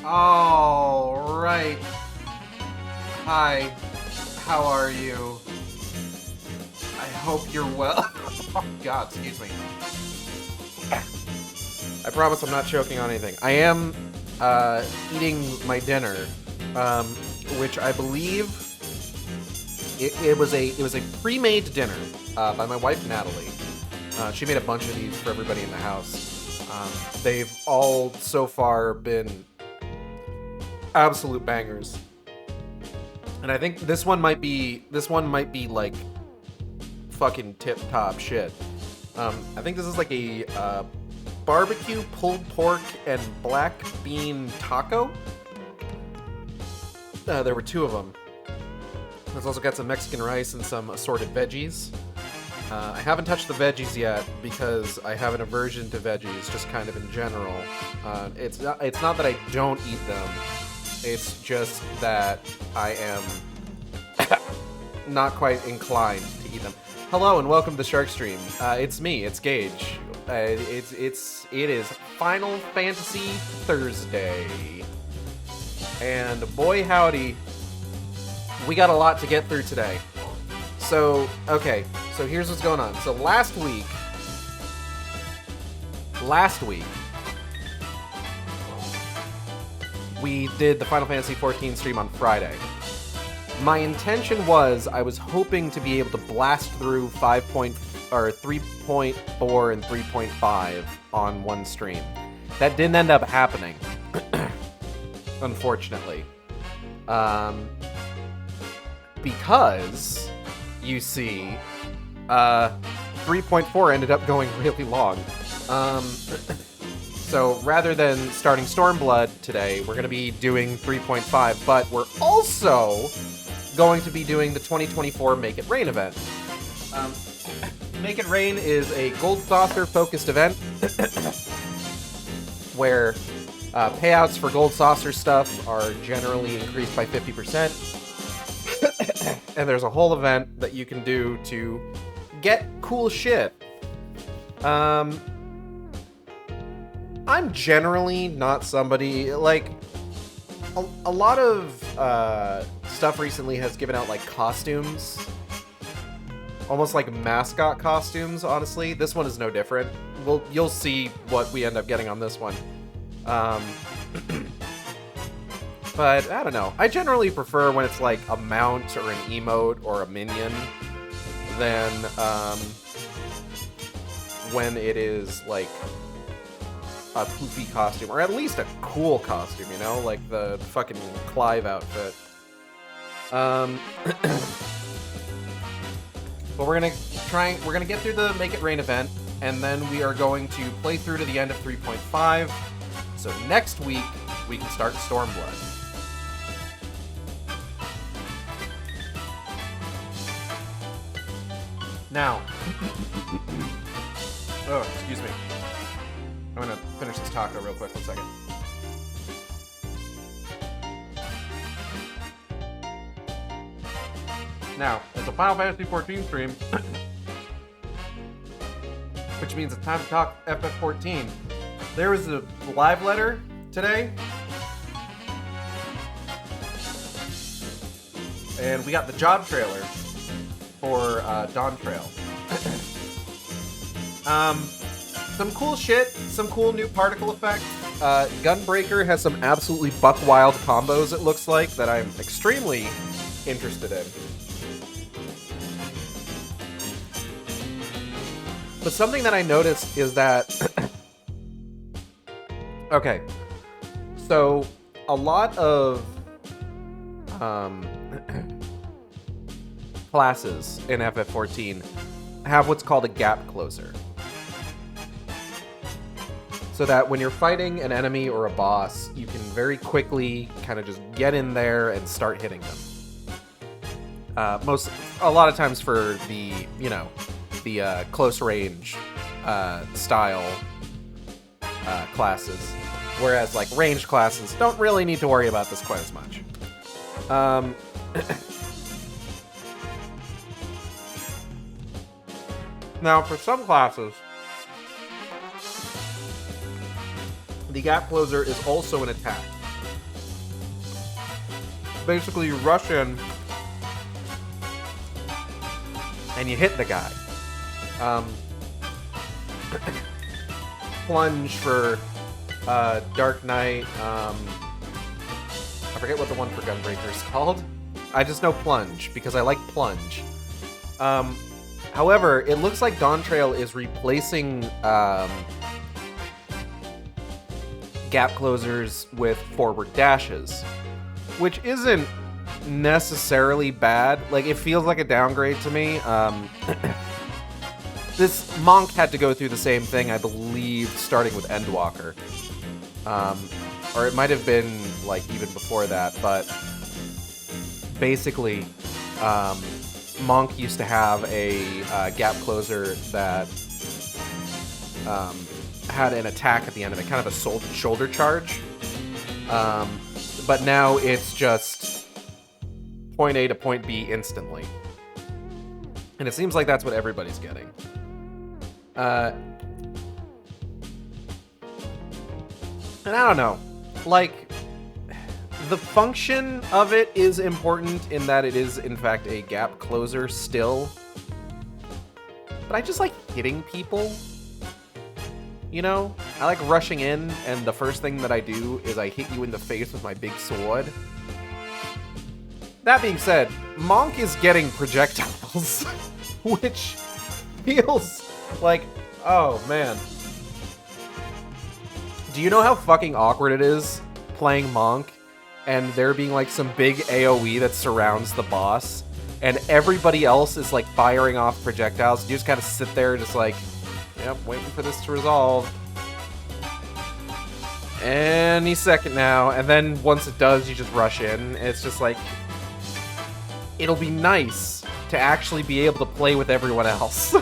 All right. Hi. How are you? I hope you're well. Oh, God, excuse me. I promise I'm not choking on anything. I am eating my dinner, which I believe it was a pre-made dinner by my wife Natalie. She made a bunch of these for everybody in the house. They've all so far been absolute bangers, and I think this one might be like fucking tip top shit. I think this is like a barbecue pulled pork and black bean taco. There were two of them. It's also got some Mexican rice and some assorted veggies. I haven't touched the veggies yet because I have an aversion to veggies, just kind of in general. It's not that I don't eat them. It's just that I am not quite inclined to eat them. Hello and welcome to Shark Stream. It's me. It's Gage. It is Final Fantasy Thursday, and boy howdy, we got a lot to get through today. So, okay, so here's what's going on. So last week, we did the Final Fantasy XIV stream on Friday. My intention was, I was hoping to be able to blast through 3.4 and 3.5 on one stream. That didn't end up happening, unfortunately. Because, you see, 3.4 ended up going really long. So rather than starting Stormblood today, we're going to be doing 3.5, but we're also going to be doing the 2024 Make It Rain event. Make It Rain is a Gold Saucer focused event where payouts for Gold Saucer stuff are generally increased by 50%. And there's a whole event that you can do to get cool shit. I'm generally not somebody, like, a lot of stuff recently has given out, like, costumes. Almost like mascot costumes, honestly. This one is no different. You'll see what we end up getting on this one. But, I don't know. I generally prefer when it's like a mount or an emote or a minion than when it is like a poofy costume, or at least a cool costume, you know? Like the fucking Clive outfit. But we're gonna get through the Make It Rain event, and then we are going to play through to the end of 3.5. So next week, we can start Stormblood. Now, oh, excuse me. I'm gonna finish this taco real quick, 1 second. Now, it's a Final Fantasy XIV stream, which means it's time to talk FF14. There was a live letter today, and we got the job trailer for Dawn Trail. Some cool shit, some cool new particle effects. Gunbreaker has some absolutely buck-wild combos, it looks like, that I'm extremely interested in. But something that I noticed is that... Okay, so a lot of classes in FF14 have what's called a gap closer. So that when you're fighting an enemy or a boss, you can very quickly kind of just get in there and start hitting them. A lot of times for the, you know, the close range style classes. Whereas like ranged classes don't really need to worry about this quite as much. Now, for some classes, the gap closer is also an attack. basically you rush in and you hit the guy. Plunge for Dark Knight. I forget what the one for Gunbreaker is called. I just know Plunge because I like Plunge. However, it looks like Dawn Trail is replacing gap closers with forward dashes, which isn't necessarily bad. Like, it feels like a downgrade to me. This Monk had to go through the same thing, I believe, starting with Endwalker. Or it might have been, like, even before that, but basically, Monk used to have a gap closer that had an attack at the end of it, kind of a shoulder charge. But now it's just point A to point B instantly. And it seems like that's what everybody's getting. And I don't know. Like, the function of it is important in that it is, in fact, a gap closer still. But I just like hitting people. You know? I like rushing in, and the first thing that I do is I hit you in the face with my big sword. That being said, Monk is getting projectiles, which feels like, oh man. Do you know how fucking awkward it is playing Monk and there being like some big AoE that surrounds the boss and everybody else is like firing off projectiles? You just kind of sit there just like, yep, waiting for this to resolve. Any second now. And then once it does, you just rush in. It's just like, it'll be nice to actually be able to play with everyone else.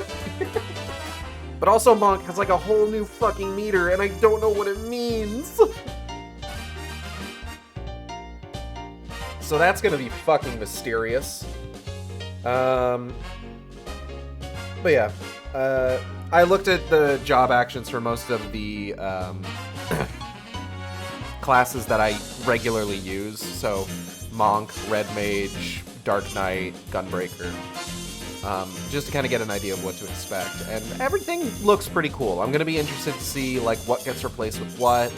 But also Monk has like a whole new fucking meter, and I don't know what it means. So that's gonna be fucking mysterious. But yeah, I looked at the job actions for most of the classes that I regularly use. So Monk, Red Mage, Dark Knight, Gunbreaker. Just to kind of get an idea of what to expect. And everything looks pretty cool. I'm going to be interested to see like what gets replaced with what,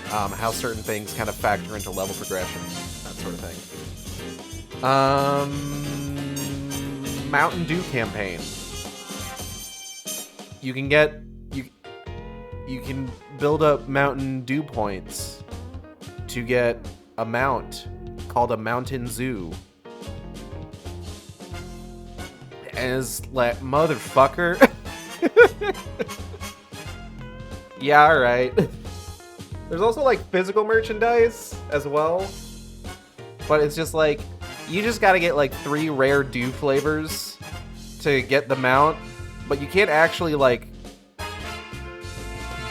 how certain things kind of factor into level progression, that sort of thing. Mountain Dew campaign. You can get you can build up Mountain Dew points to get a mount called a Mountain Zoo. As like motherfucker. Yeah, alright. There's also like physical merchandise as well. But it's just like, you just gotta get like 3 rare dew flavors to get the mount. But you can't actually like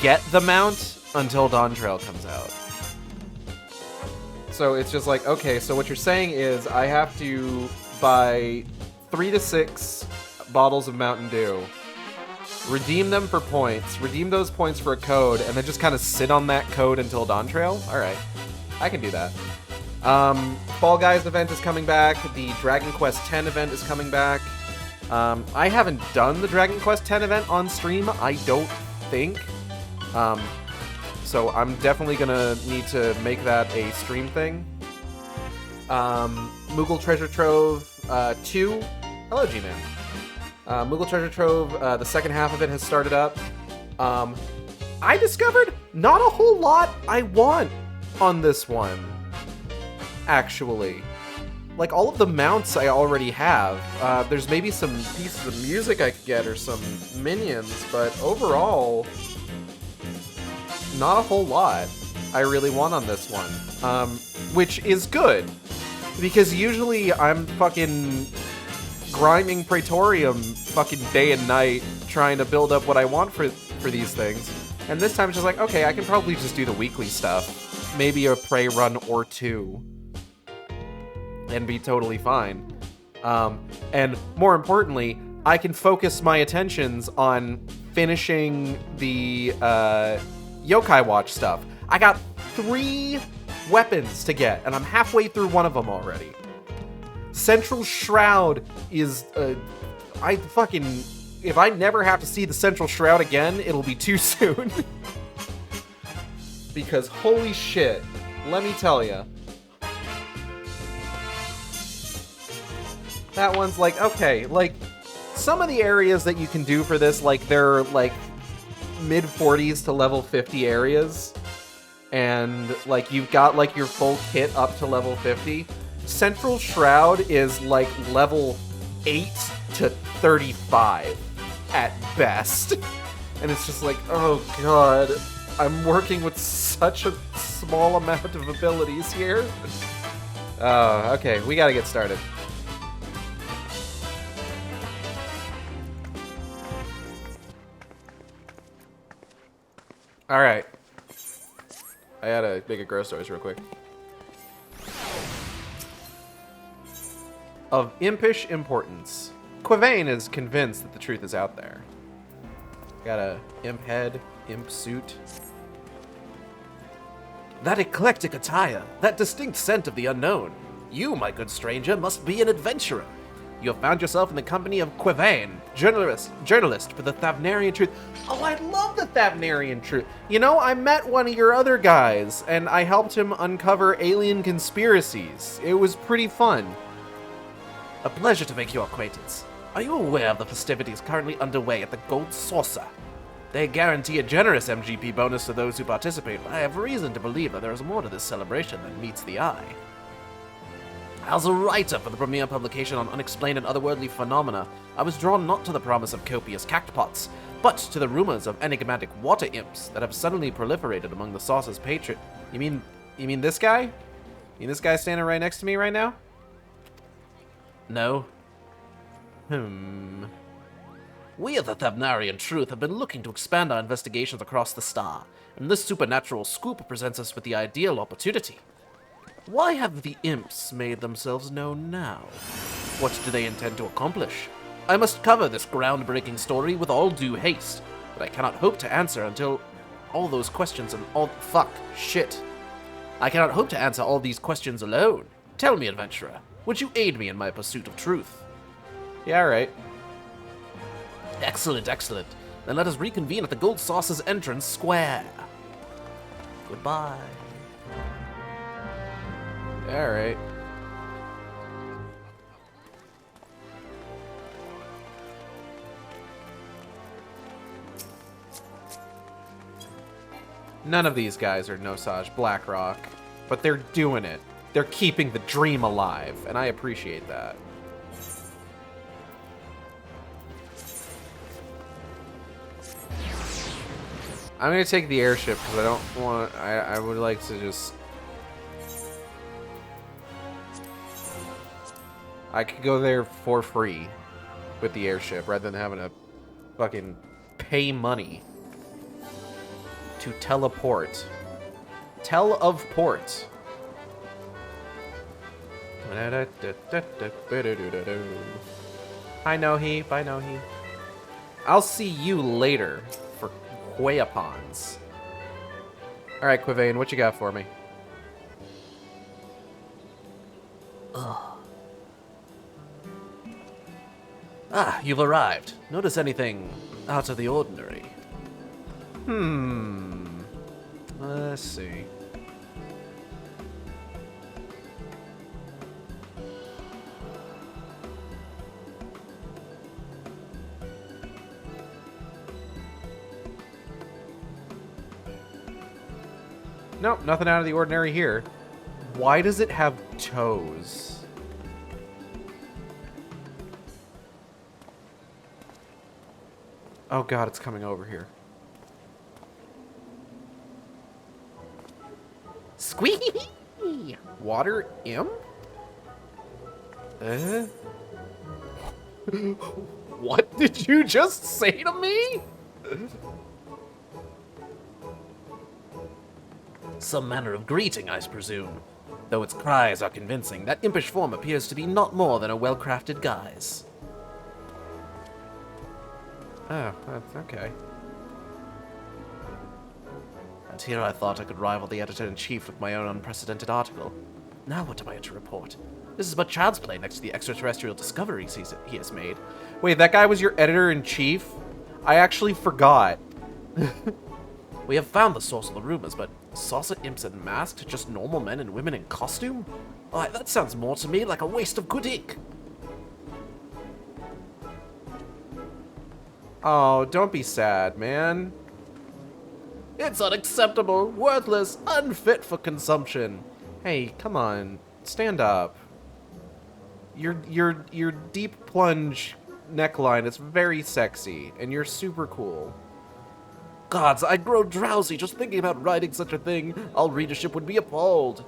get the mount until Dawn Trail comes out. So it's just like, okay, so what you're saying is I have to buy 3 to 6 bottles of Mountain Dew, redeem them for points, redeem those points for a code, and then just kind of sit on that code until Dawn Trail? Alright, I can do that. Fall Guys event is coming back, the Dragon Quest X event is coming back. I haven't done the Dragon Quest X event on stream, I don't think. So I'm definitely gonna need to make that a stream thing. Moogle Treasure Trove 2. Hello, G-Man. Moogle Treasure Trove, the second half of it has started up. I discovered not a whole lot I want on this one, actually. Like, all of the mounts I already have. There's maybe some pieces of music I could get or some minions, but overall, not a whole lot I really want on this one. Which is good, because usually I'm fucking grinding Praetorium fucking day and night trying to build up what I want for these things. And this time it's just like, okay, I can probably just do the weekly stuff. Maybe a prey run or 2. And be totally fine. And more importantly, I can focus my attentions on finishing the Yokai Watch stuff. I got 3 weapons to get, and I'm halfway through one of them already. Central Shroud is, if I never have to see the Central Shroud again, it'll be too soon. Because holy shit, let me tell ya. That one's like, okay, like, some of the areas that you can do for this, like, they're, like, mid-40s to level 50 areas. And, like, you've got, like, your full kit up to level 50. Central Shroud is, like, level 8 to 35 at best. And it's just like, oh god, I'm working with such a small amount of abilities here. Okay, we gotta get started. Alright. I gotta make a gross noise real quick. Of impish importance. Quivane is convinced that the truth is out there. Got a imp head, imp suit. That eclectic attire, that distinct scent of the unknown. You, my good stranger, must be an adventurer. You have found yourself in the company of Quivane, journalist for the Thavnarian Truth. Oh, I love the Thavnarian Truth. You know, I met one of your other guys, and I helped him uncover alien conspiracies. It was pretty fun. A pleasure to make your acquaintance. Are you aware of the festivities currently underway at the Gold Saucer? They guarantee a generous MGP bonus to those who participate, but I have reason to believe that there is more to this celebration than meets the eye. As a writer for the premier publication on unexplained and otherworldly phenomena, I was drawn not to the promise of copious cactpots, but to the rumors of enigmatic water imps that have suddenly proliferated among the saucer's patron. You mean this guy? You mean this guy standing right next to me right now? No. We at the Thavnarian Truth have been looking to expand our investigations across the star, and this supernatural scoop presents us with the ideal opportunity. Why have the imps made themselves known now? What do they intend to accomplish? I must cover this groundbreaking story with all due haste, but I cannot hope to answer until all those questions and all... shit. I cannot hope to answer all these questions alone. Tell me, adventurer, would you aid me in my pursuit of truth? Yeah, right. Excellent, excellent. Then let us reconvene at the Gold Saucer's entrance square. Goodbye. Alright. None of these guys are Nosage Blackrock, but they're doing it. They're keeping the dream alive, and I appreciate that. I'm gonna take the airship because I don't want. I would like to just. I could go there for free with the airship rather than having to fucking pay money to teleport. Tell of port. Hi, Nohi. Bye, Nohi. I'll see you later for Quayapons. Alright, Quivane, what you got for me? Ah, you've arrived. Notice anything out of the ordinary? Let's see. Nope, nothing out of the ordinary here. Why does it have toes? Oh god, it's coming over here. Squeak! Water imp? What did you just say to me? Some manner of greeting, I presume. Though its cries are convincing, that impish form appears to be not more than a well-crafted guise. Oh, that's okay. And here I thought I could rival the editor-in-chief with my own unprecedented article. Now what am I to report? This is but child's play next to the extraterrestrial discoveries he has made. Wait, that guy was your editor-in-chief? I actually forgot. We have found the source of the rumors, but saucer imps and masked, just normal men and women in costume? Why, that sounds more to me like a waste of good ink. Oh, don't be sad, man. It's unacceptable, worthless, unfit for consumption. Hey, come on. Stand up. Your deep plunge neckline is very sexy, and you're super cool. Gods, I'd grow drowsy just thinking about writing such a thing. All readership would be appalled.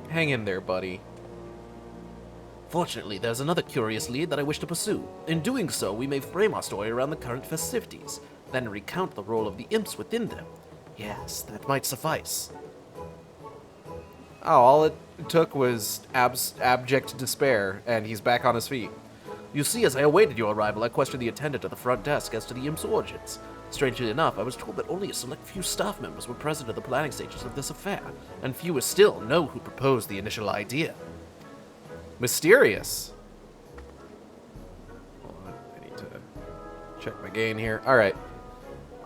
Hang in there, buddy. Fortunately, there's another curious lead that I wish to pursue. In doing so, we may frame our story around the current festivities, then recount the role of the imps within them. Yes, that might suffice. Oh, all it took was abject despair, and he's back on his feet. You see, as I awaited your arrival, I questioned the attendant at the front desk as to the imp's origins. Strangely enough, I was told that only a select few staff members were present at the planning stages of this affair, and fewer still know who proposed the initial idea. Mysterious. Hold on, I need to check my gain here. Alright.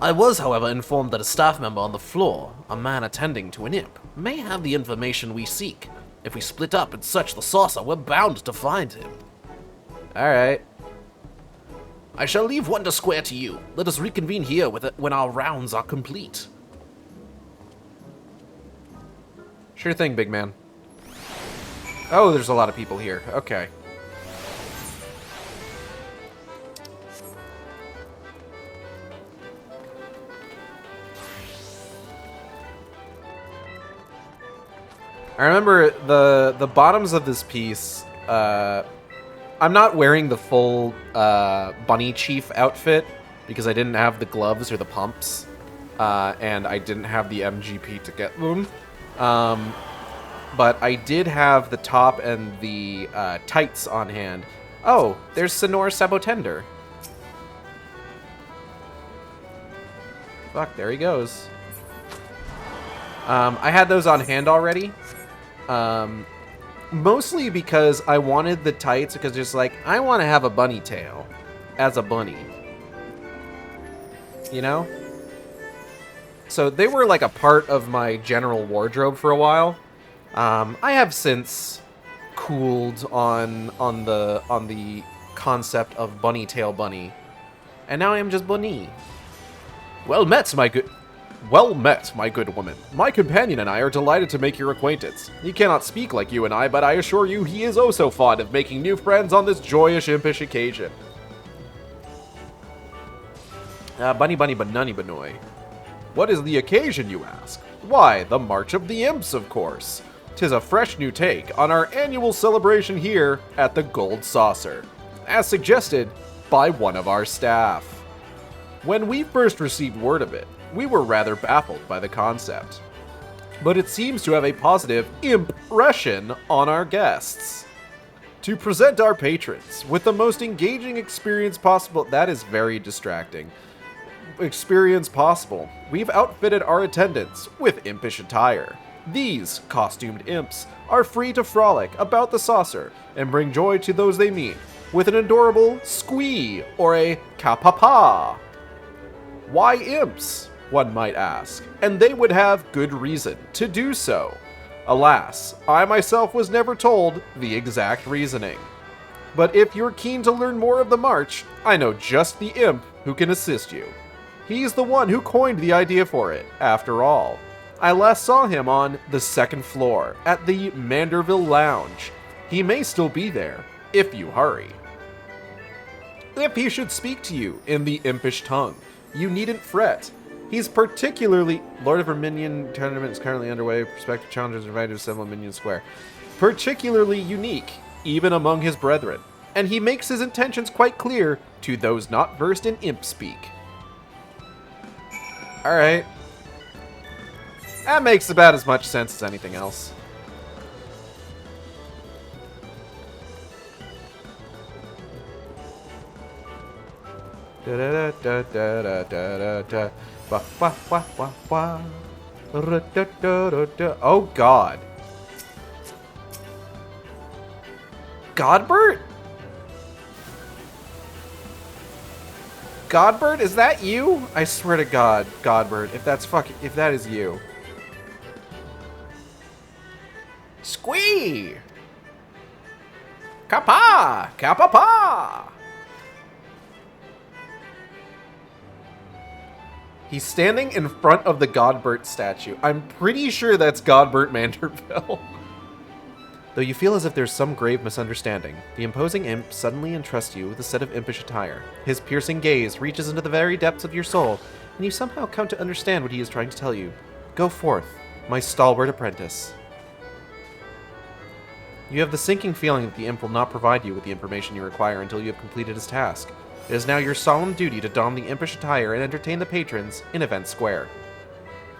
I was, however, informed that a staff member on the floor, a man attending to an imp, may have the information we seek. If we split up and search the saucer, we're bound to find him. Alright. I shall leave Wonder Square to you. Let us reconvene here when our rounds are complete. Sure thing, big man. Oh, there's a lot of people here. Okay. I remember the bottoms of this piece, I'm not wearing the full Bunny Chief outfit because I didn't have the gloves or the pumps, and I didn't have the MGP to get them. But I did have the top and the tights on hand. Oh, there's Sonor Sabotender. Fuck, there he goes. I had those on hand already. Mostly because I wanted the tights, because just like, I want to have a bunny tail as a bunny. You know? So they were like a part of my general wardrobe for a while. I have since cooled on the concept of bunny tail bunny, and now I am just bunny. Well met, my good woman. My companion and I are delighted to make your acquaintance. He cannot speak like you and I, but I assure you he is oh so fond of making new friends on this joyous impish occasion. Bunny banunny banoy. What is the occasion, you ask? Why, the March of the Imps, of course. 'Tis a fresh new take on our annual celebration here at the Gold Saucer, as suggested by one of our staff. When we first received word of it, we were rather baffled by the concept, but it seems to have a positive impression on our guests. To present our patrons with the most engaging experience possible, that is very distracting, experience possible, we've outfitted our attendants with impish attire. These costumed imps are free to frolic about the saucer and bring joy to those they meet with an adorable squee or a kapapa. Why imps, one might ask, and they would have good reason to do so. Alas, I myself was never told the exact reasoning. But if you're keen to learn more of the march, I know just the imp who can assist you. He's the one who coined the idea for it, after all. I last saw him on the second floor at the Manderville Lounge. He may still be there, if you hurry. If he should speak to you in the impish tongue, you needn't fret. He's particularly... Lord of Verminion tournament is currently underway. Prospective challengers are invited to assemble Minion Square. Particularly unique, even among his brethren. And he makes his intentions quite clear to those not versed in imp speak. Alright. That makes about as much sense as anything else. Wah, wah, wah, wah, wah. Ru-du-du-du-du. Oh, God. Godbert? Godbert, is that you? I swear to God, Godbert, if that is you. Squee! Kappa! Kappa-pa! He's standing in front of the Godbert statue. I'm pretty sure that's Godbert Manderville. Though you feel as if there's some grave misunderstanding, the imposing imp suddenly entrusts you with a set of impish attire. His piercing gaze reaches into the very depths of your soul, and you somehow come to understand what he is trying to tell you. Go forth, my stalwart apprentice. You have the sinking feeling that the imp will not provide you with the information you require until you have completed his task. It is now your solemn duty to don the impish attire and entertain the patrons in Event Square.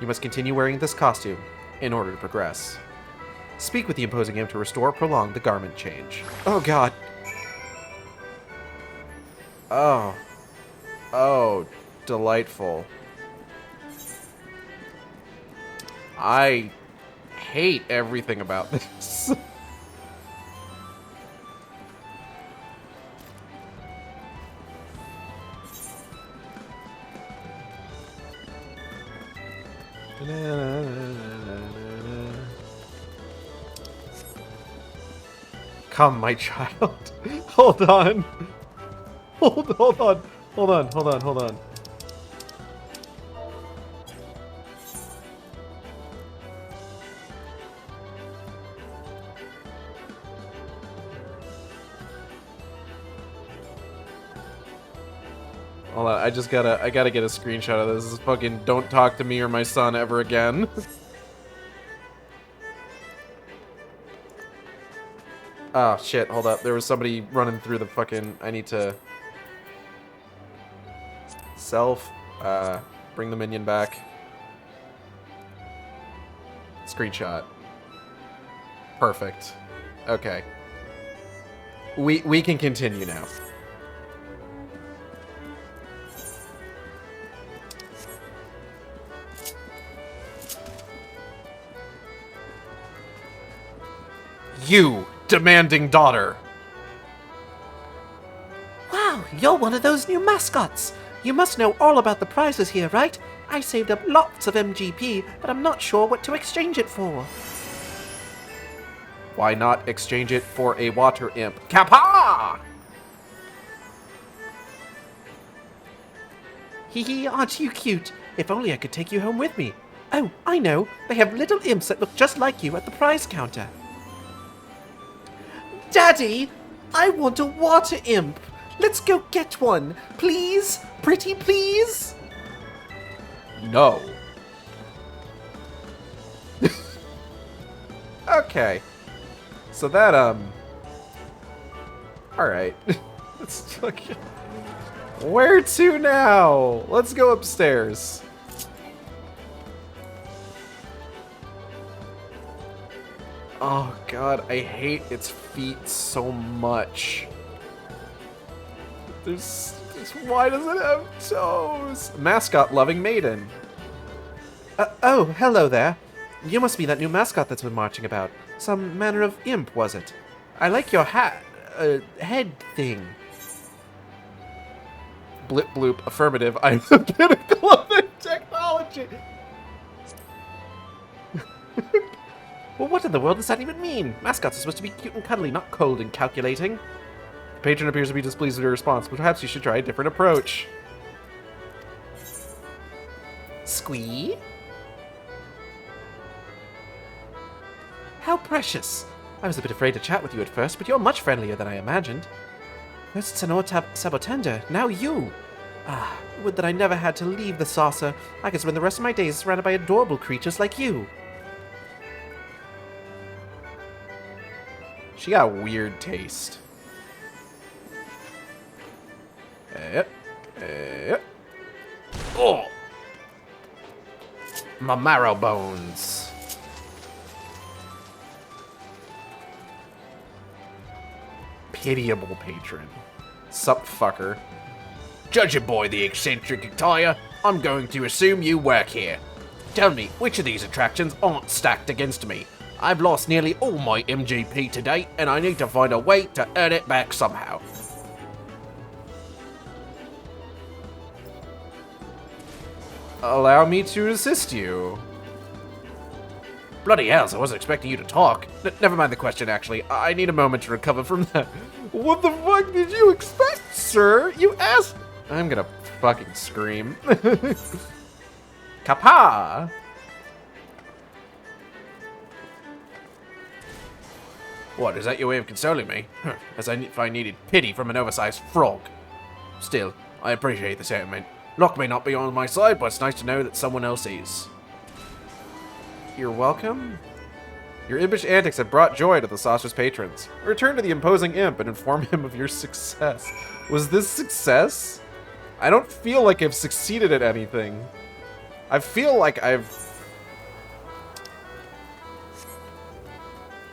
You must continue wearing this costume in order to progress. Speak with the imposing imp to restore or prolong the garment change. Oh, God. Oh. Oh, delightful. I hate everything about this. Come, my child. Hold on. Hold on. Hold on. Hold on, I gotta get a screenshot of this. This is fucking don't talk to me or my son ever again. Oh, shit, hold up. There was somebody running through the fucking... I need to... bring the minion back. Screenshot. Perfect. Okay. We can continue now. You demanding daughter. Wow, you're one of those new mascots. You must know all about the prizes here, right? I saved up lots of MGP, but I'm not sure what to exchange it for. Why not exchange it for a water imp? Kappa! Hee hee, aren't you cute? If only I could take you home with me. Oh, I know. They have little imps that look just like you at the prize counter. Daddy, I want a water imp. Let's go get one. Please? Pretty please? No. Okay. So that, alright. Let's fucking... Where to now? Let's go upstairs. Oh god, I hate its feet so much. Why does it have toes? Mascot loving maiden. Oh, hello there. You must be that new mascot that's been marching about. Some manner of imp, was it? I like your hat, head thing. Blip bloop, affirmative. I'm the pinnacle of the technology. Well, what in the world does that even mean? Mascots are supposed to be cute and cuddly, not cold and calculating. The patron appears to be displeased with your response, but perhaps you should try a different approach. Squee? How precious. I was a bit afraid to chat with you at first, but you're much friendlier than I imagined. First Senor Sabotender, now you. Ah, would that I never had to leave the saucer. I could spend the rest of my days surrounded by adorable creatures like you. She got a weird taste. Oh! My marrow bones. Pitiable patron. Sup, fucker. Judging by the eccentric attire, I'm going to assume you work here. Tell me, which of these attractions aren't stacked against me? I've lost nearly all my MGP to date, and I need to find a way to earn it back somehow. Allow me to assist you. Bloody hell, I wasn't expecting you to talk. Never mind the question, actually. I need a moment to recover from that. What the fuck did you expect, sir? You asked... I'm gonna fucking scream. Kappa! What, is that your way of consoling me? As if I needed pity from an oversized frog. Still, I appreciate the sentiment. Luck may not be on my side, but it's nice to know that someone else is. You're welcome. Your impish antics have brought joy to the saucer's patrons. Return to the imposing imp and inform him of your success. Was this success? I don't feel like I've succeeded at anything. I feel like I've...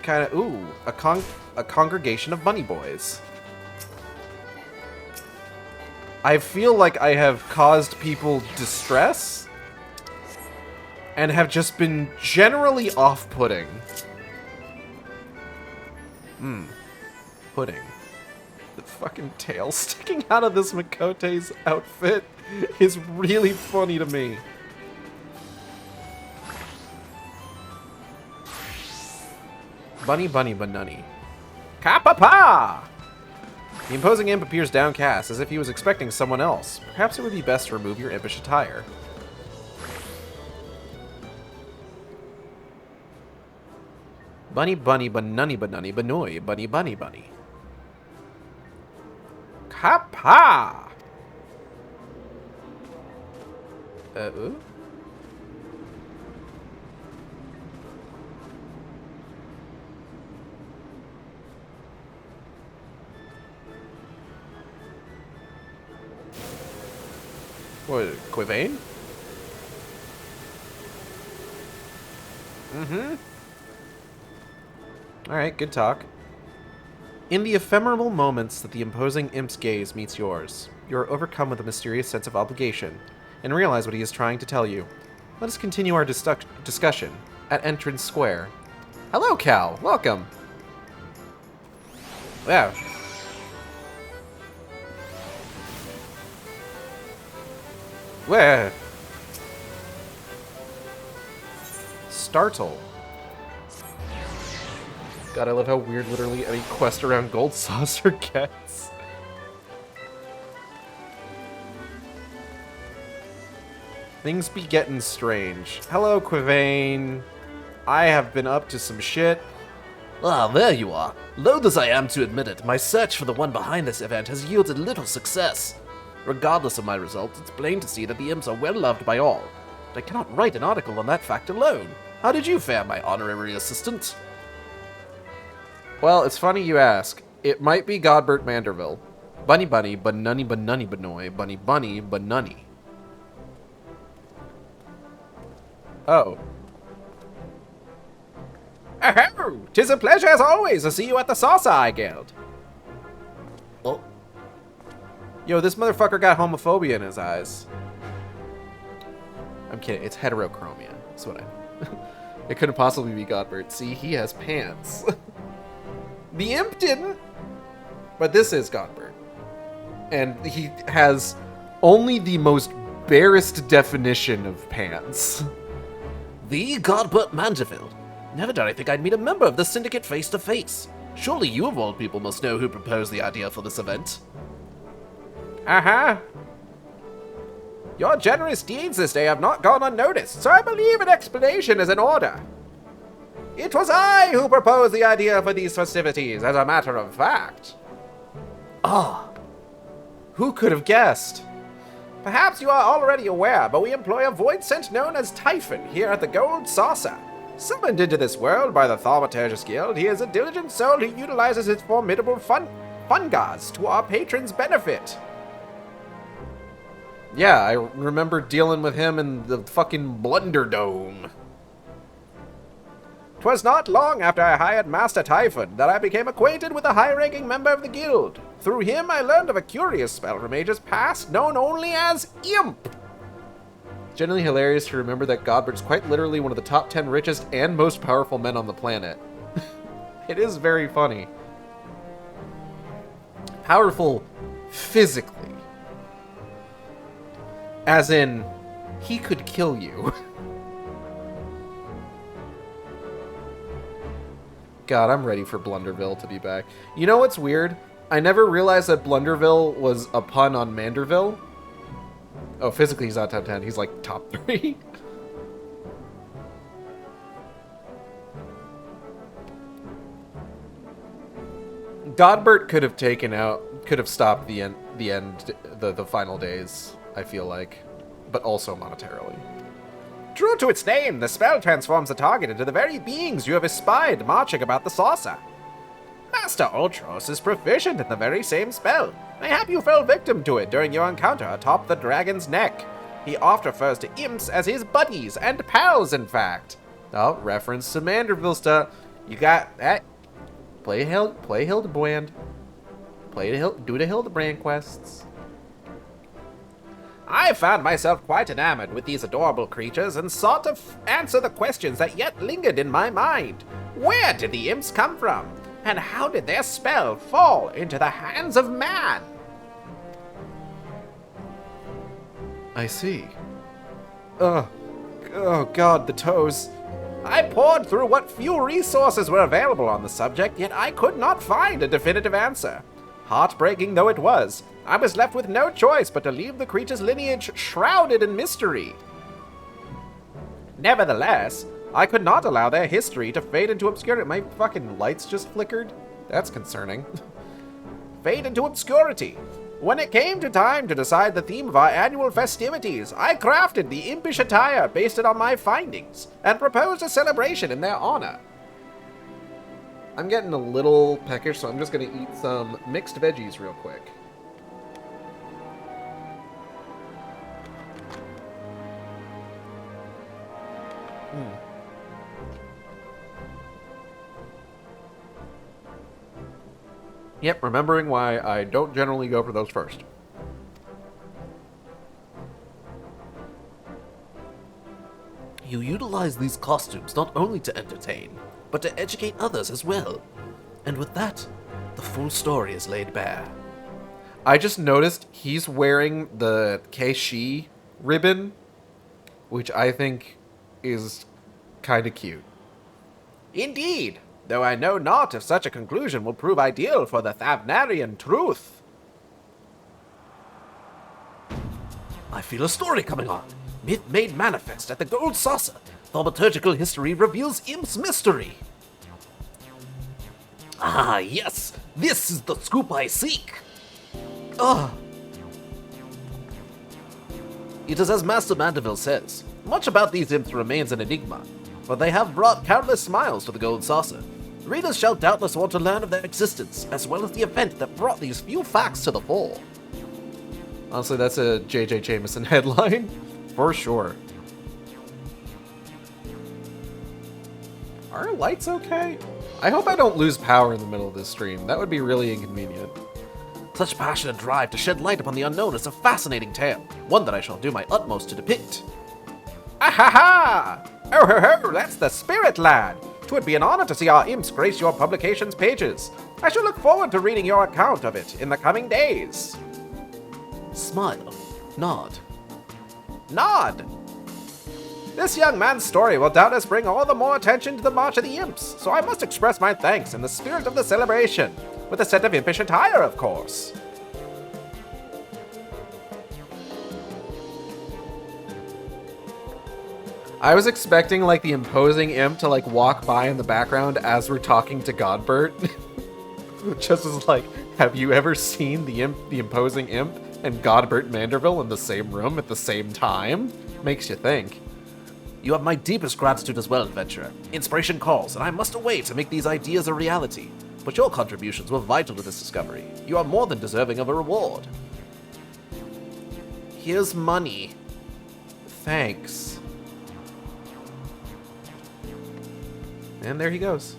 kind of... Ooh, a congregation of bunny boys. I feel like I have caused people distress and have just been generally off-putting. Pudding. The fucking tail sticking out of this Makote's outfit is really funny to me. Bunny, bunny, banunny. Ka-pa-pa! The imposing imp appears downcast, as if he was expecting someone else. Perhaps it would be best to remove your impish attire. Bunny, bunny, banunny, banunny, banoi, bunny, bunny, bunny. Ka-pa! Ooh? What, Quivane? Alright, good talk. In the ephemeral moments that the imposing imp's gaze meets yours, you are overcome with a mysterious sense of obligation, and realize what he is trying to tell you. Let us continue our discussion at Entrance Square. Hello, Cal. Welcome. Wow. Where? Startle. God, I love how weird literally any quest around Gold Saucer gets. Things be getting strange. Hello, Quivane. I have been up to some shit. Ah, there you are. Loath as I am to admit it, my search for the one behind this event has yielded little success. Regardless of my results, it's plain to see that the imps are well loved by all. But I cannot write an article on that fact alone. How did you fare, my honorary assistant? Well, it's funny you ask. It might be Godbert Manderville. Bunny bunny, banunny banunny banoy, bunny bunny banunny. Oh. Oh, 'tis a pleasure as always to see you at the Saucer Eye Guild. Oh, Yo, this motherfucker got homophobia in his eyes. I'm kidding, it's heterochromia. That's what I... It couldn't possibly be Godbert. See, he has pants. The imp didn't. But this is Godbert. And he has only the most barest definition of pants. the Godbert Manderville. Never did I think I'd meet a member of the Syndicate face to face. Surely you of all people must know who proposed the idea for this event. Uh-huh. Your generous deeds this day have not gone unnoticed, so I believe an explanation is in order. It was I who proposed the idea for these festivities, as a matter of fact. Ah, who could have guessed? Perhaps you are already aware, but we employ a void scent known as Typhon here at the Gold Saucer. Summoned into this world by the Thaumaturgus Guild, he is a diligent soul who utilizes its formidable fungas to our patrons' benefit. Yeah, I remember dealing with him in the fucking Blunder Dome. 'Twas not long after I hired Master Typhon that I became acquainted with a high-ranking member of the guild. Through him, I learned of a curious spell from ages past, known only as Imp. Generally hilarious to remember that Godbert's quite literally one of the top 10 richest and most powerful men on the planet. It is very funny. Powerful physically. As in, he could kill you. God, I'm ready for Blunderville to be back. You know what's weird? I never realized that Blunderville was a pun on Manderville. Oh, physically he's not top 10. He's like top 3. Godbert could have stopped the final days, I feel like, but also monetarily. True to its name, the spell transforms the target into the very beings you have espied marching about the saucer. Master Ultros is proficient in the very same spell. Mayhap you fell victim to it during your encounter atop the dragon's neck. He oft refers to imps as his buddies and pals, in fact. Oh, reference to Manderville stuff. You got that. Play Hildebrand. Do the Hildebrand quests. I found myself quite enamored with these adorable creatures and sought to answer the questions that yet lingered in my mind. Where did the imps come from? And how did their spell fall into the hands of man? I see. Oh God, the toes. I poured through what few resources were available on the subject, yet I could not find a definitive answer. Heartbreaking though it was, I was left with no choice but to leave the creature's lineage shrouded in mystery. Nevertheless, I could not allow their history to fade into obscurity. My fucking lights just flickered? That's concerning. Fade into obscurity. When it came to time to decide the theme of our annual festivities, I crafted the impish attire based on my findings, and proposed a celebration in their honor. I'm getting a little peckish, so I'm just gonna eat some mixed veggies real quick. Yep, remembering why I don't generally go for those first. You utilize these costumes not only to entertain, but to educate others as well. And with that, the full story is laid bare. I just noticed he's wearing the Keishi ribbon, which I think is kind of cute. Indeed, though I know not if such a conclusion will prove ideal for the Thavnarian truth. I feel a story coming on. Myth made manifest at the Gold Saucer. Thaumaturgical history reveals Imp's mystery. Ah, yes! This is the scoop I seek! It is as Master Mandeville says. Much about these imps remains an enigma, but they have brought countless smiles to the Gold Saucer. Readers shall doubtless want to learn of their existence, as well as the event that brought these few facts to the fore. Honestly, that's a J.J. Jameson headline. For sure. Are lights okay? I hope I don't lose power in the middle of this stream. That would be really inconvenient. Such passion and drive to shed light upon the unknown is a fascinating tale, one that I shall do my utmost to depict. Ah-ha-ha! Oh ho ho, that's the spirit, lad! 'Twould be an honor to see our imps grace your publication's pages. I shall look forward to reading your account of it in the coming days. Smile. Nod. Nod! This young man's story will doubtless bring all the more attention to the March of the Imps, so I must express my thanks in the spirit of the celebration, with a set of impish attire, of course. I was expecting, like, the imposing imp to, like, walk by in the background as we're talking to Godbert. Just as, like, have you ever seen the imposing imp and Godbert Manderville in the same room at the same time? Makes you think. You have my deepest gratitude as well, adventurer. Inspiration calls, and I must away to make these ideas a reality. But your contributions were vital to this discovery. You are more than deserving of a reward. Here's money. Thanks. And there he goes.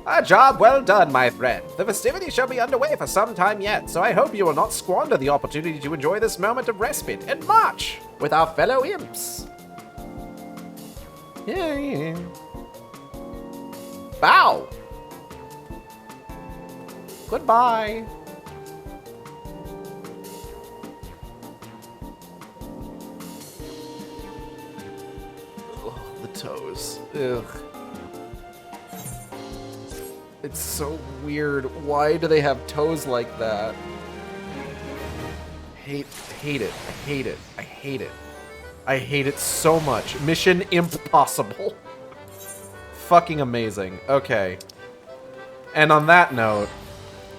A job well done, my friend. The festivities shall be underway for some time yet, so I hope you will not squander the opportunity to enjoy this moment of respite and march with our fellow imps. Yeah. Bow. Goodbye. Ugh, the toes. Ugh. It's so weird. Why do they have toes like that? Hate it. I hate it. I hate it. I hate it so much. Mission impossible. Fucking amazing. Okay. And on that note,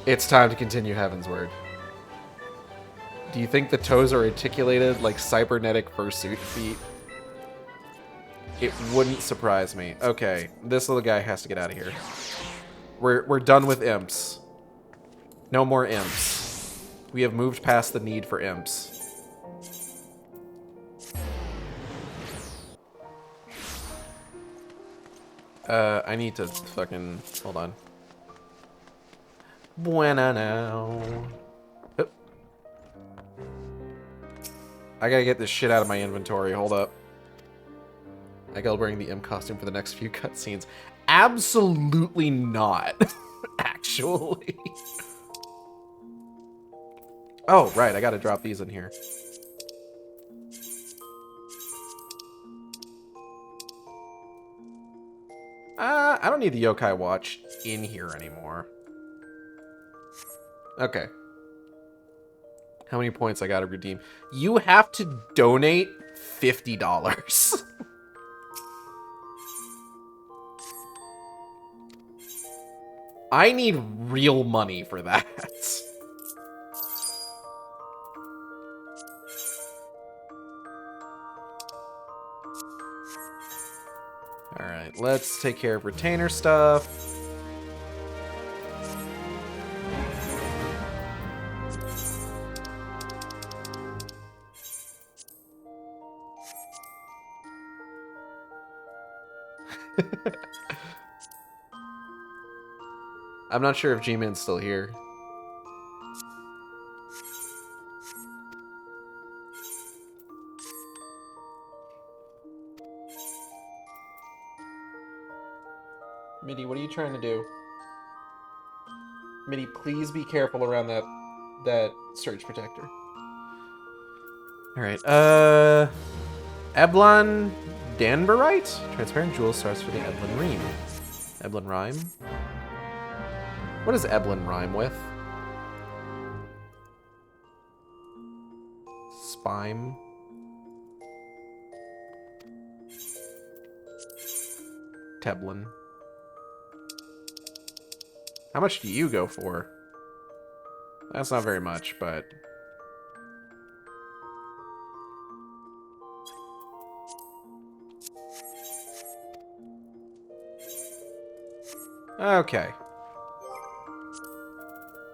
it's time to continue Heavensward. Do you think the toes are articulated like cybernetic fursuit feet? It wouldn't surprise me. Okay, this little guy has to get out of here. We're done with imps. No more imps. We have moved past the need for imps. I need to fucking... Hold on. Buena now. Oop. I gotta get this shit out of my inventory. Hold up. I gotta bring the imp costume for the next few cutscenes. Absolutely not. Actually. Oh, right. I gotta drop these in here. I don't need the yokai watch in here anymore. Okay. How many points I gotta redeem? You have to donate $50. I need real money for that. Alright, let's take care of retainer stuff. I'm not sure if G-Man's still here. Mitty, what are you trying to do? Mitty, please be careful around that surge protector. Alright, Eblon Danberite? Transparent jewel starts for the Eblin Ream. Eblin Rhyme? What does Eblin rhyme with? Spime? Teblin. How much do you go for? That's not very much, but... Okay.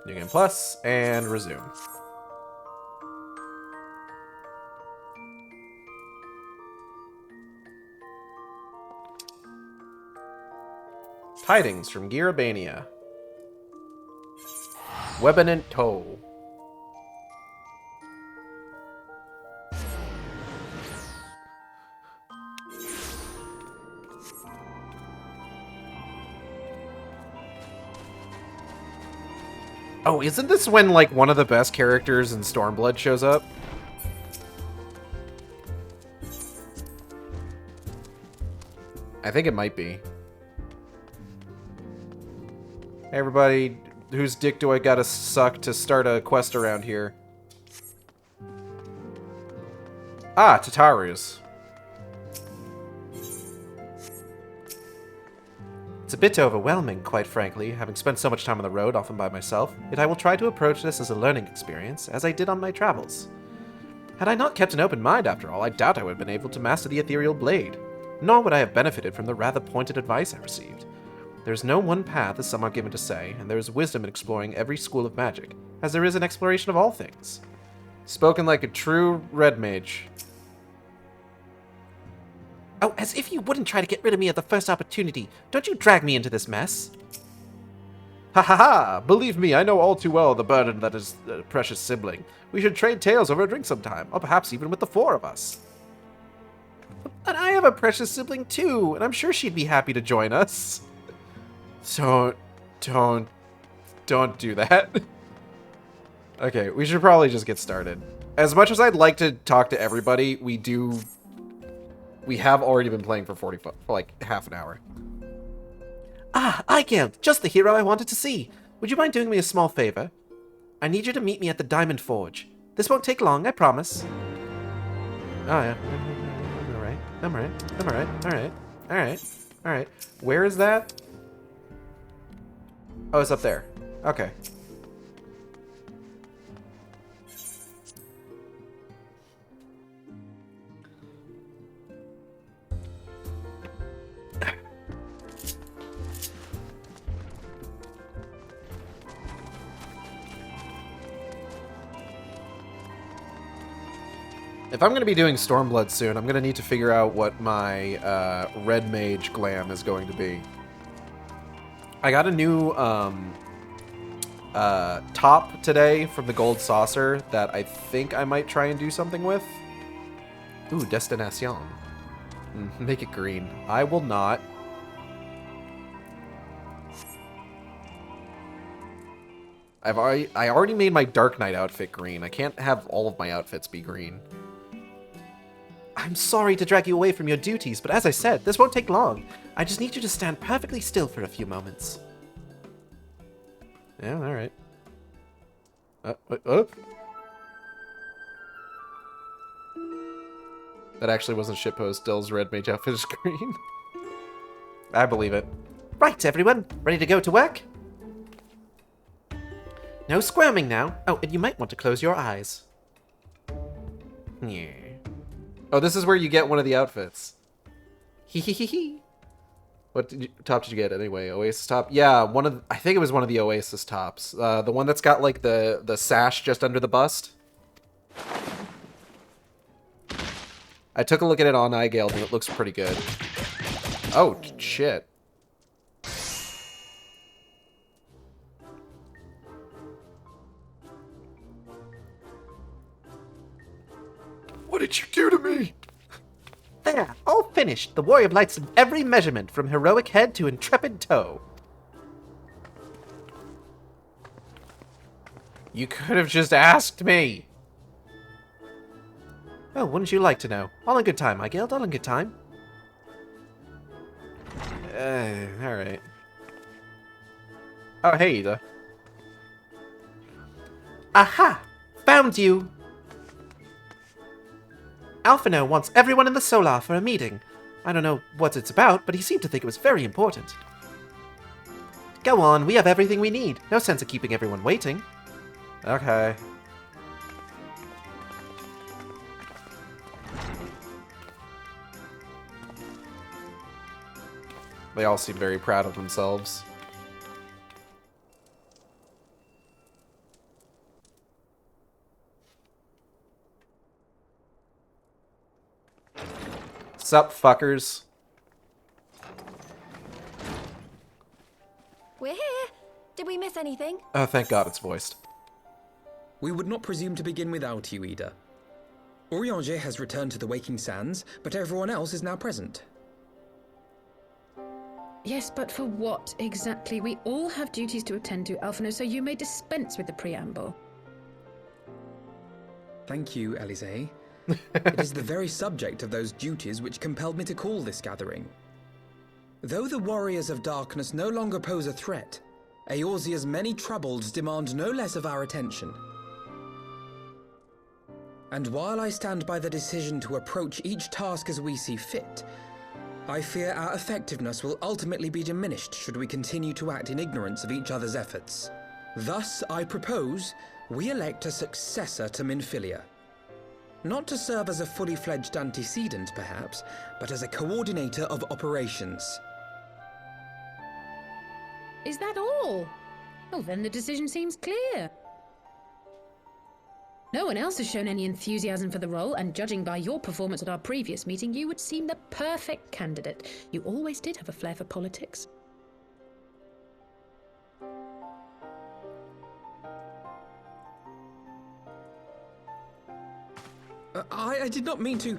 New Game Plus, and resume. Tidings from Girabania. Webanent Toe. Oh, isn't this when, like, one of the best characters in Stormblood shows up? I think it might be. Hey, everybody, whose dick do I gotta suck to start a quest around here? Ah, Tataru's. It's a bit overwhelming, quite frankly, having spent so much time on the road, often by myself, yet I will try to approach this as a learning experience, as I did on my travels. Had I not kept an open mind, after all, I doubt I would have been able to master the ethereal blade, nor would I have benefited from the rather pointed advice I received. There is no one path, as some are given to say, and there is wisdom in exploring every school of magic, as there is an exploration of all things. Spoken like a true red mage. Oh, as if you wouldn't try to get rid of me at the first opportunity. Don't you drag me into this mess. Ha ha ha! Believe me, I know all too well the burden that is a precious sibling. We should trade tales over a drink sometime, or perhaps even with the four of us. But I have a precious sibling too, and I'm sure she'd be happy to join us. Don't do that. Okay, we should probably just get started. As much as I'd like to talk to everybody, we have already been playing for like half an hour. Ah, Igeld, just the hero I wanted to see. Would you mind doing me a small favor? I need you to meet me at the Diamond Forge. This won't take long, I promise. Oh, yeah. I'm alright. Where is that? Oh, it's up there. Okay. If I'm going to be doing Stormblood soon, I'm going to need to figure out what my Red Mage glam is going to be. I got a new top today from the Gold Saucer that I think I might try and do something with. Ooh, Destination. Make it green. I will not. I already made my Dark Knight outfit green. I can't have all of my outfits be green. I'm sorry to drag you away from your duties, but as I said, this won't take long. I just need you to stand perfectly still for a few moments. Yeah, alright. That actually wasn't shitpost. Dill's Red Mage outfit is green. I believe it. Right, everyone. Ready to go to work? No squirming now. Oh, and you might want to close your eyes. Yeah. Oh, this is where you get one of the outfits. Hee. What top did you get anyway? Oasis top? Yeah, I think it was one of the Oasis tops. The one that's got like the sash just under the bust. I took a look at it on iGale and it looks pretty good. Oh, shit. What did you do to me? There, all finished. The Warrior of Light's in every measurement, from heroic head to intrepid toe. You could have just asked me. Well, wouldn't you like to know? All in good time, Igeld, all in good time. Alright. Oh, hey, Ida. Aha! Found you! Alphino wants everyone in the Solar for a meeting. I don't know what it's about, but he seemed to think it was very important. Go on, we have everything we need. No sense of keeping everyone waiting. Okay. They all seem very proud of themselves. Sup, fuckers? We're here. Did we miss anything? Oh, thank God it's voiced. We would not presume to begin without you, Ida. Orianger has returned to the Waking Sands, but everyone else is now present. Yes, but for what exactly? We all have duties to attend to, Alphino, so you may dispense with the preamble. Thank you, Elise. It is the very subject of those duties which compelled me to call this gathering. Though the Warriors of Darkness no longer pose a threat, Eorzea's many troubles demand no less of our attention. And while I stand by the decision to approach each task as we see fit, I fear our effectiveness will ultimately be diminished should we continue to act in ignorance of each other's efforts. Thus, I propose we elect a successor to Minfilia. Not to serve as a fully fledged antecedent, perhaps, but as a coordinator of operations. Is that all? Oh, then the decision seems clear. No one else has shown any enthusiasm for the role, and judging by your performance at our previous meeting, you would seem the perfect candidate. You always did have a flair for politics. I did not mean to...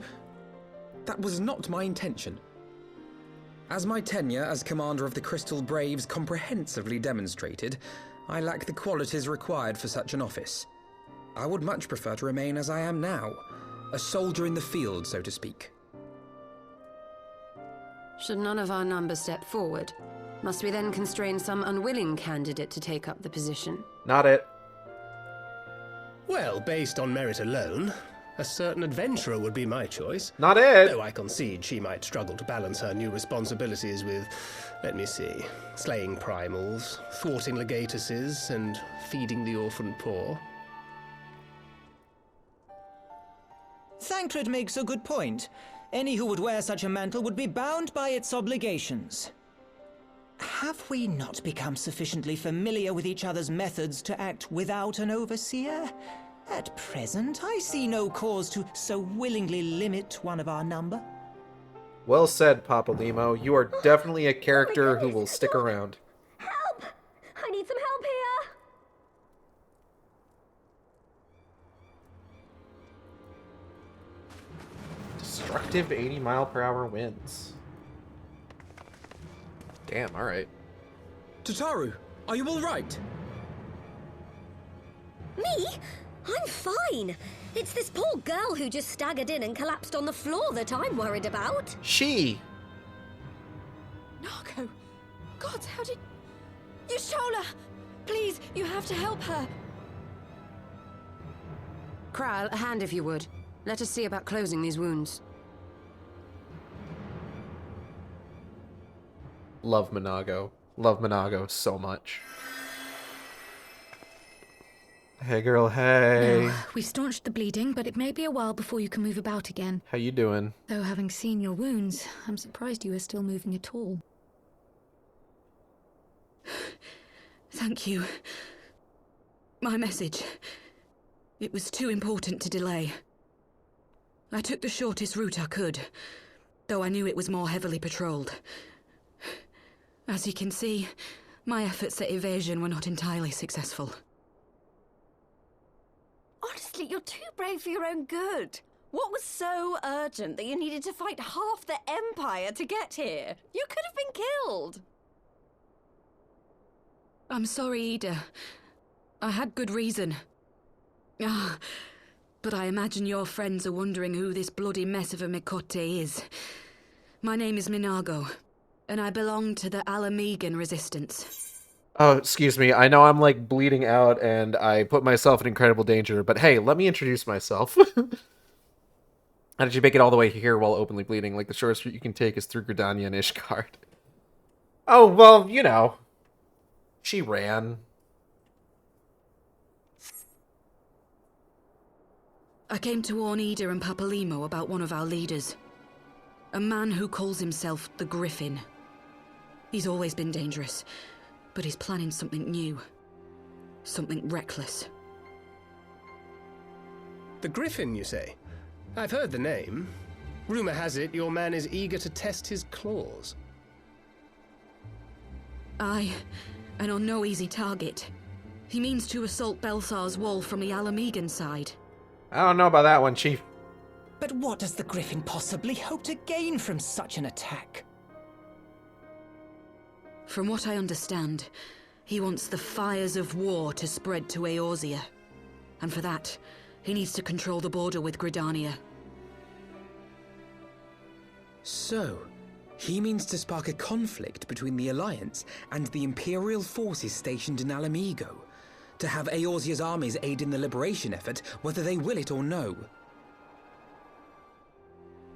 That was not my intention. As my tenure as commander of the Crystal Braves comprehensively demonstrated, I lack the qualities required for such an office. I would much prefer to remain as I am now, a soldier in the field, so to speak. Should none of our numbers step forward, must we then constrain some unwilling candidate to take up the position? Not it. Well, based on merit alone, a certain adventurer would be my choice. Not it. Though I concede she might struggle to balance her new responsibilities with, let me see, slaying primals, thwarting legatuses, and feeding the orphan poor. Thancred makes a good point. Any who would wear such a mantle would be bound by its obligations. Have we not become sufficiently familiar with each other's methods to act without an overseer? At present, I see no cause to so willingly limit one of our number. Well said, Papa Limo. You are definitely a character who will stick around. Help! I need some help here! Destructive 80-mile-per-hour winds. Damn, alright. Tataru, are you all right? Me? I'm fine. It's this poor girl who just staggered in and collapsed on the floor that I'm worried about. She! Narco! God, how did... Yashola! Please, you have to help her. Kral, a hand if you would. Let us see about closing these wounds. Love Minago. Love Minago so much. Hey girl, hey. Now, we've staunched the bleeding, but it may be a while before you can move about again. How you doing? Though having seen your wounds, I'm surprised you are still moving at all. Thank you. My message. It was too important to delay. I took the shortest route I could, though I knew it was more heavily patrolled. As you can see, my efforts at evasion were not entirely successful. Honestly, you're too brave for your own good. What was so urgent that you needed to fight half the Empire to get here? You could have been killed. I'm sorry, Ida. I had good reason. But I imagine your friends are wondering who this bloody mess of a Mikote is. My name is Minago, and I belong to the Alamegan Resistance. Oh, excuse me. I know I'm like bleeding out and I put myself in incredible danger, but hey, let me introduce myself. How did you make it all the way here while openly bleeding? Like the shortest route you can take is through Gridania and Ishgard. Oh, well, you know. She ran. I came to warn Ida and Papalimo about one of our leaders. A man who calls himself the Griffin. He's always been dangerous, but he's planning something new. Something reckless. The Griffin, you say? I've heard the name. Rumor has it your man is eager to test his claws. Aye, and on no easy target. He means to assault Belsar's wall from the Alamegan side. I don't know about that one, Chief. But what does the Griffin possibly hope to gain from such an attack? From what I understand, he wants the fires of war to spread to Eorzea. And for that, he needs to control the border with Gridania. So, he means to spark a conflict between the Alliance and the Imperial forces stationed in Alamigo, to have Eorzea's armies aid in the liberation effort, whether they will it or no.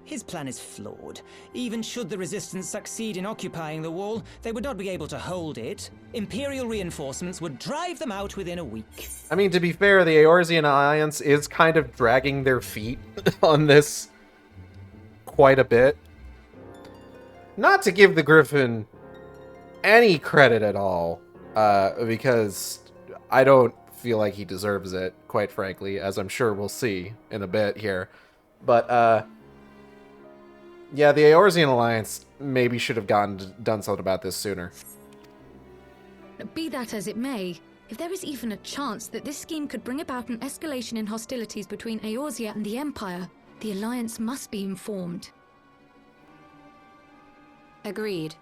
His plan is flawed. Even should the Resistance succeed in occupying the wall, they would not be able to hold it. Imperial reinforcements would drive them out within a week. I mean, to be fair, the Eorzean Alliance is kind of dragging their feet on this quite a bit. Not to give the Griffin any credit at all, because I don't feel like he deserves it, quite frankly, as I'm sure we'll see in a bit here. But, yeah, the Eorzean Alliance maybe should have done something about this sooner. Be that as it may, if there is even a chance that this scheme could bring about an escalation in hostilities between Eorzea and the Empire, the Alliance must be informed. Agreed.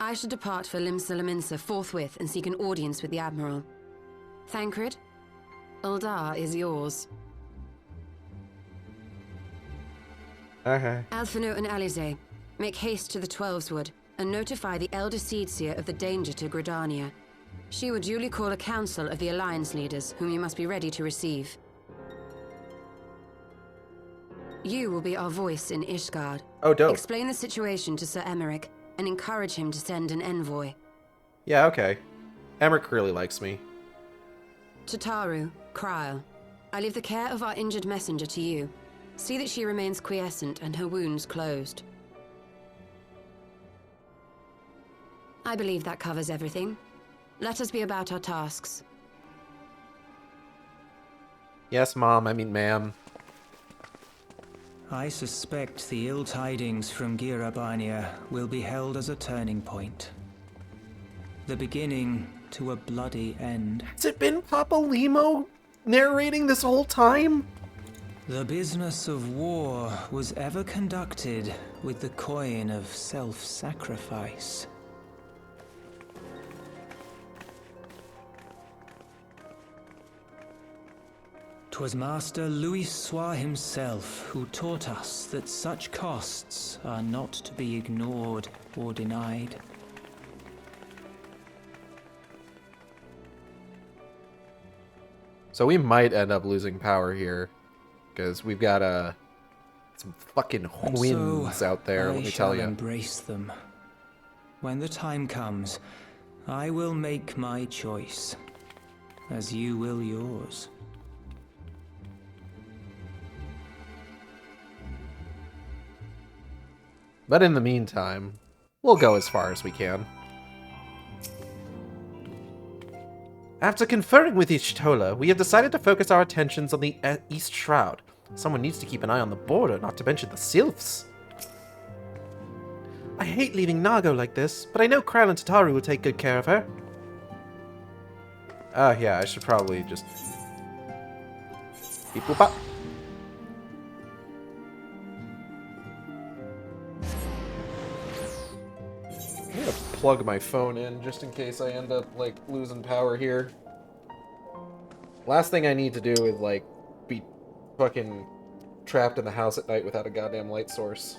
I shall depart for Limsa Lominsa forthwith and seek an audience with the Admiral. Thancred, Uldar is yours. Okay. Alphino and Alize, make haste to the Twelveswood and notify the Elder Seedseer of the danger to Gridania. She will duly call a council of the Alliance leaders, whom you must be ready to receive. You will be our voice in Ishgard. Oh, dope. Explain the situation to Sir Emmerich and encourage him to send an envoy. Yeah, okay. Emmerich really likes me. To Taru, Kryl, I leave the care of our injured messenger to you. See that she remains quiescent and her wounds closed. I believe that covers everything. Let us be about our tasks. Yes, Mom. I mean, ma'am. I suspect the ill tidings from Girabania will be held as a turning point. The beginning to a bloody end. Has it been Papa Limo narrating this whole time? The business of war was ever conducted with the coin of self-sacrifice. 'Twas Master Louis Soir himself who taught us that such costs are not to be ignored or denied. So we might end up losing power here, because we've got some fucking winds out there, let me tell you. I shall embrace them. When the time comes, I will make my choice, as you will yours. But in the meantime, we'll go as far as we can. After conferring with Y'shtola, we have decided to focus our attentions on the East Shroud. Someone needs to keep an eye on the border, not to mention the Sylphs. I hate leaving Nago like this, but I know Kryl and Tataru will take good care of her. Yeah, I should probably just... Beep boop bop. I'm gonna plug my phone in just in case I end up, like, losing power here. Last thing I need to do is, like, be fucking trapped in the house at night without a goddamn light source.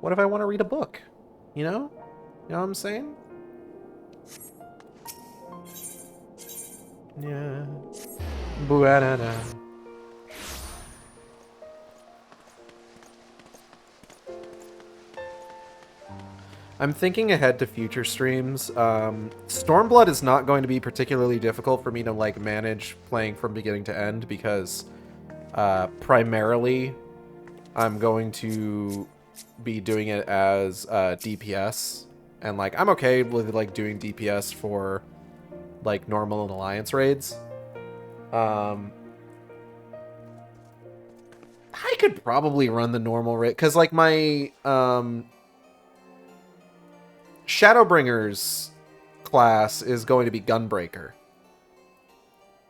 What if I want to read a book? You know? You know what I'm saying? Yeah. Buarada. I'm thinking ahead to future streams. Stormblood is not going to be particularly difficult for me to, like, manage playing from beginning to end because primarily I'm going to be doing it as DPS, and, like, I'm okay with, like, doing DPS for, like, normal and alliance raids. I could probably run the normal raid because, like, my Shadowbringer's class is going to be Gunbreaker.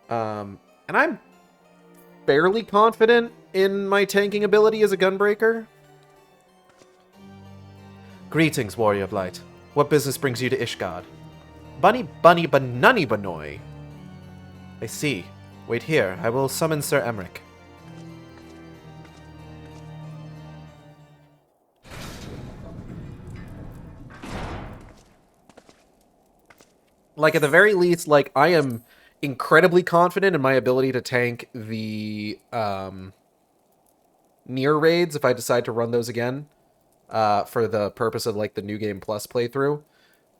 And I'm fairly confident in my tanking ability as a Gunbreaker. Greetings, Warrior of Light. What business brings you to Ishgard? Bunny Bunny Banunny Banoy. I see. Wait here. I will summon Sir Emmerich. Like, at the very least, like, I am incredibly confident in my ability to tank the near raids if I decide to run those again for the purpose of, like, the New Game Plus playthrough,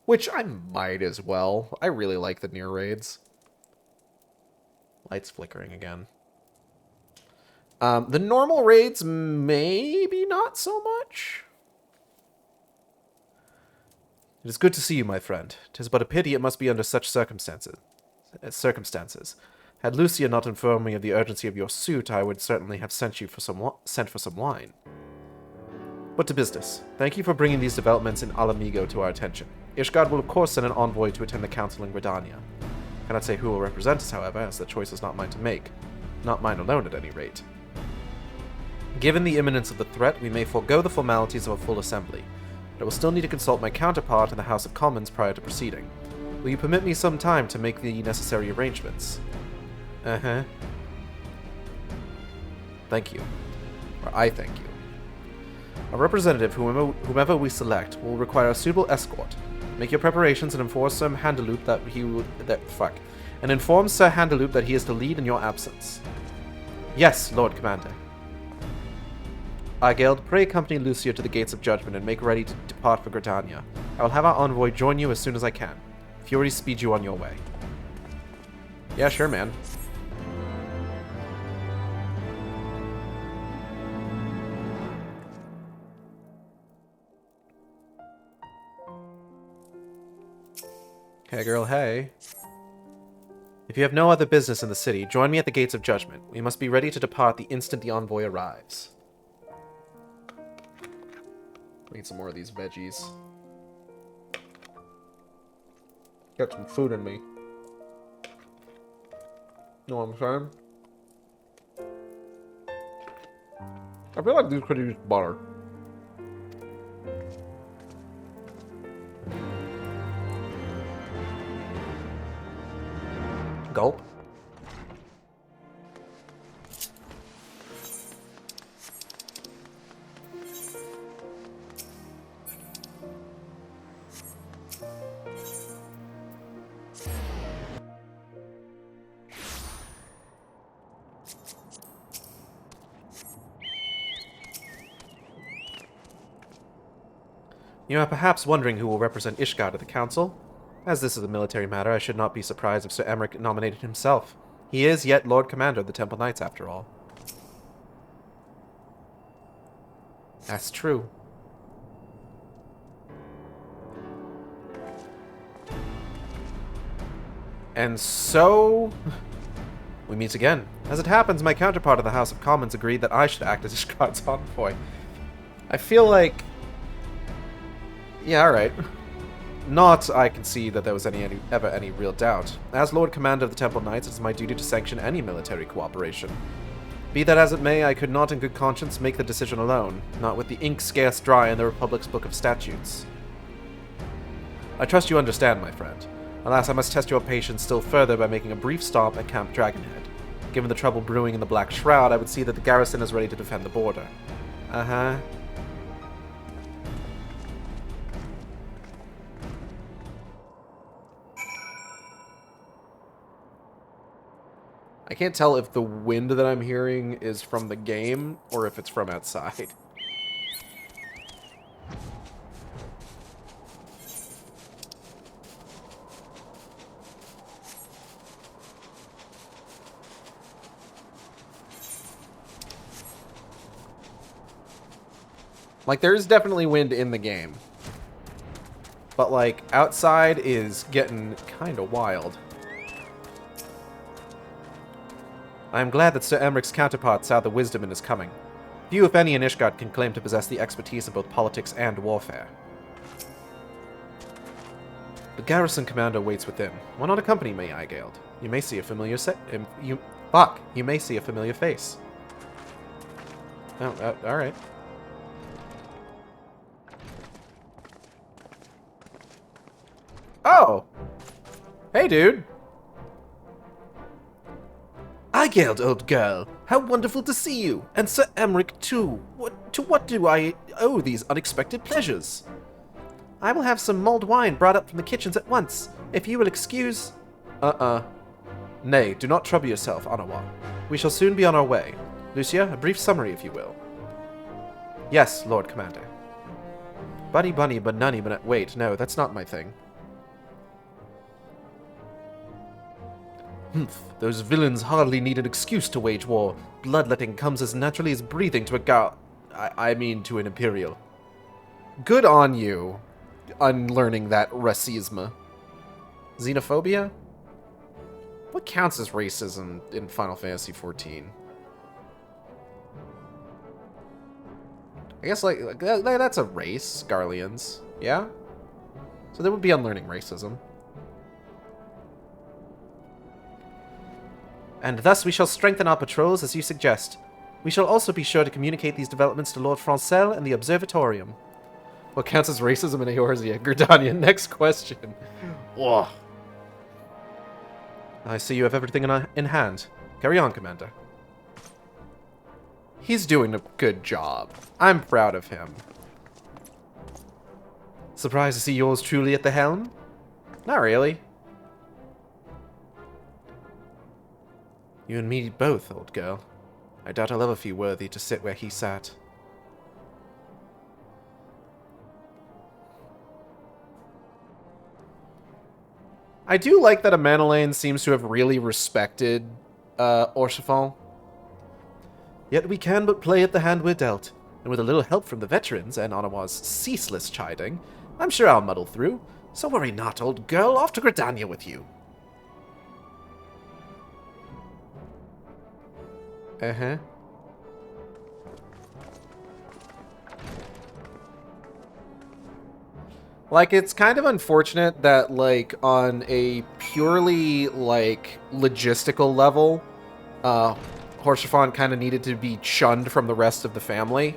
which I might as well. I really like the near raids. Lights flickering again. The normal raids, maybe not so much. It is good to see you, my friend. 'Tis but a pity it must be under such circumstances. circumstances. Had Lucia not informed me of the urgency of your suit, I would certainly have sent for some wine. But to business. Thank you for bringing these developments in Alamigo to our attention. Ishgard will of course send an envoy to attend the council in Gridania. Cannot say who will represent us, however, as the choice is not mine to make. Not mine alone, at any rate. Given the imminence of the threat, we may forego the formalities of a full assembly, but I will still need to consult my counterpart in the House of Commons prior to proceeding. Will you permit me some time to make the necessary arrangements? Uh-huh. Thank you. Or I thank you. A representative, whomever we select, will require a suitable escort. Make your preparations and inform Sir Handaloop that he is to lead in your absence. Yes, Lord Commander. Argeld, pray accompany Lucia to the gates of judgment and make ready to depart for Gridania. I will have our envoy join you as soon as I can. Fury speed you on your way. Yeah, sure, man. Hey girl, hey. If you have no other business in the city, join me at the gates of judgment. We must be ready to depart the instant the envoy arrives. Need some more of these veggies. Got some food in me. Know what I'm saying? I feel like these could use butter. Gulp. You are perhaps wondering who will represent Ishgard at the council? As this is a military matter, I should not be surprised if Sir Emmerich nominated himself. He is yet Lord Commander of the Temple Knights, after all. That's true. And so... we meet again. As it happens, my counterpart in the House of Commons agreed that I should act as Ishgard's envoy. I feel like... yeah, alright. Not, I can see that there was ever any real doubt. As Lord Commander of the Temple Knights, it is my duty to sanction any military cooperation. Be that as it may, I could not in good conscience make the decision alone, not with the ink scarce dry in the Republic's Book of Statutes. I trust you understand, my friend. Alas, I must test your patience still further by making a brief stop at Camp Dragonhead. Given the trouble brewing in the Black Shroud, I would see that the garrison is ready to defend the border. Uh-huh. I can't tell if the wind that I'm hearing is from the game or if it's from outside. Like, there's definitely wind in the game. But, like, outside is getting kind of wild. I am glad that Sir Emmerich's counterpart saw the wisdom in his coming. Few, if any, in Ishgard can claim to possess the expertise in both politics and warfare. The garrison commander waits within. Why not accompany me, Igald? You may see a familiar you may see a familiar face. Oh, alright. Oh! Hey, dude! Igald, old girl, how wonderful to see you, and Sir Emmerich too. To what do I owe these unexpected pleasures? I will have some mulled wine brought up from the kitchens at once, if you will excuse... Nay, do not trouble yourself, Anawa. We shall soon be on our way. Lucia, a brief summary, if you will. Yes, Lord Commander. Buddy bunny, but nunny, but wait, no, that's not my thing. Humph, those villains hardly need an excuse to wage war. Bloodletting comes as naturally as breathing to a to an Imperial. Good on you, unlearning that racism. Xenophobia? What counts as racism in Final Fantasy XIV? I guess, like that's a race, Garleans. Yeah? So they would be unlearning racism. And thus we shall strengthen our patrols as you suggest. We shall also be sure to communicate these developments to Lord Francel and the Observatorium. What counts as racism in Eorzea? Gridania, next question. Whoa. I see you have everything in hand. Carry on, Commander. He's doing a good job. I'm proud of him. Surprised to see yours truly at the helm? Not really. You and me both, old girl. I doubt I'll ever feel worthy to sit where he sat. I do like that Amanelane seems to have really respected Orshifal. Yet we can but play at the hand we're dealt, and with a little help from the veterans and Onawa's ceaseless chiding, I'm sure I'll muddle through. So worry not, old girl. Off to Gridania with you. Uh-huh. Like, it's kind of unfortunate that, like, on a purely, like, logistical level, Horsefon kind of needed to be shunned from the rest of the family.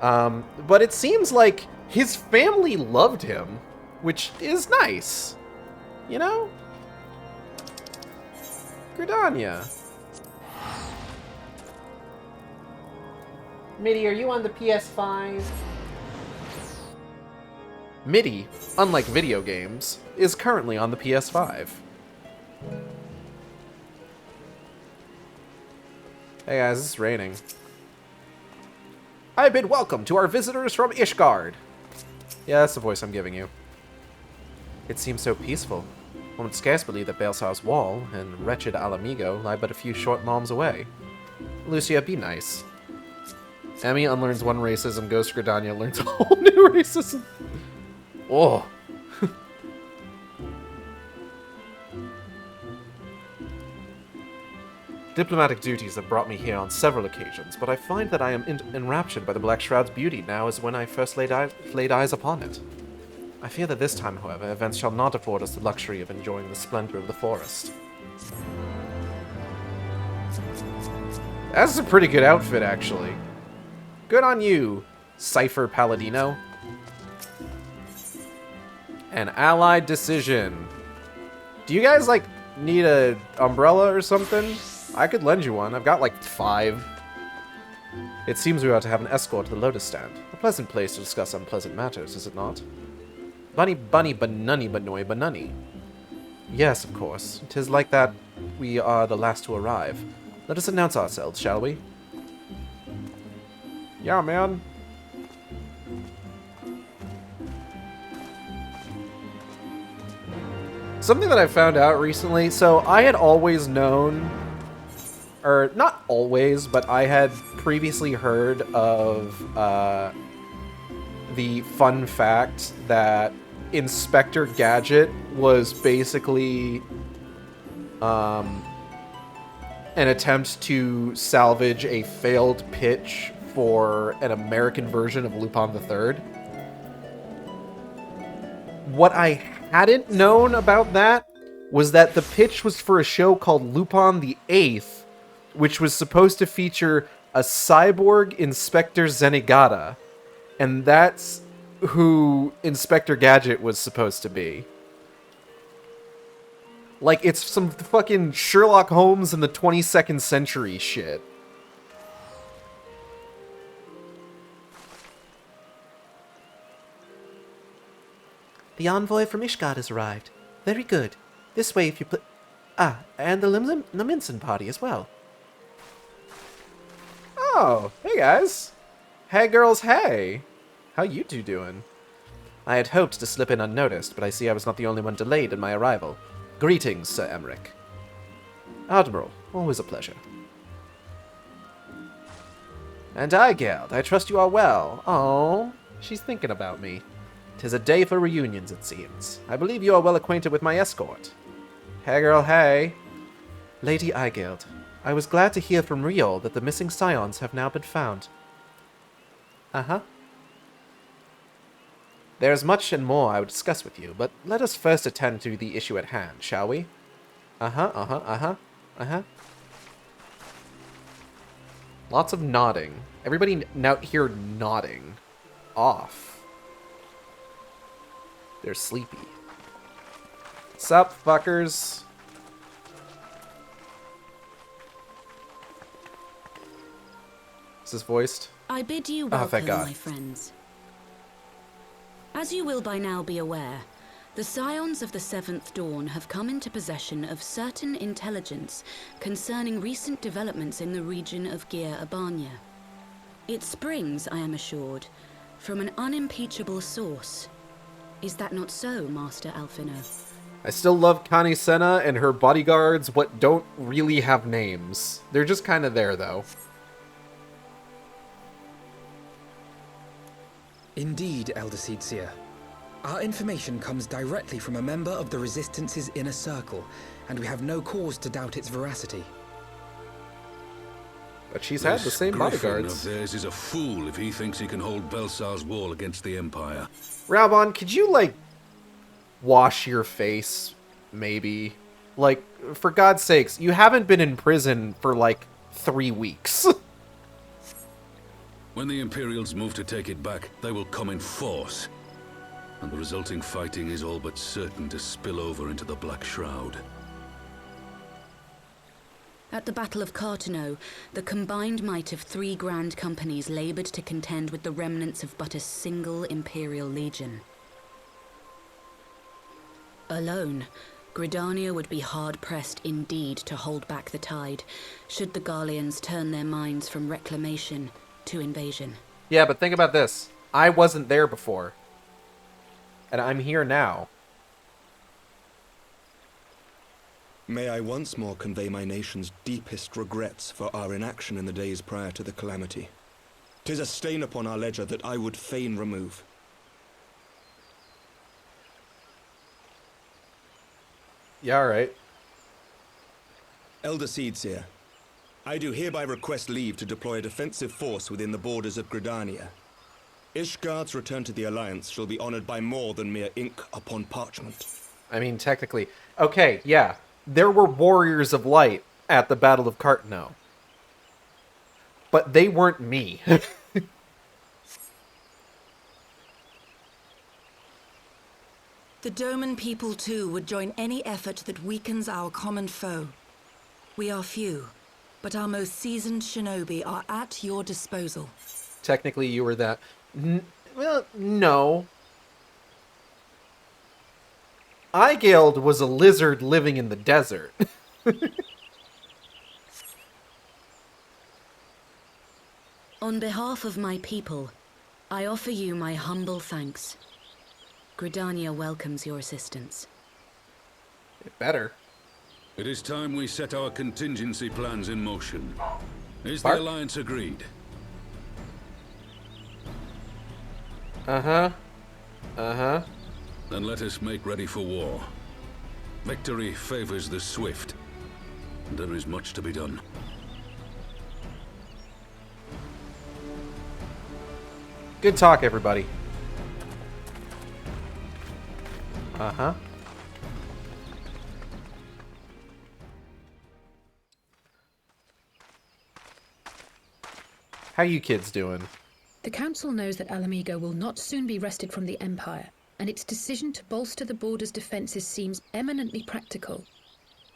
But it seems like his family loved him, which is nice. You know? Gridania. Mitty, are you on the PS5? MIDI, unlike video games, is currently on the PS5. Hey guys, it's raining. I bid welcome to our visitors from Ishgard. Yeah, that's the voice I'm giving you. It seems so peaceful. One would scarce believe that Balesar's wall and wretched Alamigo lie but a few short moms away. Lucia, be nice. Emmy unlearns one racism, goes to Gridania, learns a whole new racism. Oh. Diplomatic duties have brought me here on several occasions, but I find that I am enraptured by the Black Shroud's beauty now as when I first laid eyes upon it. I fear that this time, however, events shall not afford us the luxury of enjoying the splendor of the forest. That's a pretty good outfit, actually. Good on you, Cypher Paladino. An allied decision. Do you guys, like, need an umbrella or something? I could lend you one. I've got, like, 5. It seems we ought to have an escort to the Lotus Stand. A pleasant place to discuss unpleasant matters, is it not? Bunny bunny banunny banoy banunny. Yes, of course. 'Tis like that we are the last to arrive. Let us announce ourselves, shall we? Yeah, man. Something that I found out recently, so I had always known, or not always, but I had previously heard of the fun fact that Inspector Gadget was basically an attempt to salvage a failed pitch for an American version of Lupin III. What I hadn't known about that was that the pitch was for a show called Lupin the Eighth, which was supposed to feature a cyborg Inspector Zenigata, and that's who Inspector Gadget was supposed to be. Like, it's some fucking Sherlock Holmes in the 22nd century shit. The envoy from Ishgard has arrived. Very good. This way if you put... Ah, and the Minson party as well. Oh, hey guys. Hey girls, hey. How you two doing? I had hoped to slip in unnoticed, but I see I was not the only one delayed in my arrival. Greetings, Sir Emmerich. Admiral, always a pleasure. And I, Gerd, I trust you are well. Oh, she's thinking about me. 'Tis a day for reunions, it seems. I believe you are well acquainted with my escort. Hey girl, hey. Lady Eigeld, I was glad to hear from Riol that the missing scions have now been found. Uh-huh. There's much and more I would discuss with you, but let us first attend to the issue at hand, shall we? Uh-huh. Lots of nodding. Everybody out here nodding. Off. They're sleepy. Sup, fuckers? Is this voiced? I bid you Oh, thank welcome, God. my friends. As you will by now be aware, the Scions of the Seventh Dawn have come into possession of certain intelligence concerning recent developments in the region of Gir Abania. It springs, I am assured, from an unimpeachable source. Is that not so, Master Alfino? I still love Connie Senna and her bodyguards, what don't really have names. They're just kind of there, though. Indeed, Elder Seedseer. Our information comes directly from a member of the Resistance's inner circle, and we have no cause to doubt its veracity. But she's had the same bodyguards. Of theirs is a fool if he thinks he can hold Belsar's wall against the Empire. Raubon, could you, like, wash your face, maybe? Like, for God's sakes, you haven't been in prison for, like, 3 weeks. When the Imperials move to take it back, they will come in force. And the resulting fighting is all but certain to spill over into the Black Shroud. At the Battle of Cartano, the combined might of 3 grand companies laboured to contend with the remnants of but a single Imperial legion. Alone, Gridania would be hard-pressed indeed to hold back the tide, should the Garleans turn their minds from reclamation to invasion. Yeah, but think about this. I wasn't there before. And I'm here now. May I once more convey my nation's deepest regrets for our inaction in the days prior to the calamity. 'Tis a stain upon our ledger that I would fain remove. Yeah, alright. Elder Seedseer, I do hereby request leave to deploy a defensive force within the borders of Gridania. Ishgard's return to the Alliance shall be honored by more than mere ink upon parchment. I mean, technically. Okay, yeah. There were warriors of light at the Battle of Cartano. But they weren't me. The Doman people too would join any effort that weakens our common foe. We are few, but our most seasoned shinobi are at your disposal. Technically, you were that. Well, no. Eigeld was a lizard living in the desert. On behalf of my people, I offer you my humble thanks. Gridania welcomes your assistance. It better. It is time we set our contingency plans in motion. Is Bart? the Alliance agreed? Uh-huh. Then let us make ready for war. Victory favors the swift, and there is much to be done. Good talk, everybody. Uh-huh. How you kids doing? The Council knows that Alamigo will not soon be wrested from the Empire, and its decision to bolster the border's defences seems eminently practical.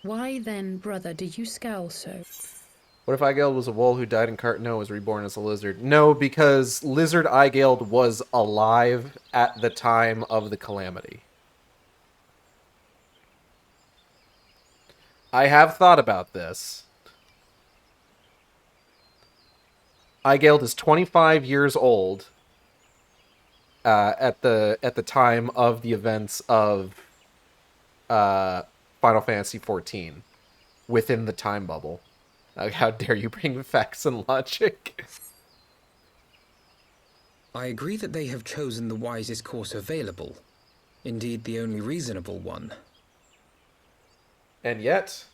Why then, brother, do you scowl so? What if Eigeld was a wool who died in Cartano and was reborn as a lizard? No, because Lizard Eigeld was alive at the time of the calamity. I have thought about this. Eigeld is 25 years old at the time of the events of Final Fantasy XIV within the time bubble. How dare you bring facts and logic? I agree that they have chosen the wisest course available. Indeed, the only reasonable one. And yet,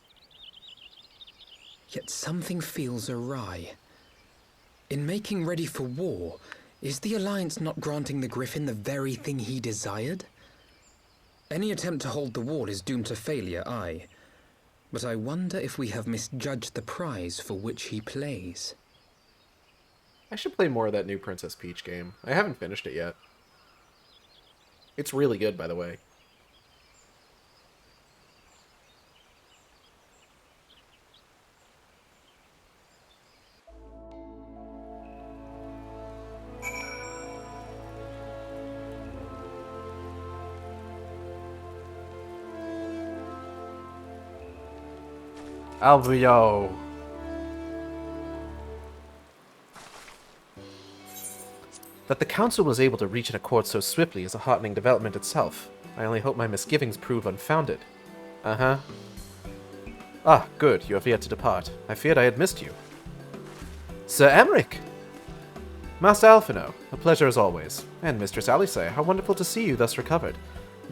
Yet something feels awry. In making ready for war, is the Alliance not granting the Griffin the very thing he desired? Any attempt to hold the wall is doomed to failure, aye. But I wonder if we have misjudged the prize for which he plays. I should play more of that new Princess Peach game. I haven't finished it yet. It's really good, by the way. Alvio. That the Council was able to reach an accord so swiftly is a heartening development itself. I only hope my misgivings prove unfounded. Uh-huh. Ah, good, you have yet to depart. I feared I had missed you. Sir Emmerich! Master Alphino, a pleasure as always. And Mistress Alice, how wonderful to see you thus recovered.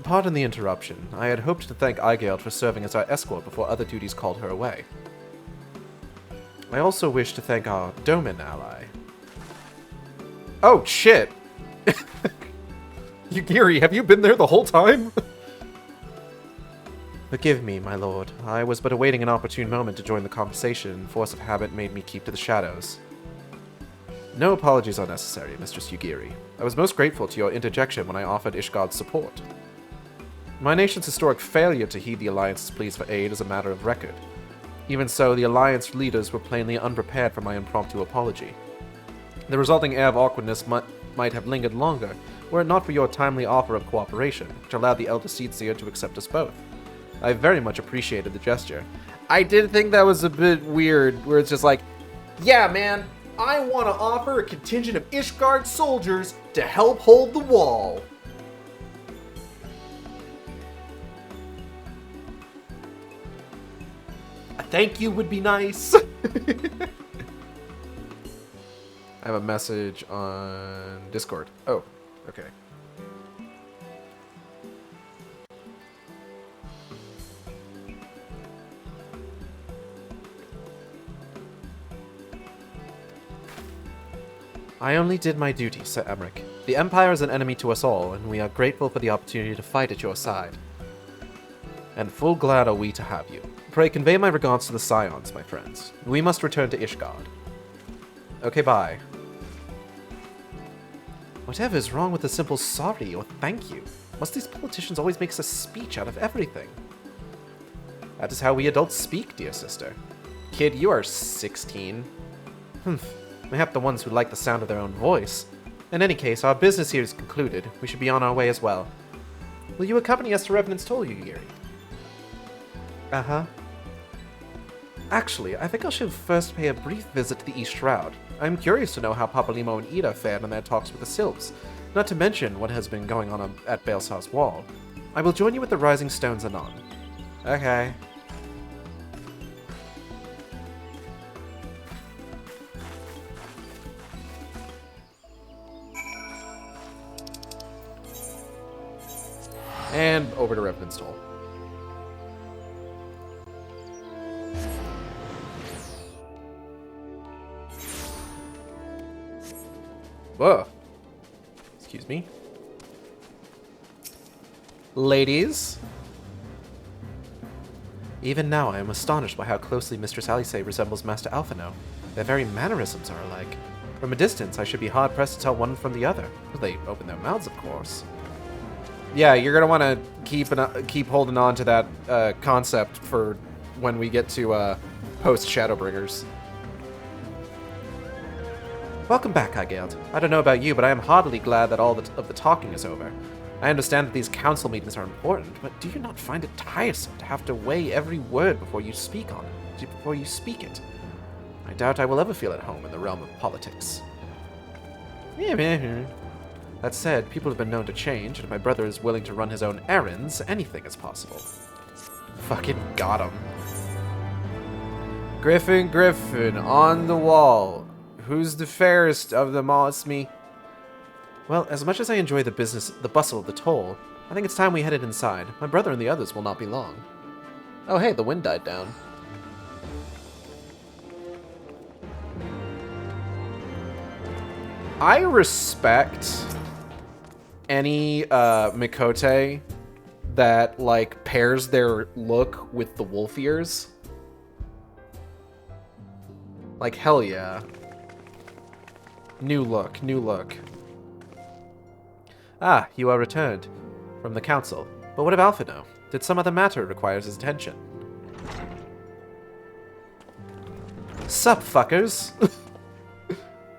Pardon the interruption. I had hoped to thank Aigeld for serving as our escort before other duties called her away. I also wish to thank our Domin ally. Oh, shit! Yugiri, have you been there the whole time? Forgive me, my lord. I was but awaiting an opportune moment to join the conversation, and force of habit made me keep to the shadows. No apologies are necessary, Mistress Yugiri. I was most grateful to your interjection when I offered Ishgard's support. My nation's historic failure to heed the Alliance's pleas for aid is a matter of record. Even so, the Alliance leaders were plainly unprepared for my impromptu apology. The resulting air of awkwardness might have lingered longer, were it not for your timely offer of cooperation, which allowed the Elder Seedseer to accept us both. I very much appreciated the gesture. I did think that was a bit weird, where it's just like, yeah, man, I want to offer a contingent of Ishgard soldiers to help hold the wall. A thank you would be nice. I have a message on Discord. Oh, okay. I only did my duty, Sir Emmerich. The Empire is an enemy to us all, and we are grateful for the opportunity to fight at your side. And full glad are we to have you. Pray convey my regards to the Scions, my friends. We must return to Ishgard. Okay, bye. Whatever is wrong with a simple sorry or thank you? Must these politicians always make a speech out of everything? That is how we adults speak, dear sister. Kid, you are 16. Humph. Mayhap the ones who like the sound of their own voice. In any case, our business here is concluded. We should be on our way as well. Will you accompany us to Revenant's Toll, Yugiri? Uh-huh. Actually, I think I should first pay a brief visit to the East Shroud. I'm curious to know how Papalimo and Ida fared in their talks with the Sylphs, not to mention what has been going on at Balesar's Wall. I will join you with the Rising Stones anon. Okay. And over to Revenant's Toll. Whoa. Excuse me. Ladies. Even now, I am astonished by how closely Mistress Alice resembles Master Alphino. Their very mannerisms are alike. From a distance, I should be hard-pressed to tell one from the other. Well, they open their mouths, of course. Yeah, you're gonna want to keep holding on to that concept for when we get to post Shadowbringers. Welcome back, Aigeld. I don't know about you, but I am heartily glad that all of the talking is over. I understand that these council meetings are important, but do you not find it tiresome to have to weigh every word before you speak it? I doubt I will ever feel at home in the realm of politics. That said, people have been known to change, and if my brother is willing to run his own errands, anything is possible. Fucking got him. Griffin, Griffin, on the wall. Who's the fairest of them all? It's me. Well, as much as I enjoy the bustle of the toll, I think it's time we headed inside. My brother and the others will not be long. Oh hey, the wind died down. I respect any Mikote that, like, pairs their look with the wolf ears. Like, hell yeah. New look, new look. Ah, you are returned. From the council. But what of Alphino? Did some other matter requires his attention? Sup, fuckers?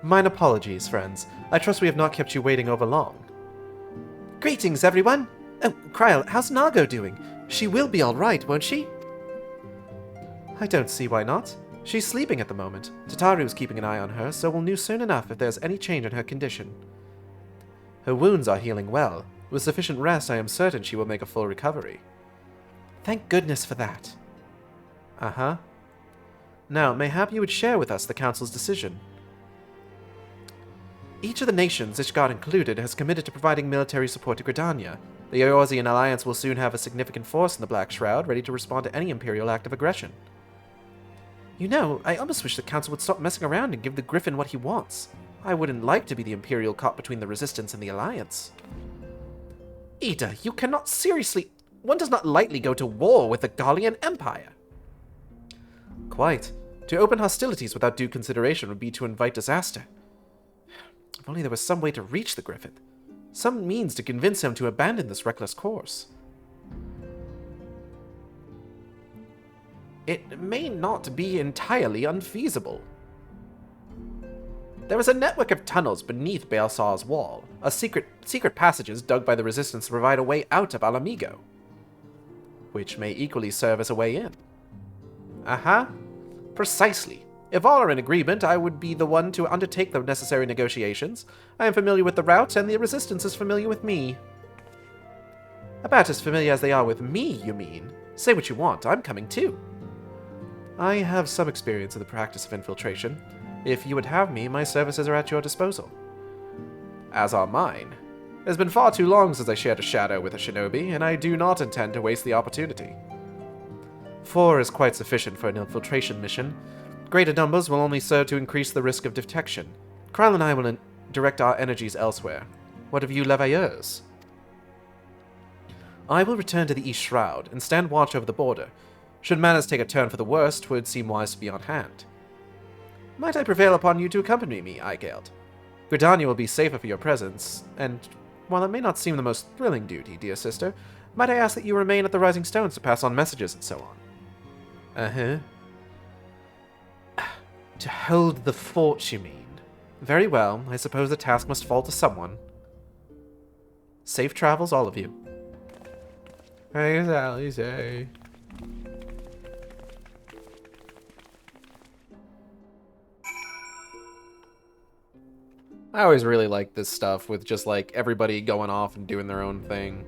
Mine apologies, friends. I trust we have not kept you waiting over long. Greetings, everyone! Oh, Kryl, how's Nago doing? She will be alright, won't she? I don't see why not. She's sleeping at the moment. Tataru's keeping an eye on her, so we'll know soon enough if there's any change in her condition. Her wounds are healing well. With sufficient rest, I am certain she will make a full recovery. Thank goodness for that. Uh-huh. Now, mayhap you would share with us the Council's decision. Each of the nations, Ishgard included, has committed to providing military support to Gridania. The Eorzean Alliance will soon have a significant force in the Black Shroud, ready to respond to any Imperial act of aggression. You know, I almost wish the Council would stop messing around and give the Griffin what he wants. I wouldn't like to be the Imperial caught between the Resistance and the Alliance. Ida, you cannot seriously... One does not lightly go to war with the Gallian Empire. Quite. To open hostilities without due consideration would be to invite disaster. If only there was some way to reach the Griffin. Some means to convince him to abandon this reckless course. It may not be entirely unfeasible. There is a network of tunnels beneath Baelsar's wall, secret passages dug by the Resistance to provide a way out of Alamigo, which may equally serve as a way in. Uh-huh. Precisely. If all are in agreement, I would be the one to undertake the necessary negotiations. I am familiar with the route, and the Resistance is familiar with me. About as familiar as they are with me, you mean? Say what you want, I'm coming too. I have some experience in the practice of infiltration. If you would have me, my services are at your disposal. As are mine. It has been far too long since I shared a shadow with a shinobi, and I do not intend to waste the opportunity. 4 is quite sufficient for an infiltration mission. Greater numbers will only serve to increase the risk of detection. Kryl and I will direct our energies elsewhere. What of you Levailleurs? I will return to the East Shroud and stand watch over the border. Should matters take a turn for the worst, 'twould seem wise to be on hand. Might I prevail upon you to accompany me, Eichelt? Gridania will be safer for your presence, and while it may not seem the most thrilling duty, dear sister, might I ask that you remain at the Rising Stones to pass on messages and so on? Uh-huh. To hold the fort, you mean? Very well, I suppose the task must fall to someone. Safe travels, all of you. Hey, Sally. I always really like this stuff with just like everybody going off and doing their own thing.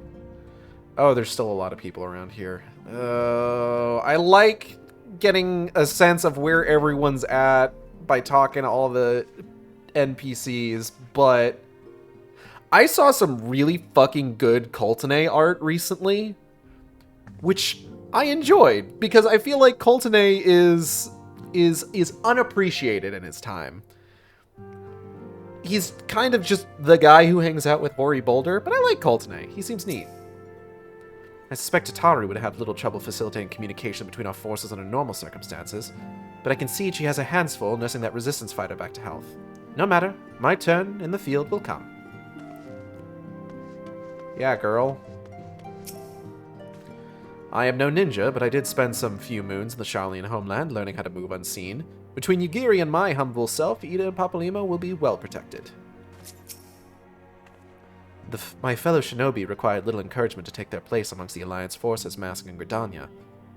Oh, there's still a lot of people around here. I like getting a sense of where everyone's at by talking to all the NPCs, but I saw some really fucking good Coltene art recently, which I enjoyed because I feel like Coltene is unappreciated in his time. He's kind of just the guy who hangs out with Hori Boulder, but I like Coltene. He seems neat. I suspect Tataru would have little trouble facilitating communication between our forces under normal circumstances, but I concede she has her hands full nursing that resistance fighter back to health. No matter, my turn in the field will come. Yeah, girl. I am no ninja, but I did spend some few moons in the Sharlayan homeland learning how to move unseen. Between Yugiri and my humble self, Ida and Papalymo will be well protected. My fellow shinobi required little encouragement to take their place amongst the Alliance forces massing in Gridania.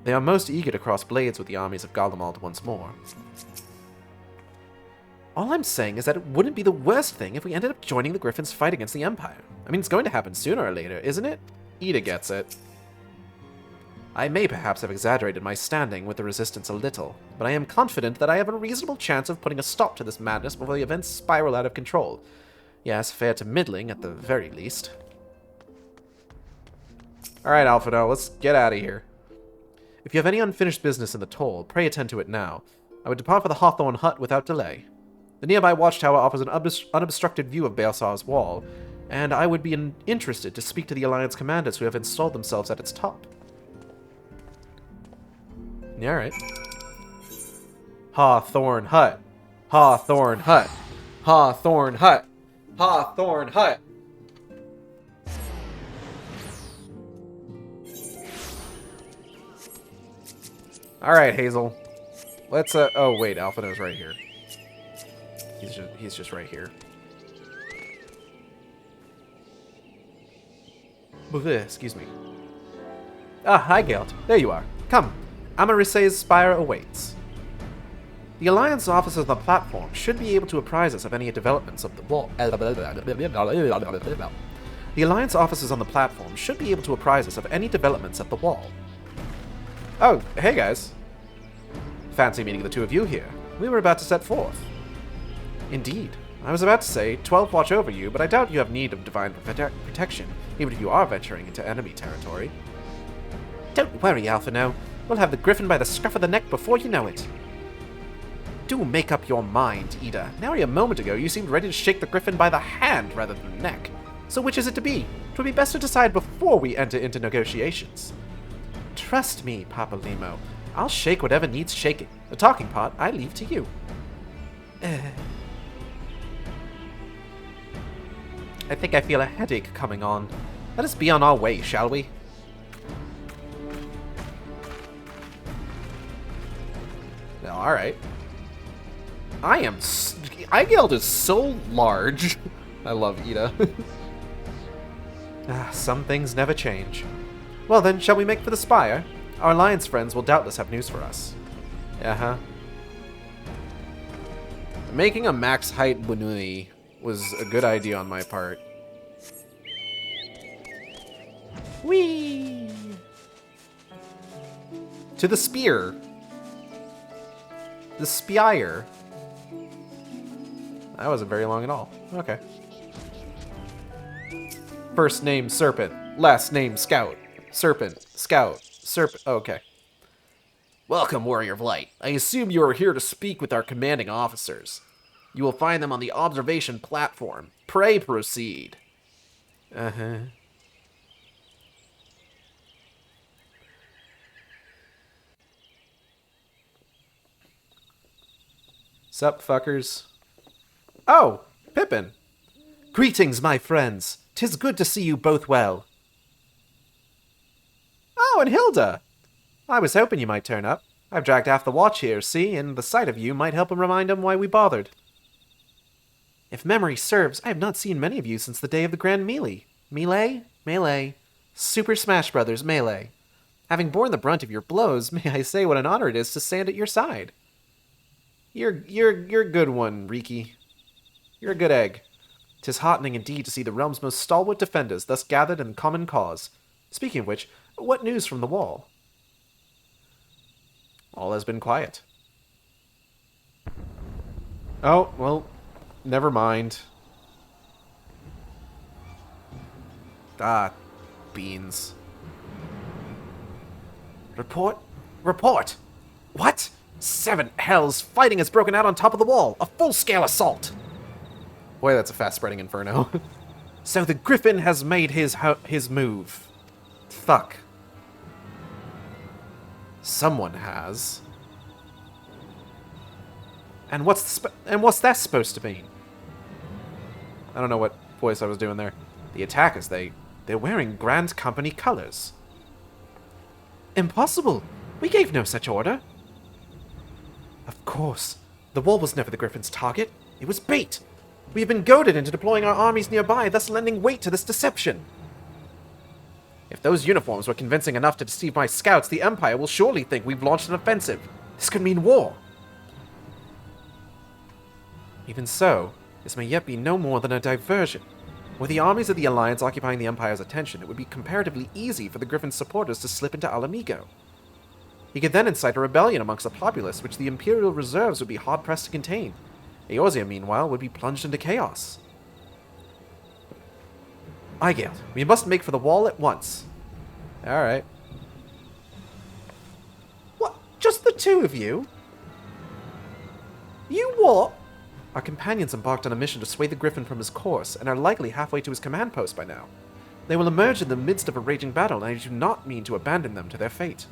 They are most eager to cross blades with the armies of Garlemald once more. All I'm saying is that it wouldn't be the worst thing if we ended up joining the Griffin's fight against the Empire. I mean, it's going to happen sooner or later, isn't it? Ida gets it. I may perhaps have exaggerated my standing with the Resistance a little, but I am confident that I have a reasonable chance of putting a stop to this madness before the events spiral out of control. Yes, fair to middling at the very least. Alright, Alphino, let's get out of here. If you have any unfinished business in the toll, pray attend to it now. I would depart for the Hawthorne Hut without delay. The nearby watchtower offers an unobstructed view of Beelsar's wall, and I would be interested to speak to the Alliance commanders who have installed themselves at its top. Yeah, alright. Hawthorne Hut. Hawthorne Hut. Hawthorne Hut. Hawthorne Hut. Alright, Hazel. Let's, oh wait, Alphino's right here. He's just right here. Excuse me. Ah, hi, Gelt. There you are. Come. Amarisse's spire awaits. The Alliance officers on the platform should be able to apprise us of any developments of the wall. The Alliance officers on the platform should be able to apprise us of any developments at the wall. Oh, hey guys. Fancy meeting the two of you here. We were about to set forth. Indeed. I was about to say, 12 watch over you, but I doubt you have need of divine protection, even if you are venturing into enemy territory. Don't worry, Alphino. We'll have the griffin by the scruff of the neck before you know it. Do make up your mind, Ida. Nary a moment ago you seemed ready to shake the griffin by the hand rather than the neck. So which is it to be? 'Twould be best to decide before we enter into negotiations. Trust me, Papa Limo. I'll shake whatever needs shaking. The talking part I leave to you. I think I feel a headache coming on. Let us be on our way, shall we? No, alright. Eigeld is so large. I love Ida. Some things never change. Well then, shall we make for the spire? Our Alliance friends will doubtless have news for us. Uh-huh. Making a max height Bunui was a good idea on my part. Whee! To the spear. The spire. That wasn't very long at all. Okay. First name Serpent. Last name Scout. Serpent. Scout. Serpent. Okay. Welcome, Warrior of Light. I assume you are here to speak with our commanding officers. You will find them on the observation platform. Pray proceed. Uh-huh. Sup, fuckers? Oh, Pippin. Greetings, my friends. 'Tis good to see you both well. Oh, and Hilda. I was hoping you might turn up. I've dragged half the watch here, see, and the sight of you might help him remind him why we bothered. If memory serves, I have not seen many of you since the day of the Grand Melee. Melee. Super Smash Brothers Melee. Having borne the brunt of your blows, may I say what an honor it is to stand at your side. You're a good one, Riki. You're a good egg. 'Tis heartening indeed to see the realm's most stalwart defenders thus gathered in common cause. Speaking of which, what news from the wall? All has been quiet. Oh, well, never mind. Ah, beans. Report? What? 7 hells! Fighting has broken out on top of the wall! A full-scale assault! Boy, that's a fast-spreading inferno. So the Griffin has made his move. Fuck. Someone has. And what's that supposed to mean? I don't know what voice I was doing there. The attackers, they're wearing Grand Company colors. Impossible! We gave no such order. Of course. The wall was never the Griffin's target. It was bait. We have been goaded into deploying our armies nearby, thus lending weight to this deception. If those uniforms were convincing enough to deceive my scouts, the Empire will surely think we've launched an offensive. This could mean war. Even so, this may yet be no more than a diversion. With the armies of the Alliance occupying the Empire's attention, it would be comparatively easy for the Griffin's supporters to slip into Alamigo. He could then incite a rebellion amongst the populace, which the Imperial reserves would be hard-pressed to contain. Eorzea, meanwhile, would be plunged into chaos. Eigeld, we must make for the wall at once. Alright. What? Just the two of you? You what? Our companions embarked on a mission to sway the Griffin from his course, and are likely halfway to his command post by now. They will emerge in the midst of a raging battle, and I do not mean to abandon them to their fate.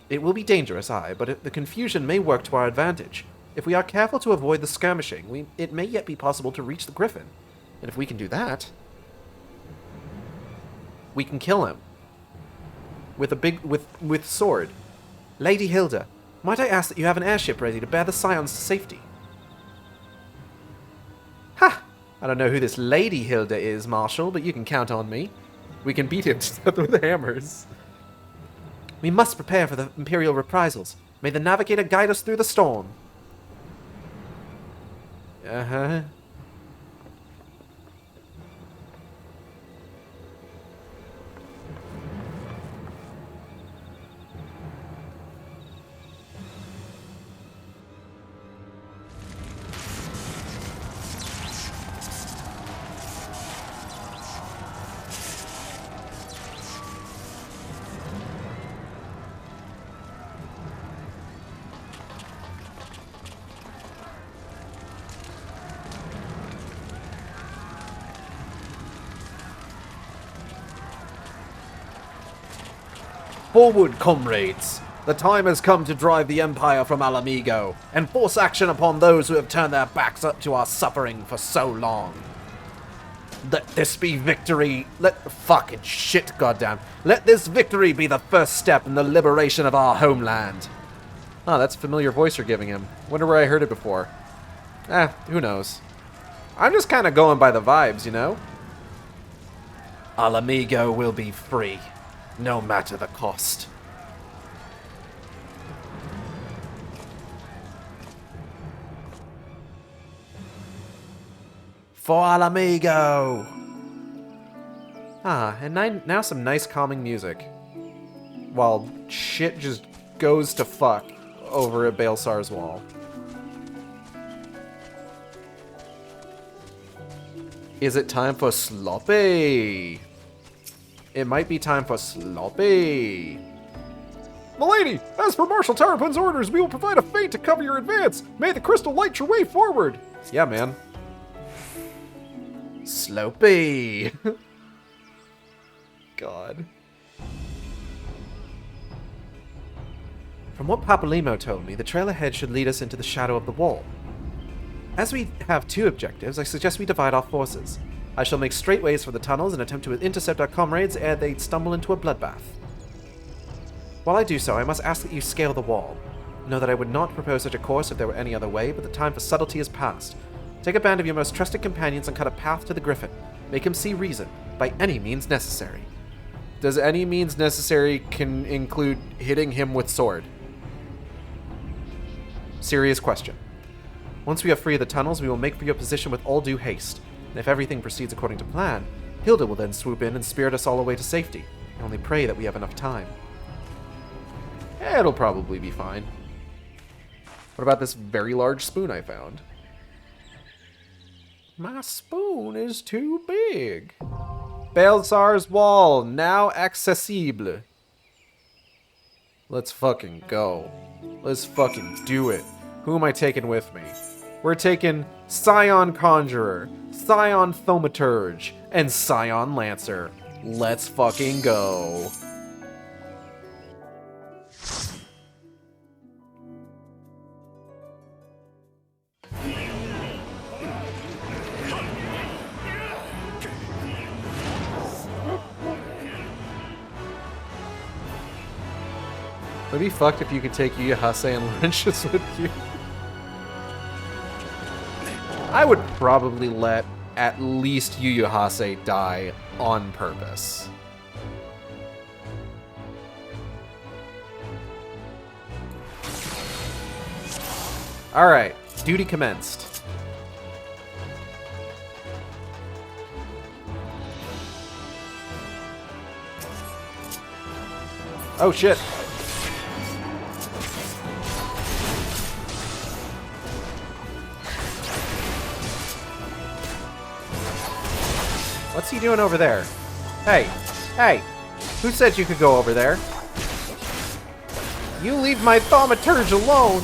It will be dangerous, aye, but the confusion may work to our advantage. If we are careful to avoid the skirmishing, it may yet be possible to reach the Griffin. And if we can do that, we can kill him. With sword. Lady Hilda, might I ask that you have an airship ready to bear the scions to safety? Ha! I don't know who this Lady Hilda is, Marshal, but you can count on me. We can beat him to death with hammers. We must prepare for the Imperial reprisals. May the Navigator guide us through the storm. Uh-huh. Forward, comrades! The time has come to drive the Empire from Alamigo, and force action upon those who have turned their backs up to our suffering for so long. Let this be victory. Fucking shit, goddamn. Let this victory be the first step in the liberation of our homeland. Ah, that's a familiar voice you're giving him. Wonder where I heard it before. Who knows? I'm just kind of going by the vibes, you know? Alamigo will be free, no matter the cost. For Alamigo! Ah, and now some nice calming music. While shit just goes to fuck over at Baelsar's wall. Is it time for Sloppy? It might be time for Sloppy. Milady, as per Marshal Tarrapun's orders, we will provide a feint to cover your advance. May the crystal light your way forward. Yeah, man. Sloppy. God. From what Papalimo told me, the trail ahead should lead us into the shadow of the wall. As we have two objectives, I suggest we divide our forces. I shall make straight ways for the tunnels and attempt to intercept our comrades ere they stumble into a bloodbath. While I do so, I must ask that you scale the wall. Know that I would not propose such a course if there were any other way, but the time for subtlety is past. Take a band of your most trusted companions and cut a path to the Griffin. Make him see reason, by any means necessary. Does any means necessary can include hitting him with sword? Serious question. Once we are free of the tunnels, we will make for your position with all due haste. And if everything proceeds according to plan, Hilda will then swoop in and spirit us all away to safety. I only pray that we have enough time. It'll probably be fine. What about this very large spoon I found? My spoon is too big. Baelsar's wall, now accessible. Let's fucking go. Let's fucking do it. Who am I taking with me? We're taking Scion Conjurer, Scion Thaumaturge, and Scion Lancer. Let's fucking go. Would it be fucked if you could take Yuyahase and Laurentius with you? I would probably let at least Yuyahase die on purpose. Alright, duty commenced. Oh shit. What's he doing over there? Hey, hey, who said you could go over there? You leave my thaumaturge alone!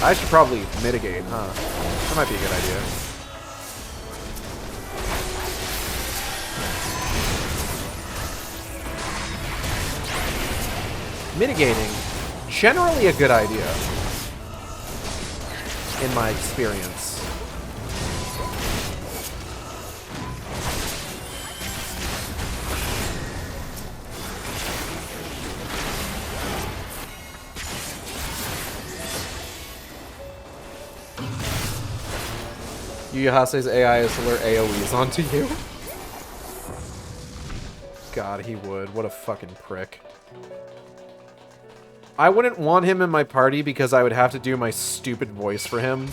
I should probably mitigate, huh? That might be a good idea. Mitigating, generally a good idea, in my experience. Yu Hase's AI is to lure AoEs onto you. God, he would. What a fucking prick. I wouldn't want him in my party because I would have to do my stupid voice for him.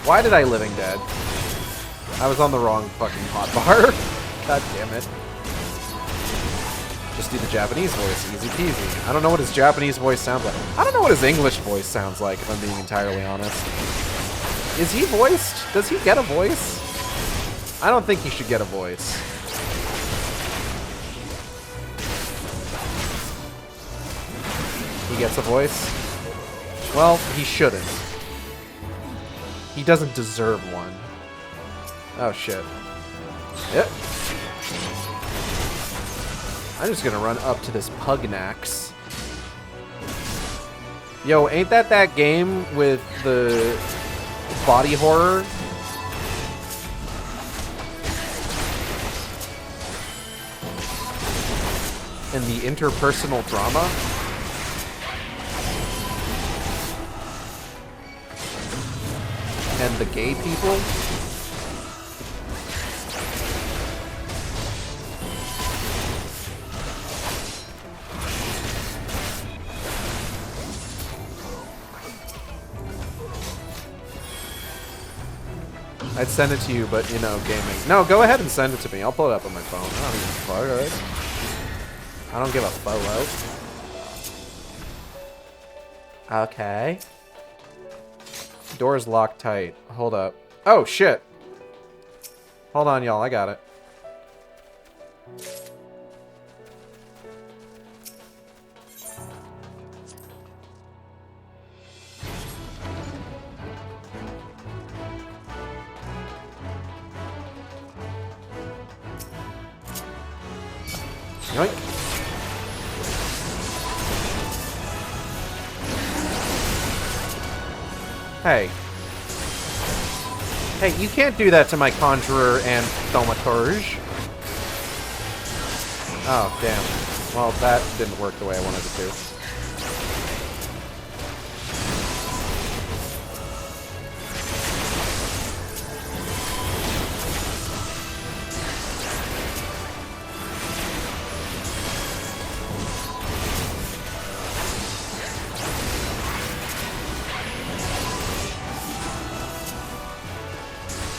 Why did I Living Dead? I was on the wrong fucking hotbar. God damn it. Just do the Japanese voice, easy peasy. I don't know what his Japanese voice sounds like. I don't know what his English voice sounds like, if I'm being entirely honest. Is he voiced? Does he get a voice? I don't think he should get a voice. He gets a voice? Well, he shouldn't. He doesn't deserve one. Oh, shit. Yep. I'm just gonna run up to this Pugnax. Yo, ain't that game with the body horror? And the interpersonal drama? And the gay people? I'd send it to you, but, you know, gaming. No, go ahead and send it to me. I'll pull it up on my phone. I don't give a fuck, I don't give a photo. Okay. Door's locked tight. Hold up. Oh, shit. Hold on, y'all. I got it. Yoink. Hey. Hey, you can't do that to my Conjurer and Thaumaturge. Oh, damn. Well, that didn't work the way I wanted it to.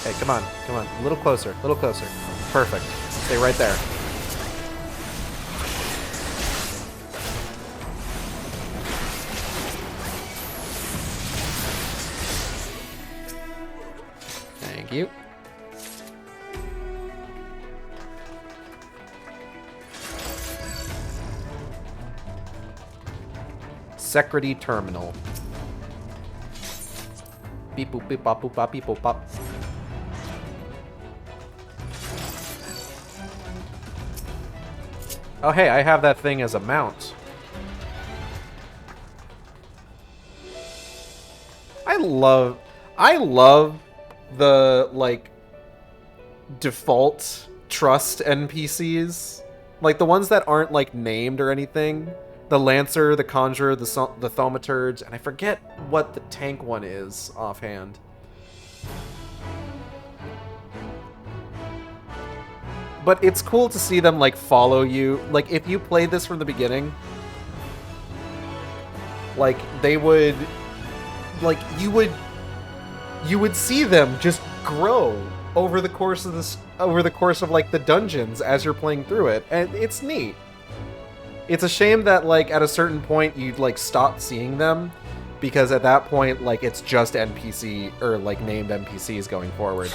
Hey, come on, come on. A little closer, a little closer. Perfect. Stay right there. Thank you. Security terminal. Beep boop beep bop boop bop beep boop bop. Oh hey, I have that thing as a mount. I love the, like, default trust NPCs. Like, the ones that aren't, like, named or anything. The Lancer, the Conjurer, the Thaumaturge, and I forget what the tank one is offhand. But it's cool to see them, like, follow you. Like, if you played this from the beginning, like, they would, like, you would see them just grow over the course of like, the dungeons as you're playing through it, and it's neat. It's a shame that, like, at a certain point you'd, like, stop seeing them, because at that point, like, it's just NPC, or, like, named NPCs going forward.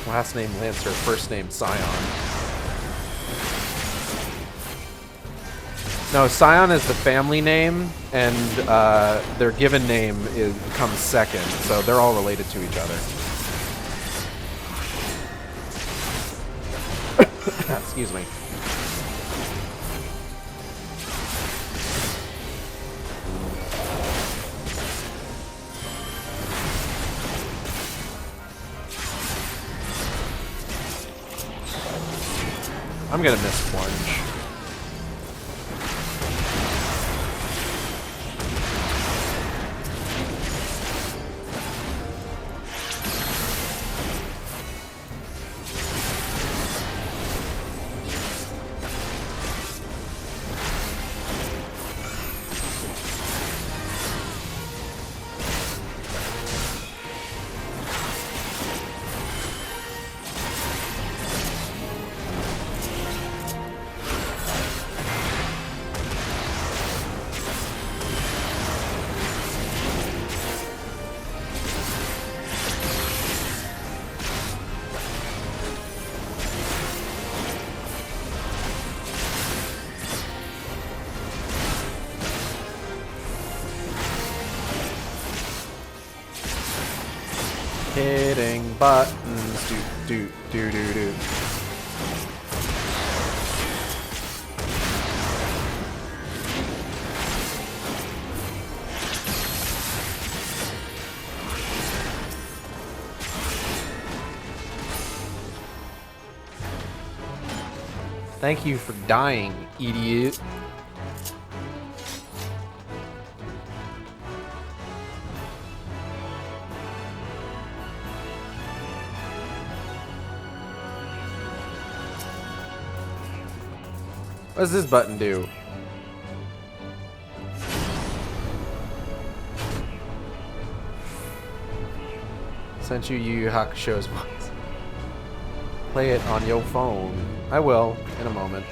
Last name Lancer, first name Scion. No, Scion is the family name, and their given name comes second, so they're all related to each other. Excuse me. I'm gonna miss plunge. Hitting buttons, do. Thank you for dying, idiot. What does this button do? Sent you Yu Yu Hakusho's once. Play it on your phone. I will, in a moment.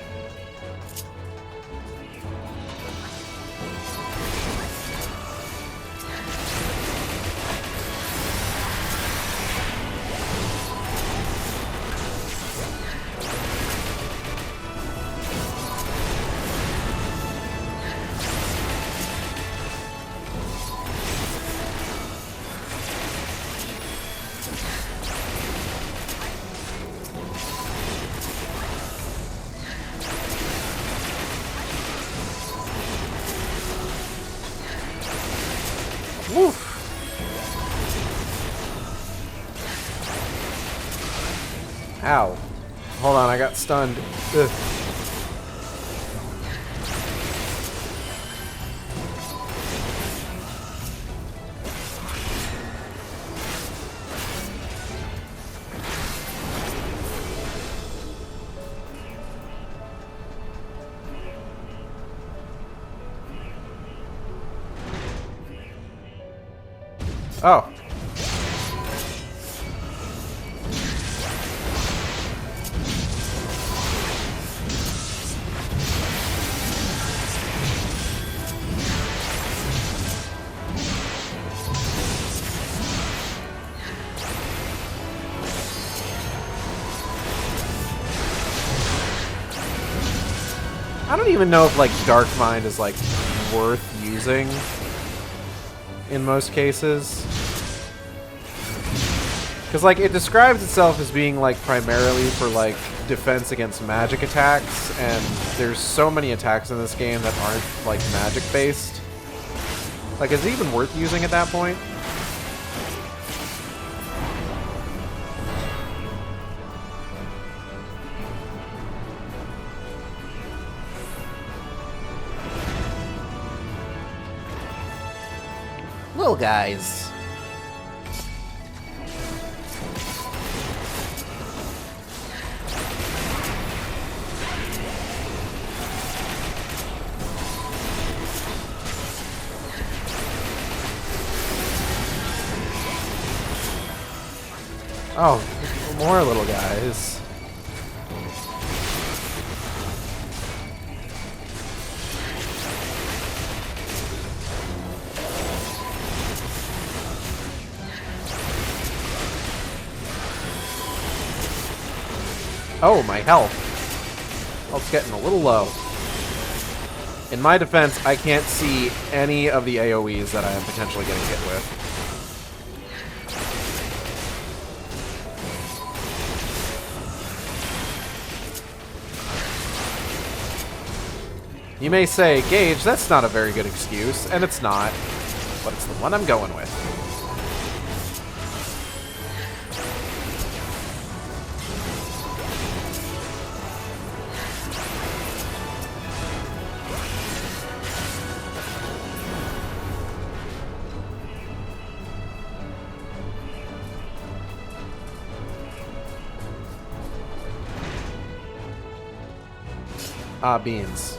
Ow. Hold on, I got stunned. Ugh. Oh. I don't even know if like Dark Mind is like worth using in most cases. Because like it describes itself as being like primarily for like defense against magic attacks, and there's so many attacks in this game that aren't like magic based. Like, is it even worth using at that point? Little guys. Oh, more little guys. Oh, my health. Health's getting a little low. In my defense, I can't see any of the AoEs that I am potentially getting hit with. You may say, Gage, that's not a very good excuse, and it's not, but it's the one I'm going with. Ah, beans.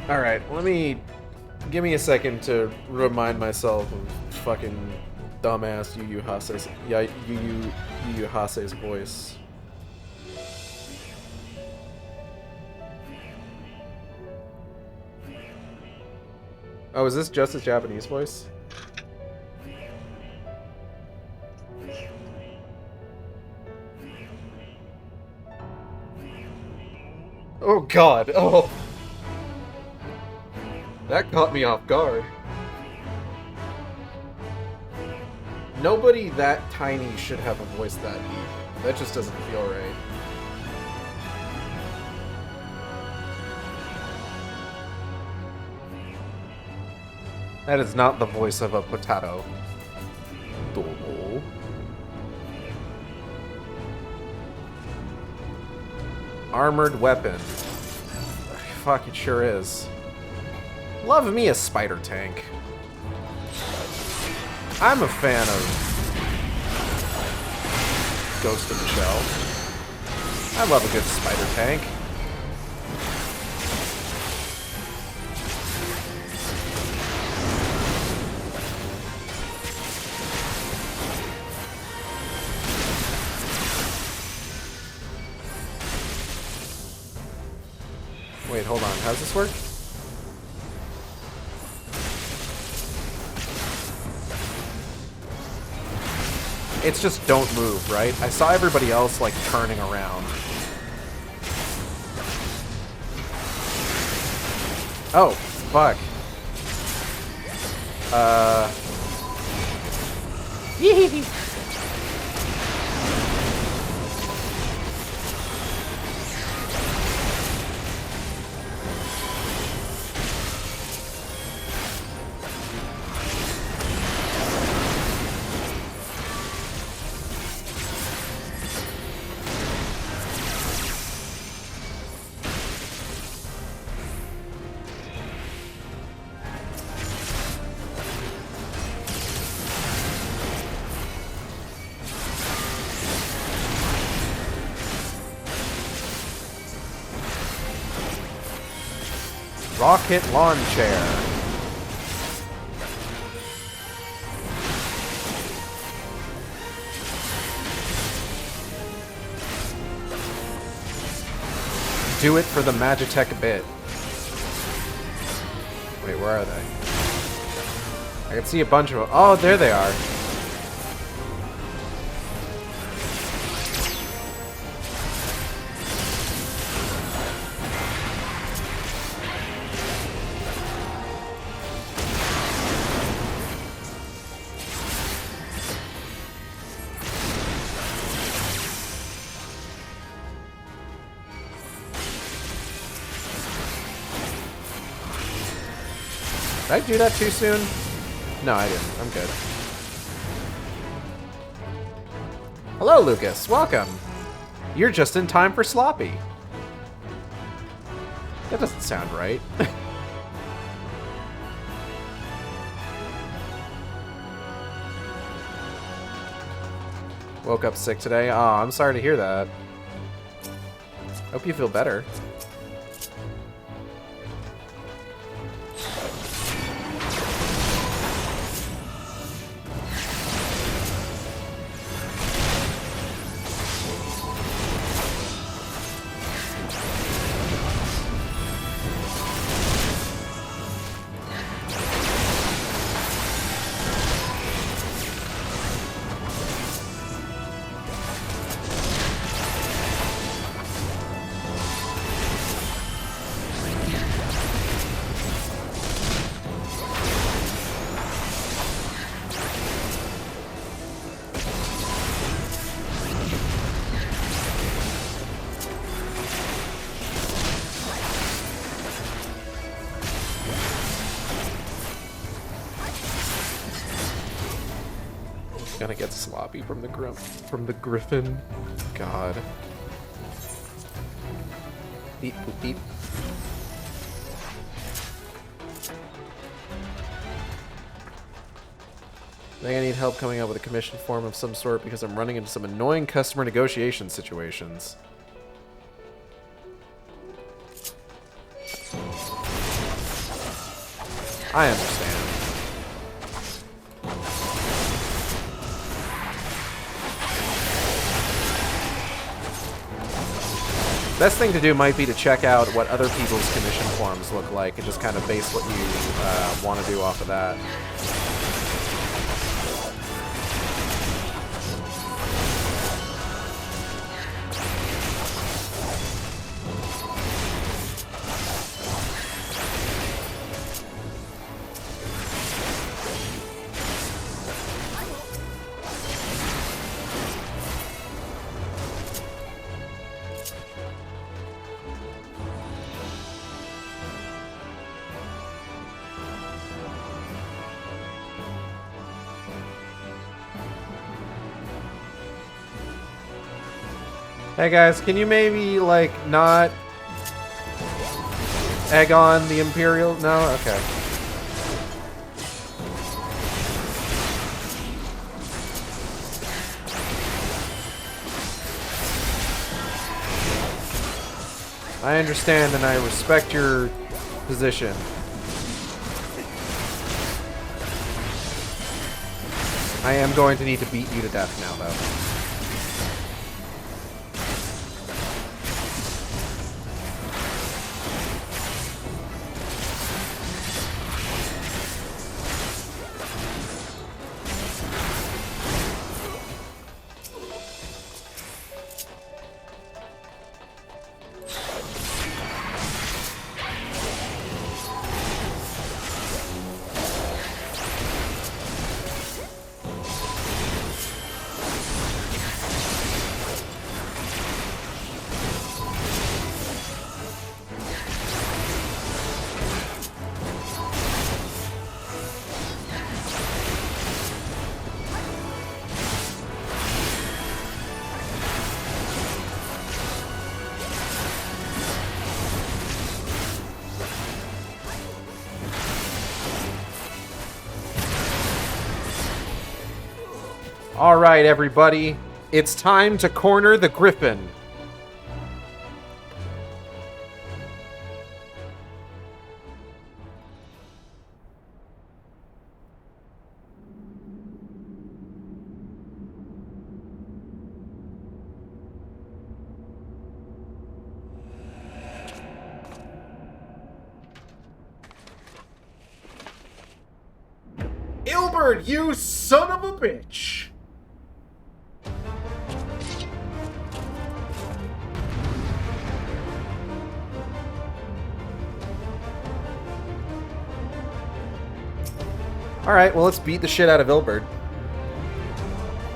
Alright, give me a second to remind myself of fucking dumbass Yu Yu Hase's voice. Oh, is this just his Japanese voice? Oh god, oh! That caught me off guard. Nobody that tiny should have a voice that deep. That just doesn't feel right. That is not the voice of a potato. Domo. Armored weapon. Fuck, it sure is. Love me a spider tank. I'm a fan of Ghost in the Shell. I love a good spider tank. Wait, hold on. How's this work? It's just don't move, right? I saw everybody else, like, turning around. Oh, fuck. Yee. Rocket lawn chair. Do it for the Magitech bit. Wait, where are they? I can see a bunch of them. Oh, there they are. Did I do that too soon? No, I didn't. I'm good. Hello, Lucas. Welcome. You're just in time for sloppy. That doesn't sound right. Woke up sick today. Oh, I'm sorry to hear that. Hope you feel better. Gonna get sloppy from the griffin. God. Beep boop beep. I think I need help coming up with a commission form of some sort because I'm running into some annoying customer negotiation situations. I understand. Best thing to do might be to check out what other people's commission forms look like and just kind of base what you want to do off of that. Hey guys, can you maybe, like, not egg on the Imperial? No? Okay. I understand and I respect your position. I am going to need to beat you to death now, though. All right, everybody. It's time to corner the Griffin. Ilbert, you son of a bitch! Alright, well, let's beat the shit out of Ilbert.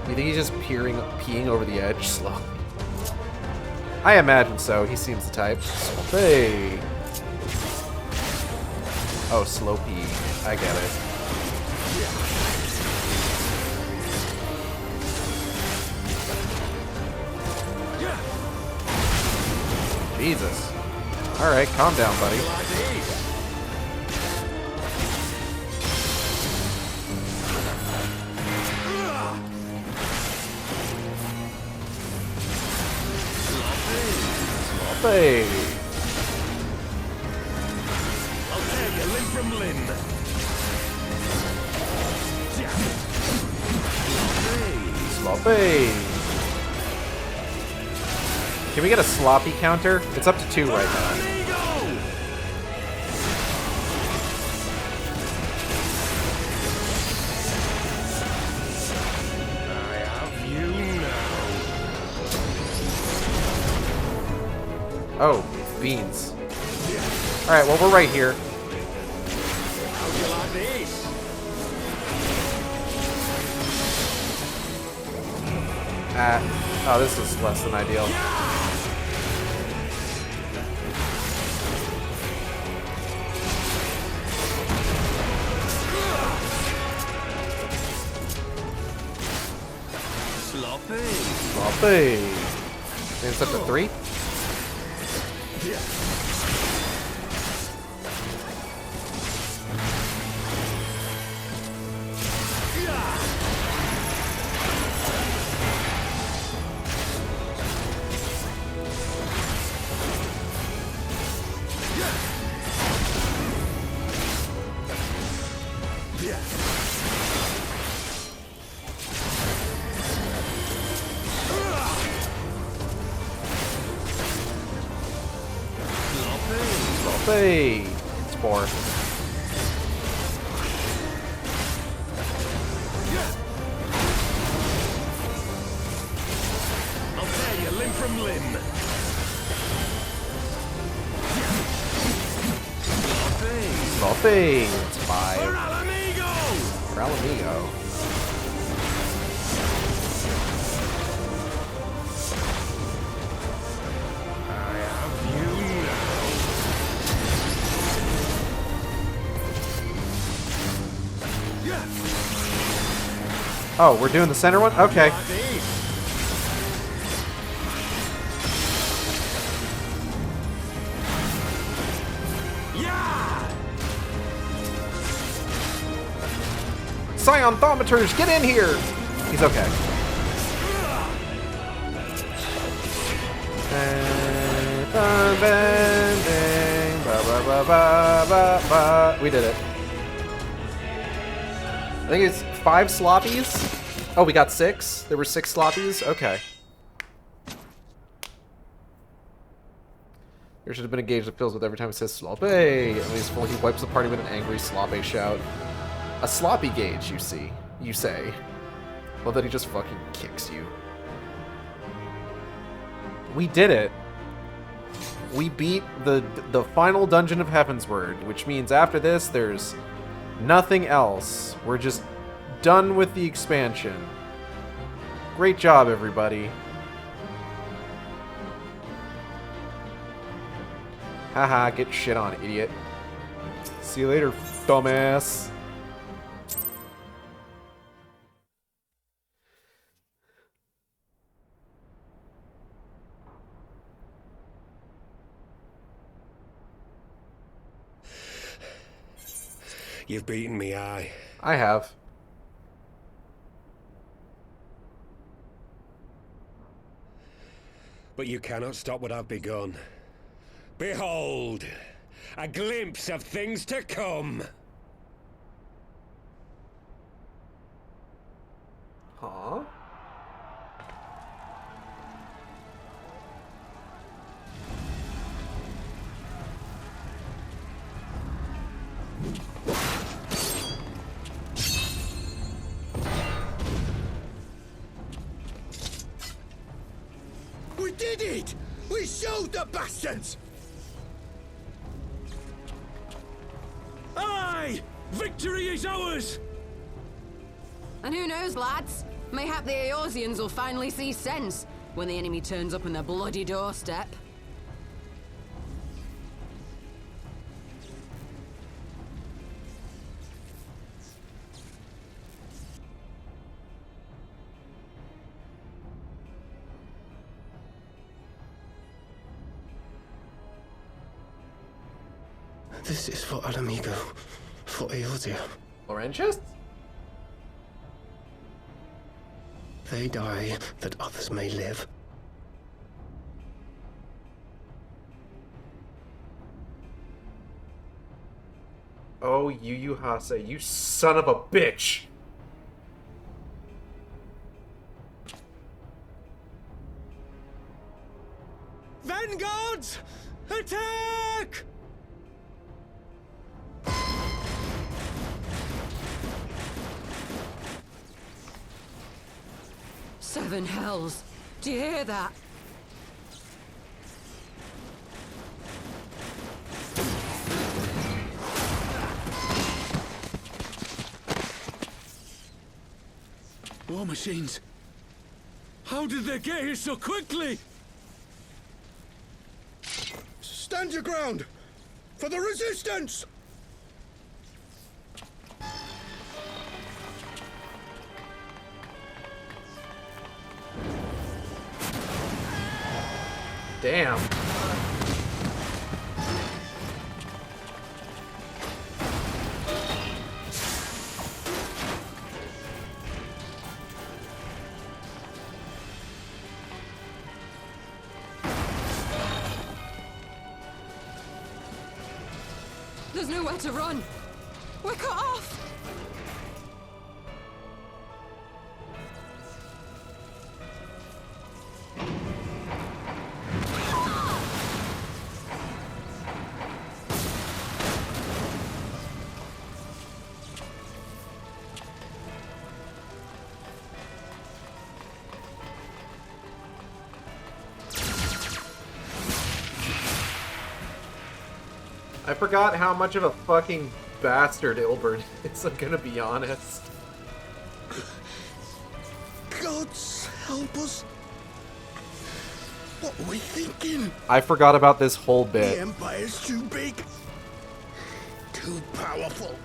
Do you think he's just peeing over the edge slowly? I imagine so. He seems the type. Hey. Oh, slow pee. I get it. Jesus. Alright, calm down, buddy. Sloppy. I'll tear you limb from limb. Sloppy. Can we get a sloppy counter? It's up to 2 right now. Oh, beans. Alright, well, we're right here. Oh, this is less than ideal. Sloppy. Maybe it's up to 3? Sloppy. It's 4. I'll tear you limb from limb. Sloppy. It's 5. For Alamigo. Oh, we're doing the center one? Okay. Scion-thometers, get in here! He's okay. We did it. I think it's 5 sloppies. Oh, we got 6? There were 6 sloppies? Okay. There should have been a gauge that fills with every time it says sloppy. At least he wipes the party with an angry sloppy shout. A sloppy gauge, you see. You say. Well, that he just fucking kicks you. We did it. We beat the final dungeon of Heavensward, which means after this, there's nothing else. We're just done with the expansion. Great job, everybody. Haha, get shit on, idiot. See you later, dumbass. You've beaten me, aye. I have. But you cannot stop what I've begun. Behold, a glimpse of things to come. Huh? We did it! We showed the bastards! Aye! Victory is ours! And who knows, lads? Mayhap the Eorzeans will finally see sense when the enemy turns up on their bloody doorstep. This is for Alamigo, for Eorzea. Laurentius? They die that others may live. Oh, Yu Hase, you son of a bitch! Vanguards! Attack! Seven hells! Do you hear that? War machines! How did they get here so quickly? Stand your ground! For the resistance! Damn. There's nowhere to run! We're cut off! I forgot how much of a fucking bastard Ilbert is, I'm gonna be honest. Gods help us! What were we thinking? I forgot about this whole bit. The Empire's too big. Too powerful.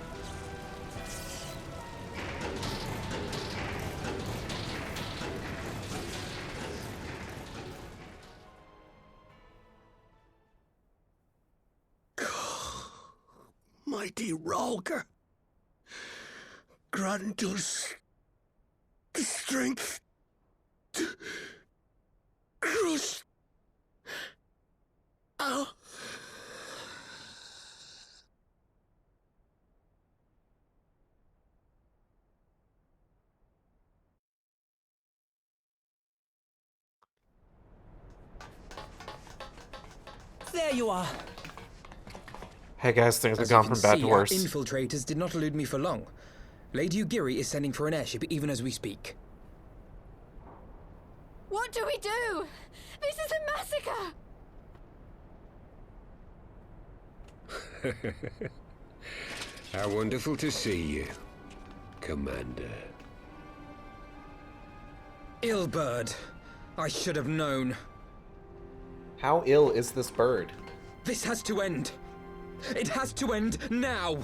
Mighty Ralker, grant us the strength to crush our... There you are. Hey guys, things have As you gone can from bad see, to our worse. infiltrators did not elude me for long. Lady Ugiri is sending for an airship even as we speak. What do we do? This is a massacre! How wonderful to see you, Commander. Ill bird. I should have known. How ill is this bird? This has to end. It has to end now.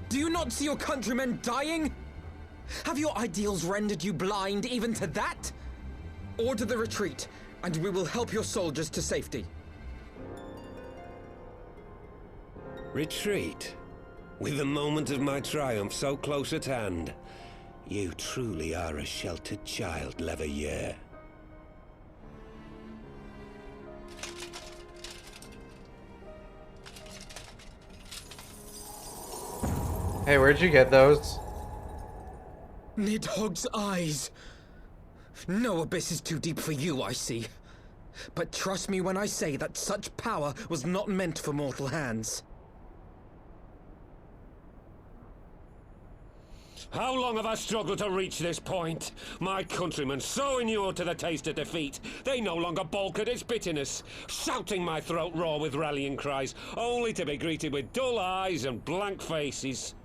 Do you not see your countrymen dying? Have your ideals rendered you blind even to that? Order the retreat, and we will help your soldiers to safety. Retreat? With the moment of my triumph so close at hand? You truly are a sheltered child, Leverrier. Hey, where'd you get those? Nidhogg's eyes. No abyss is too deep for you, I see. But trust me when I say that such power was not meant for mortal hands. How long have I struggled to reach this point? My countrymen, so inured to the taste of defeat, they no longer balk at its bitterness, shouting my throat raw with rallying cries, only to be greeted with dull eyes and blank faces.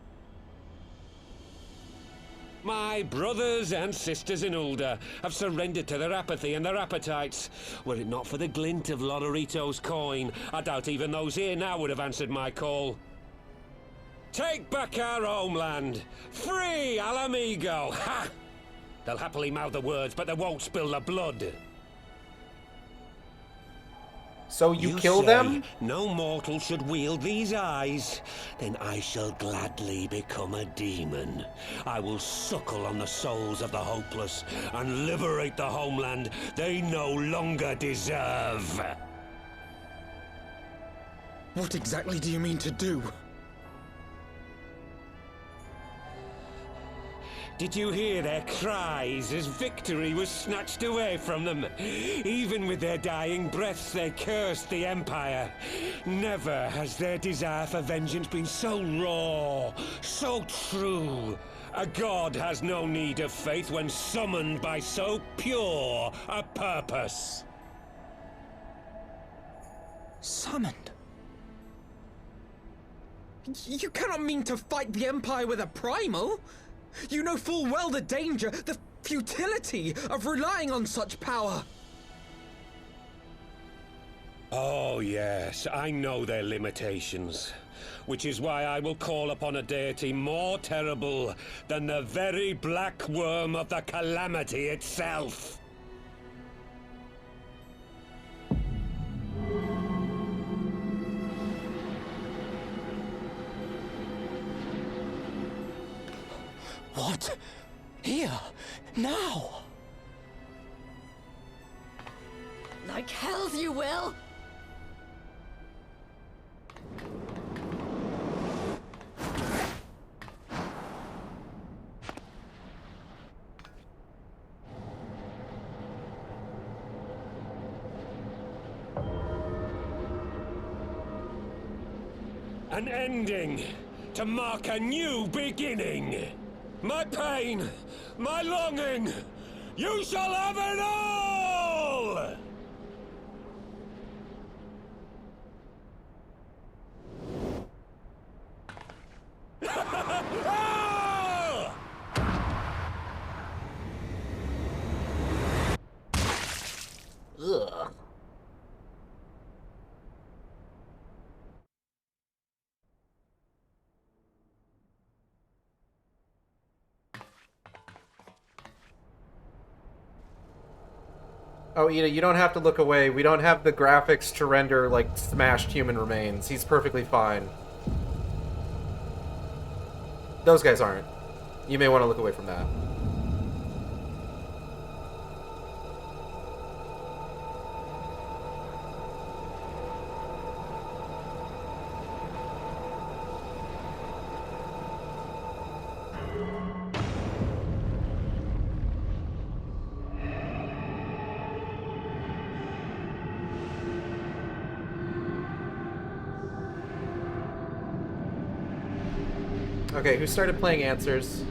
My brothers and sisters in Ulda have surrendered to their apathy and their appetites. Were it not for the glint of Lodorito's coin, I doubt even those here now would have answered my call. Take back our homeland! Free Alamigo! Ha! They'll happily mouth the words, but they won't spill the blood. So you kill say them? No mortal should wield these eyes. Then I shall gladly become a demon. I will suckle on the souls of the hopeless and liberate the homeland they no longer deserve. What exactly do you mean to do? Did you hear their cries as victory was snatched away from them? Even with their dying breaths, they cursed the Empire. Never has their desire for vengeance been so raw, so true. A god has no need of faith when summoned by so pure a purpose. Summoned? You cannot mean to fight the Empire with a primal! You know full well the danger, the futility of relying on such power! Oh yes, I know their limitations. Which is why I will call upon a deity more terrible than the very black worm of the calamity itself. What? Here? Now? Like hells you will! An ending to mark a new beginning. My pain, my longing, you shall have it all! Ugh. Oh, Ida, you don't have to look away. We don't have the graphics to render, like, smashed human remains. He's perfectly fine. Those guys aren't. You may want to look away from that. Okay, who started playing Answers?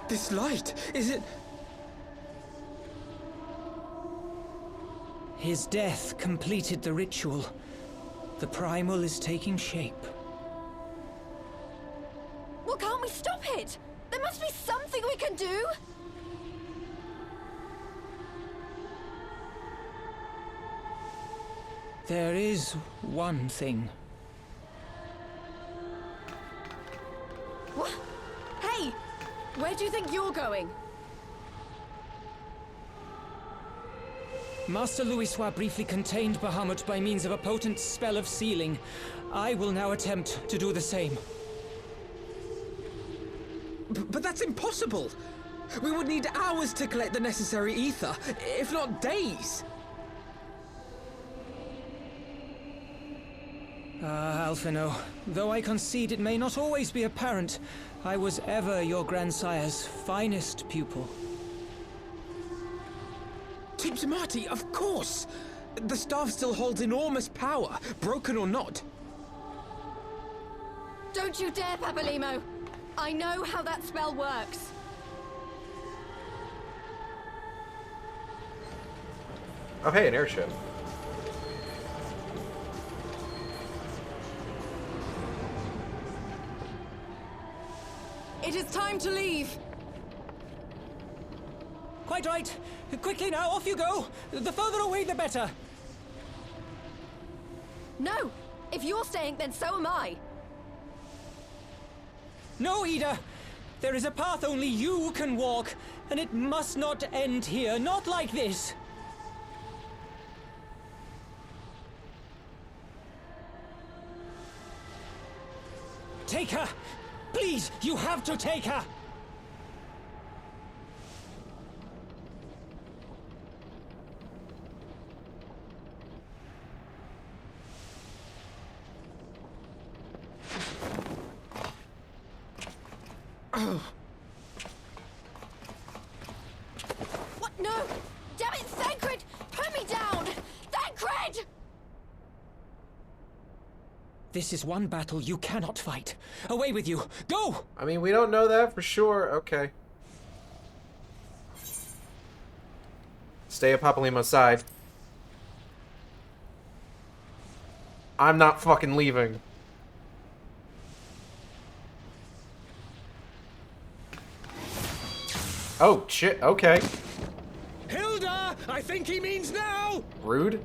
This light, is it... His death completed the ritual. The primal is taking shape. Well, can't we stop it? There must be something we can do! There is one thing. What? Hey! Where do you think you're going? Master Louisoix briefly contained Bahamut by means of a potent spell of sealing. I will now attempt to do the same. But that's impossible! We would need hours to collect the necessary ether, if not days! Ah, Alphino, though I concede it may not always be apparent, I was ever your grandsire's finest pupil. Tipsamati, of course! The staff still holds enormous power, broken or not. Don't you dare, Papalymo! I know how that spell works. Oh, hey, an airship. It is time to leave. Quite right. Quickly now, off you go. The further away, the better. No! If you're staying, then so am I. No, Ida. There is a path only you can walk, and it must not end here. Not like this. Take her! Please, you have to take her! What? No! Damn it, Thancred! Put me down! Thancred! This is one battle you cannot fight. Away with you! Go! I mean, we don't know that for sure. Okay. Stay at Papalimo's side. I'm not fucking leaving. Oh, shit. Okay. Hilda! I think he means now! Rude.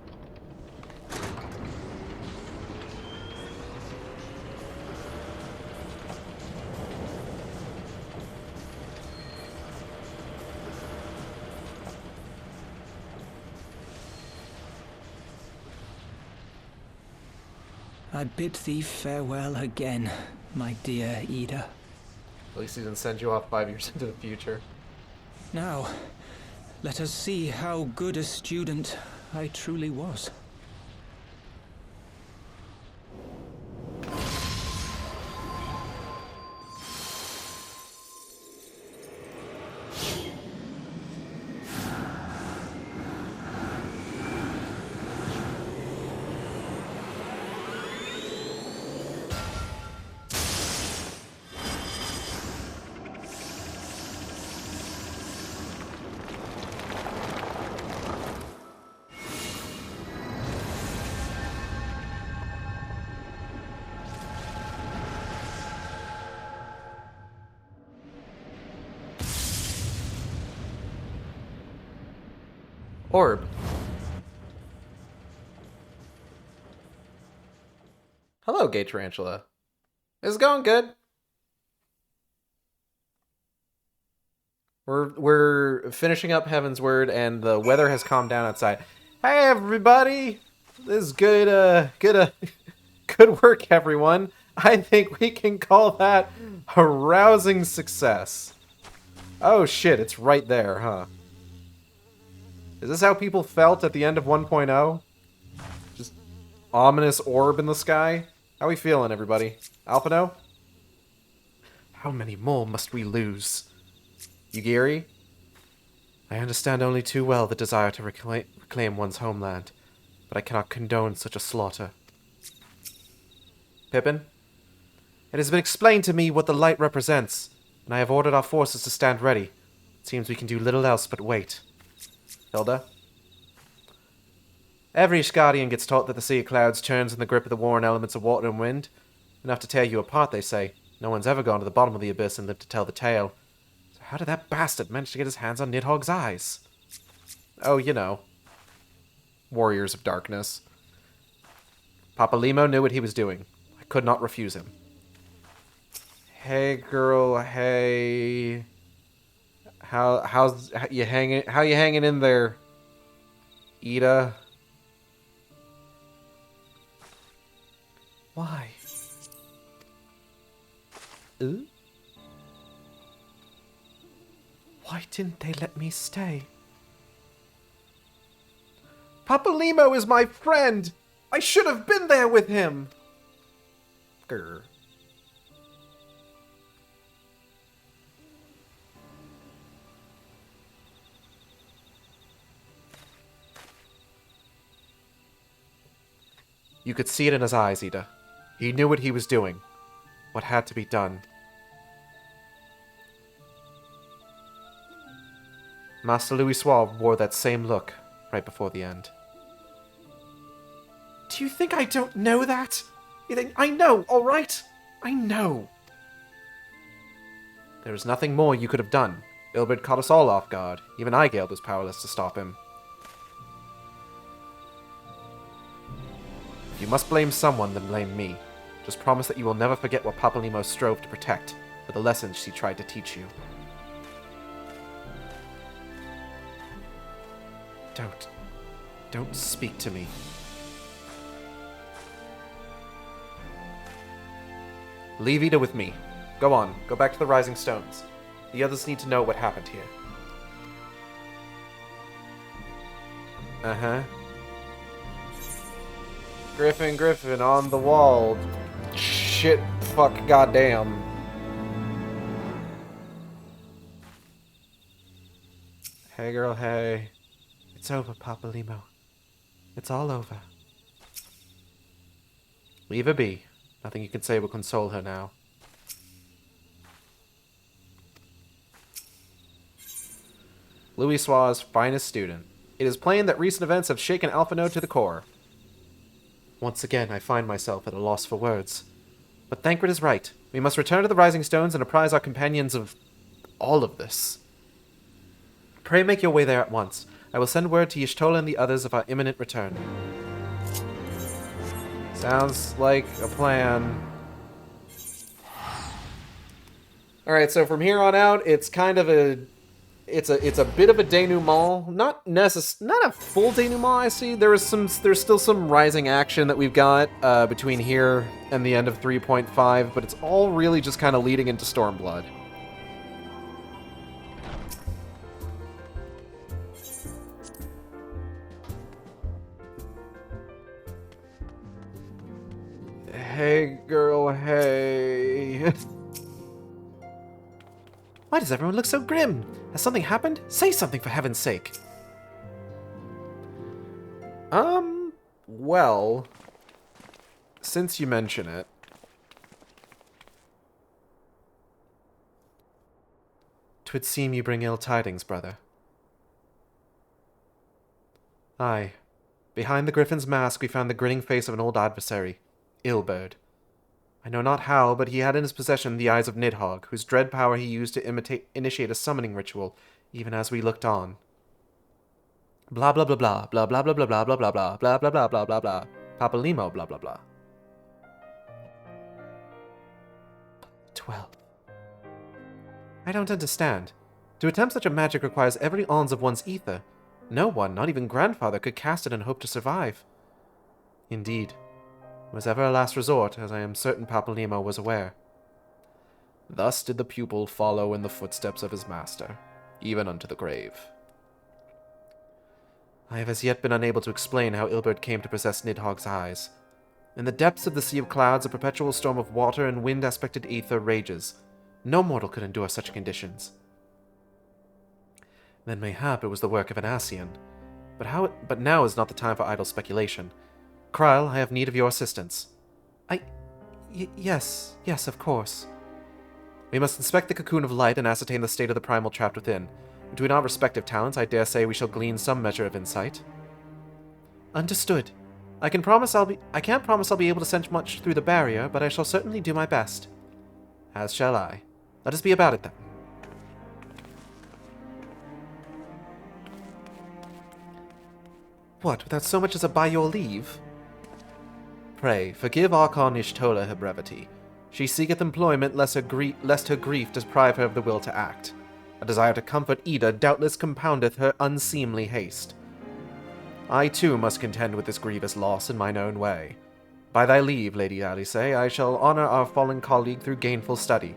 I bid thee farewell again, my dear Ida. At least he didn't send you off 5 years into the future. Now, let us see how good a student I truly was. Orb. Hello, Gay Tarantula. It's going good. We're finishing up Heavensward, and the weather has calmed down outside. Hey, everybody! This is good. Good work, everyone. I think we can call that a rousing success. Oh shit! It's right there, huh? Is this how people felt at the end of 1.0? Just ominous orb in the sky? How we feeling, everybody? Alphino? How many more must we lose? Yugiri? I understand only too well the desire to reclaim one's homeland, but I cannot condone such a slaughter. Pippin? It has been explained to me what the light represents, and I have ordered our forces to stand ready. It seems we can do little else but wait. Hilda? Every Ishgardian gets taught that the Sea of Clouds turns in the grip of the warring elements of water and wind. Enough to tear you apart, they say. No one's ever gone to the bottom of the abyss and lived to tell the tale. So how did that bastard manage to get his hands on Nidhogg's eyes? Oh, you know. Warriors of Darkness. Papalimo knew what he was doing. I could not refuse him. Hey, girl, hey... How you hanging in there, Ida? Why? Why didn't they let me stay? Papalimo is my friend! I should have been there with him! Grr. You could see it in his eyes, Ida. He knew what he was doing. What had to be done. Master Louis Suave wore that same look right before the end. Do you think I don't know that? You think I know, alright? I know. There is nothing more you could have done. Ilbert caught us all off guard. Even Aigeld was powerless to stop him. If you must blame someone, then blame me. Just promise that you will never forget what Papalymo strove to protect, or the lessons she tried to teach you. Don't speak to me. Leave Ida with me. Go on, go back to the Rising Stones. The others need to know what happened here. Uh-huh. Griffin, on the wall. Shit, fuck, goddamn. Hey, girl, hey. It's over, Papalymo. It's all over. Leave her be. Nothing you can say will console her now. Louisoix's finest student. It is plain that recent events have shaken Alphinaud to the core. Once again, I find myself at a loss for words. But Thancred is right. We must return to the Rising Stones and apprise our companions of all of this. Pray make your way there at once. I will send word to Y'shtola and the others of our imminent return. Sounds like a plan. Alright, so from here on out, it's kind of a... It's a bit of a denouement. Not a full denouement, I see. There's still some rising action that we've got between here and the end of 3.5, but it's all really just kind of leading into Stormblood. Hey, girl, hey. Why does everyone look so grim? Has something happened? Say something, for heaven's sake. Well, since you mention it, 'twould seem you bring ill tidings, brother. Aye. Behind the griffin's mask we found the grinning face of an old adversary, Ilberd. I know not how, but he had in his possession the eyes of Nidhogg, whose dread power he used to initiate a summoning ritual, even as we looked on. Blah blah blah blah blah blah blah blah blah blah blah blah blah blah blah blah blah blah. Papalymo blah blah blah. 12. I don't understand. To attempt such a magic requires every ounce of one's ether. No one, not even grandfather, could cast it and hope to survive. Indeed. It was ever a last resort, as I am certain Papalymo was aware. Thus did the pupil follow in the footsteps of his master, even unto the grave. I have as yet been unable to explain how Ilberd came to possess Nidhogg's eyes. In the depths of the Sea of Clouds, a perpetual storm of water and wind-aspected ether rages. No mortal could endure such conditions. Then mayhap it was the work of an Ascian. But now is not the time for idle speculation. Krile, I have need of your assistance. Yes, of course. We must inspect the cocoon of light and ascertain the state of the primal trapped within. Between our respective talents, I dare say we shall glean some measure of insight. Understood. I can't promise I'll be able to sense much through the barrier, but I shall certainly do my best. As shall I. Let us be about it then. What, without so much as a by your leave? Pray, forgive Archon Y'shtola her brevity. She seeketh employment lest her grief deprive her of the will to act. A desire to comfort Ida doubtless compoundeth her unseemly haste. I too must contend with this grievous loss in mine own way. By thy leave, Lady Alice, I shall honor our fallen colleague through gainful study.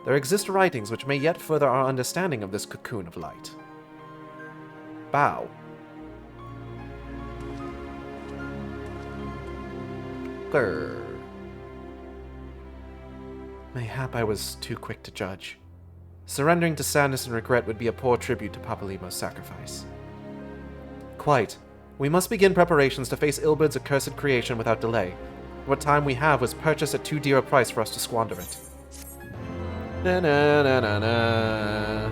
There exist writings which may yet further our understanding of this cocoon of light. Bow. Grr. Mayhap I was too quick to judge. Surrendering to sadness and regret would be a poor tribute to Papalymo's sacrifice. Quite. We must begin preparations to face Ilberd's accursed creation without delay. What time we have was purchased at too dear a price for us to squander it. Na na na na na.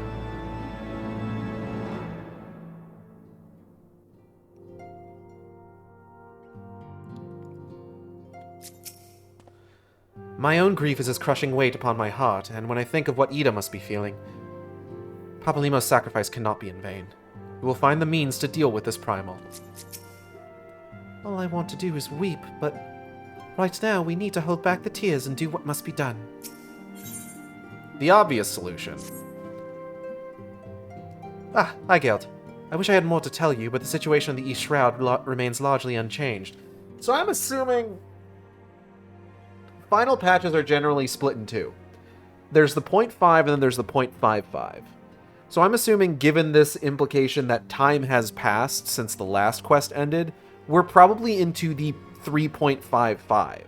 My own grief is as crushing weight upon my heart, and when I think of what Ida must be feeling... Papalymo's sacrifice cannot be in vain. We will find the means to deal with this primal. All I want to do is weep, but right now we need to hold back the tears and do what must be done. The obvious solution. Ah, hi, Gelt. I wish I had more to tell you, but the situation in the East Shroud remains largely unchanged. So I'm assuming final patches are generally split in two. There's the 0.5 and then there's the 0.55. So I'm assuming, given this implication that time has passed since the last quest ended, we're probably into the 3.55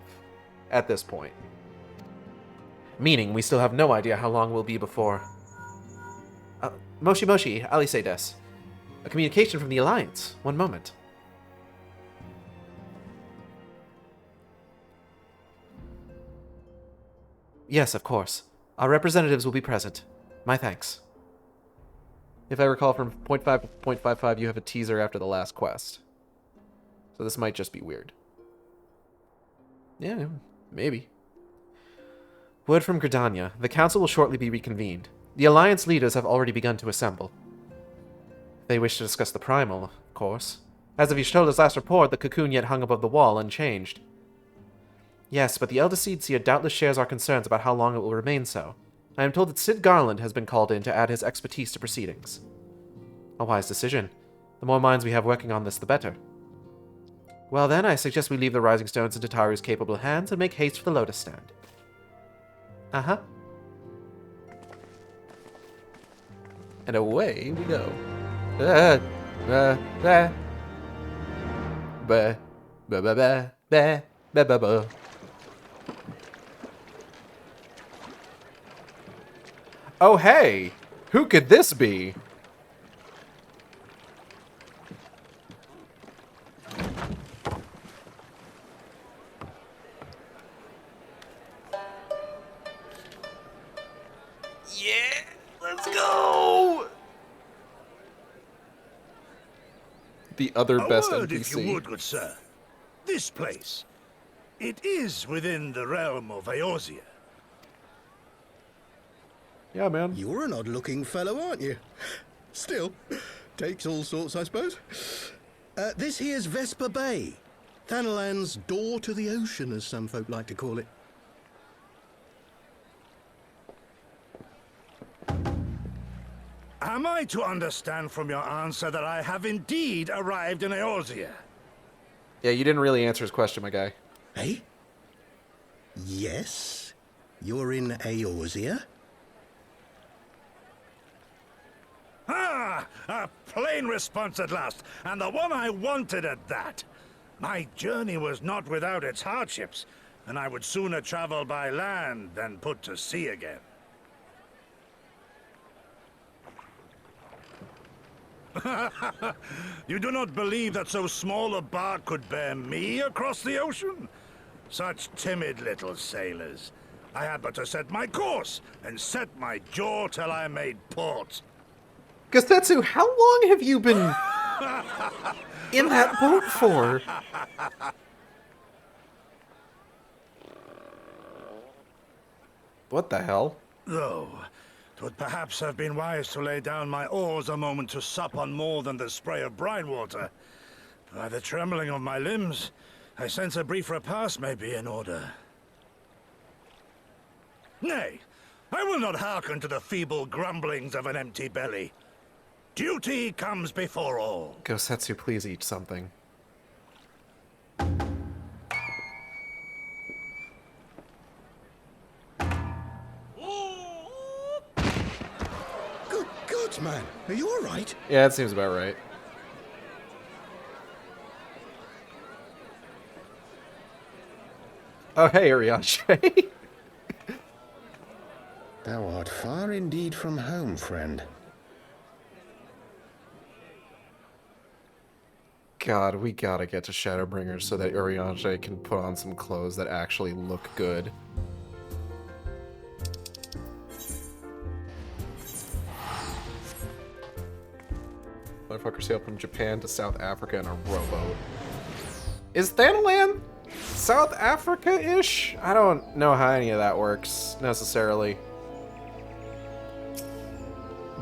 at this point. Meaning we still have no idea how long we'll be before... Moshi Moshi, Alice des. A communication from the Alliance. One moment. Yes, of course. Our representatives will be present. My thanks. If I recall, from 0.5 to 0.55, you have a teaser after the last quest. So this might just be weird. Yeah, maybe. Word from Gridania. The council will shortly be reconvened. The Alliance leaders have already begun to assemble. They wish to discuss the primal, of course. As of Y'shtola's last report, the cocoon yet hung above the wall, unchanged. Yes, but the Elder Seedseer doubtless shares our concerns about how long it will remain so. I am told that Sid Garland has been called in to add his expertise to proceedings. A wise decision. The more minds we have working on this, the better. Well then, I suggest we leave the Rising Stones into Taru's capable hands and make haste for the Lotus Stand. Uh-huh. And away we go. Oh hey! Who could this be? Yeah, let's go! The other best A word, NPC. if you would, good sir. This place. It is within the realm of Eorzea. Yeah, man. You're an odd-looking fellow, aren't you? Still, takes all sorts, I suppose. This here's Vesper Bay. Thanalan's door to the ocean, as some folk like to call it. Am I to understand from your answer that I have indeed arrived in Eorzea? Yeah, you didn't really answer his question, my guy. Hey? Yes? You're in Eorzea? Ah! A plain response at last, and the one I wanted at that. My journey was not without its hardships, and I would sooner travel by land than put to sea again. You do not believe that so small a bark could bear me across the ocean? Such timid little sailors. I had but to set my course and set my jaw till I made port. Gustetsu, how long have you been in that boat for? What the hell? Though, 'twould perhaps have been wise to lay down my oars a moment to sup on more than the spray of brine water. By the trembling of my limbs, I sense a brief repast may be in order. Nay, I will not hearken to the feeble grumblings of an empty belly. Duty comes before all. Gosetsu, please eat something. Good God, man. Are you all right? Yeah, that seems about right. Oh, hey, Ariashe. Thou art far indeed from home, friend. God, we gotta get to Shadowbringers so that Urianger can put on some clothes that actually look good. Motherfucker sailed from Japan to South Africa in a rowboat. Is Thanalan South Africa-ish? I don't know how any of that works, necessarily.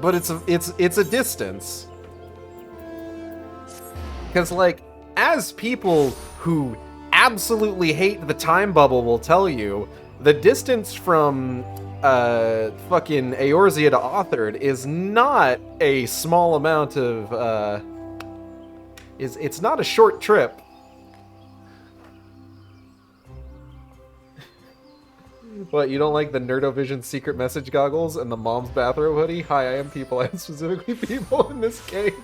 but it's a distance. Because, like, as people who absolutely hate the time bubble will tell you, the distance from fucking Eorzea to Authard is not a small amount of it's not a short trip. What, you don't like the Nerdovision secret message goggles and the mom's bathrobe hoodie? Hi, I am people. I am specifically people in this game.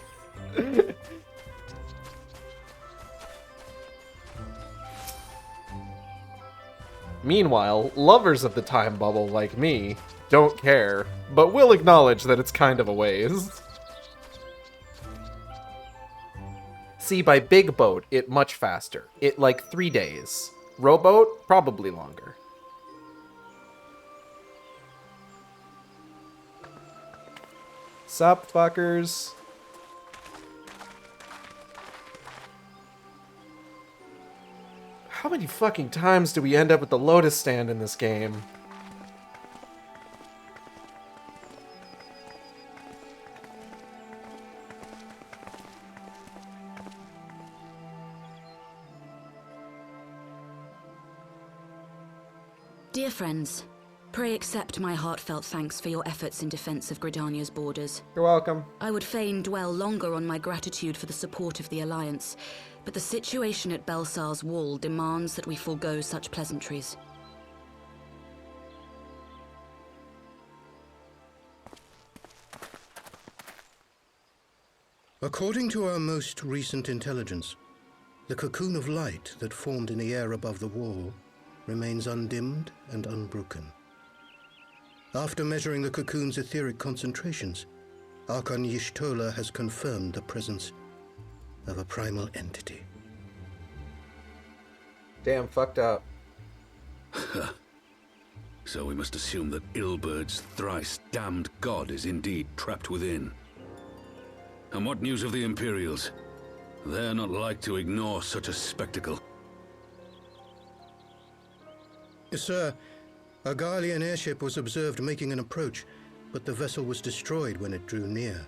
Meanwhile, lovers of the time bubble like me don't care, but will acknowledge that it's kind of a ways. See, by big boat, it much faster. It like 3 days. Rowboat, probably longer. Sup, fuckers? How many fucking times do we end up at the Lotus stand in this game? Dear friends, pray accept my heartfelt thanks for your efforts in defense of Gridania's borders. You're welcome. I would fain dwell longer on my gratitude for the support of the Alliance, but the situation at Belsar's Wall demands that we forego such pleasantries. According to our most recent intelligence, the cocoon of light that formed in the air above the wall remains undimmed and unbroken. After measuring the cocoon's etheric concentrations, Archon Y'shtola has confirmed the presence of a primal entity. Damn, fucked up. So we must assume that Ilbert's thrice damned god is indeed trapped within. And what news of the Imperials? They're not like to ignore such a spectacle. Sir, a Garlean airship was observed making an approach, but the vessel was destroyed when it drew near.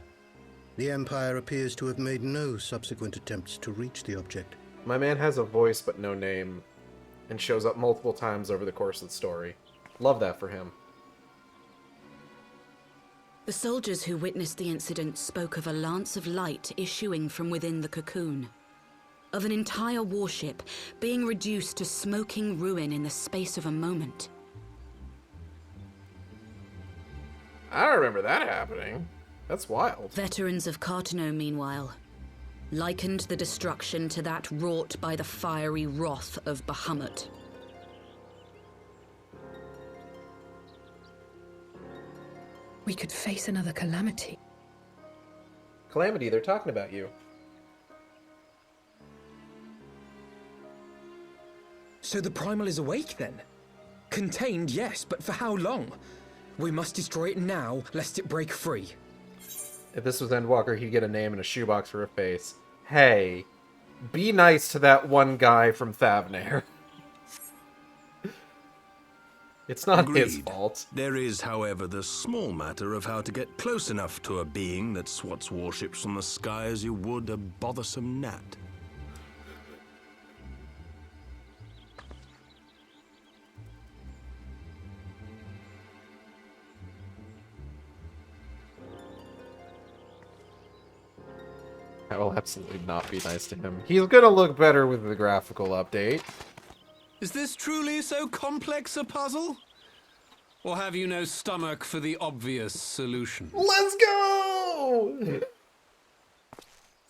The Empire appears to have made no subsequent attempts to reach the object. My man has a voice but no name, and shows up multiple times over the course of the story. Love that for him. The soldiers who witnessed the incident spoke of a lance of light issuing from within the cocoon. Of an entire warship being reduced to smoking ruin in the space of a moment. I don't remember that happening. That's wild. Veterans of Cartano, meanwhile, likened the destruction to that wrought by the fiery wrath of Bahamut. We could face another calamity. Calamity, they're talking about you. So the Primal is awake then? Contained, yes, but for how long? We must destroy it now, lest it break free. If this was Endwalker, he'd get a name and a shoebox for a face. Hey, be nice to that one guy from Thavnair. It's not his fault. There is, however, the small matter of how to get close enough to a being that swats warships from the sky as you would a bothersome gnat. I will absolutely not be nice to him. He's gonna look better with the graphical update. Is this truly so complex a puzzle? Or have you no stomach for the obvious solution? Let's go!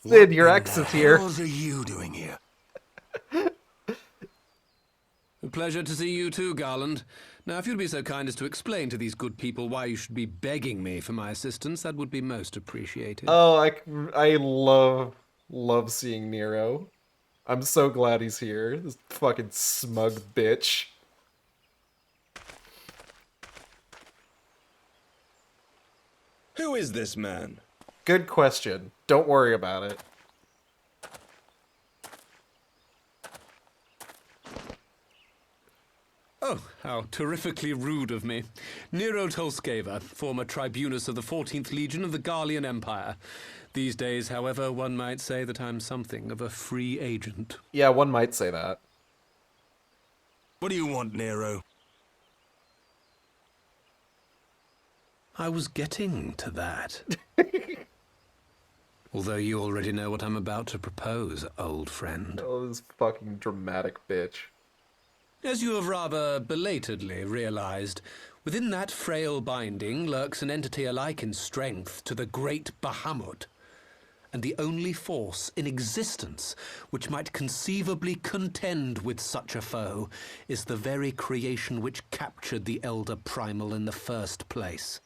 Sid, your ex is here. What are you doing here? A pleasure to see you too, Garland. Now, if you'd be so kind as to explain to these good people why you should be begging me for my assistance, that would be most appreciated. Oh, I love seeing Nero. I'm so glad he's here. This fucking smug bitch. Who is this man? Good question. Don't worry about it. Oh, how terrifically rude of me. Nero Tolskeva, former tribunus of the 14th Legion of the Garlean Empire. These days, however, one might say that I'm something of a free agent. Yeah, one might say that. What do you want, Nero? I was getting to that. Although you already know what I'm about to propose, old friend. Oh, this fucking dramatic bitch. As you have rather belatedly realized, within that frail binding lurks an entity alike in strength to the great Bahamut, and the only force in existence which might conceivably contend with such a foe is the very creation which captured the Elder Primal in the first place.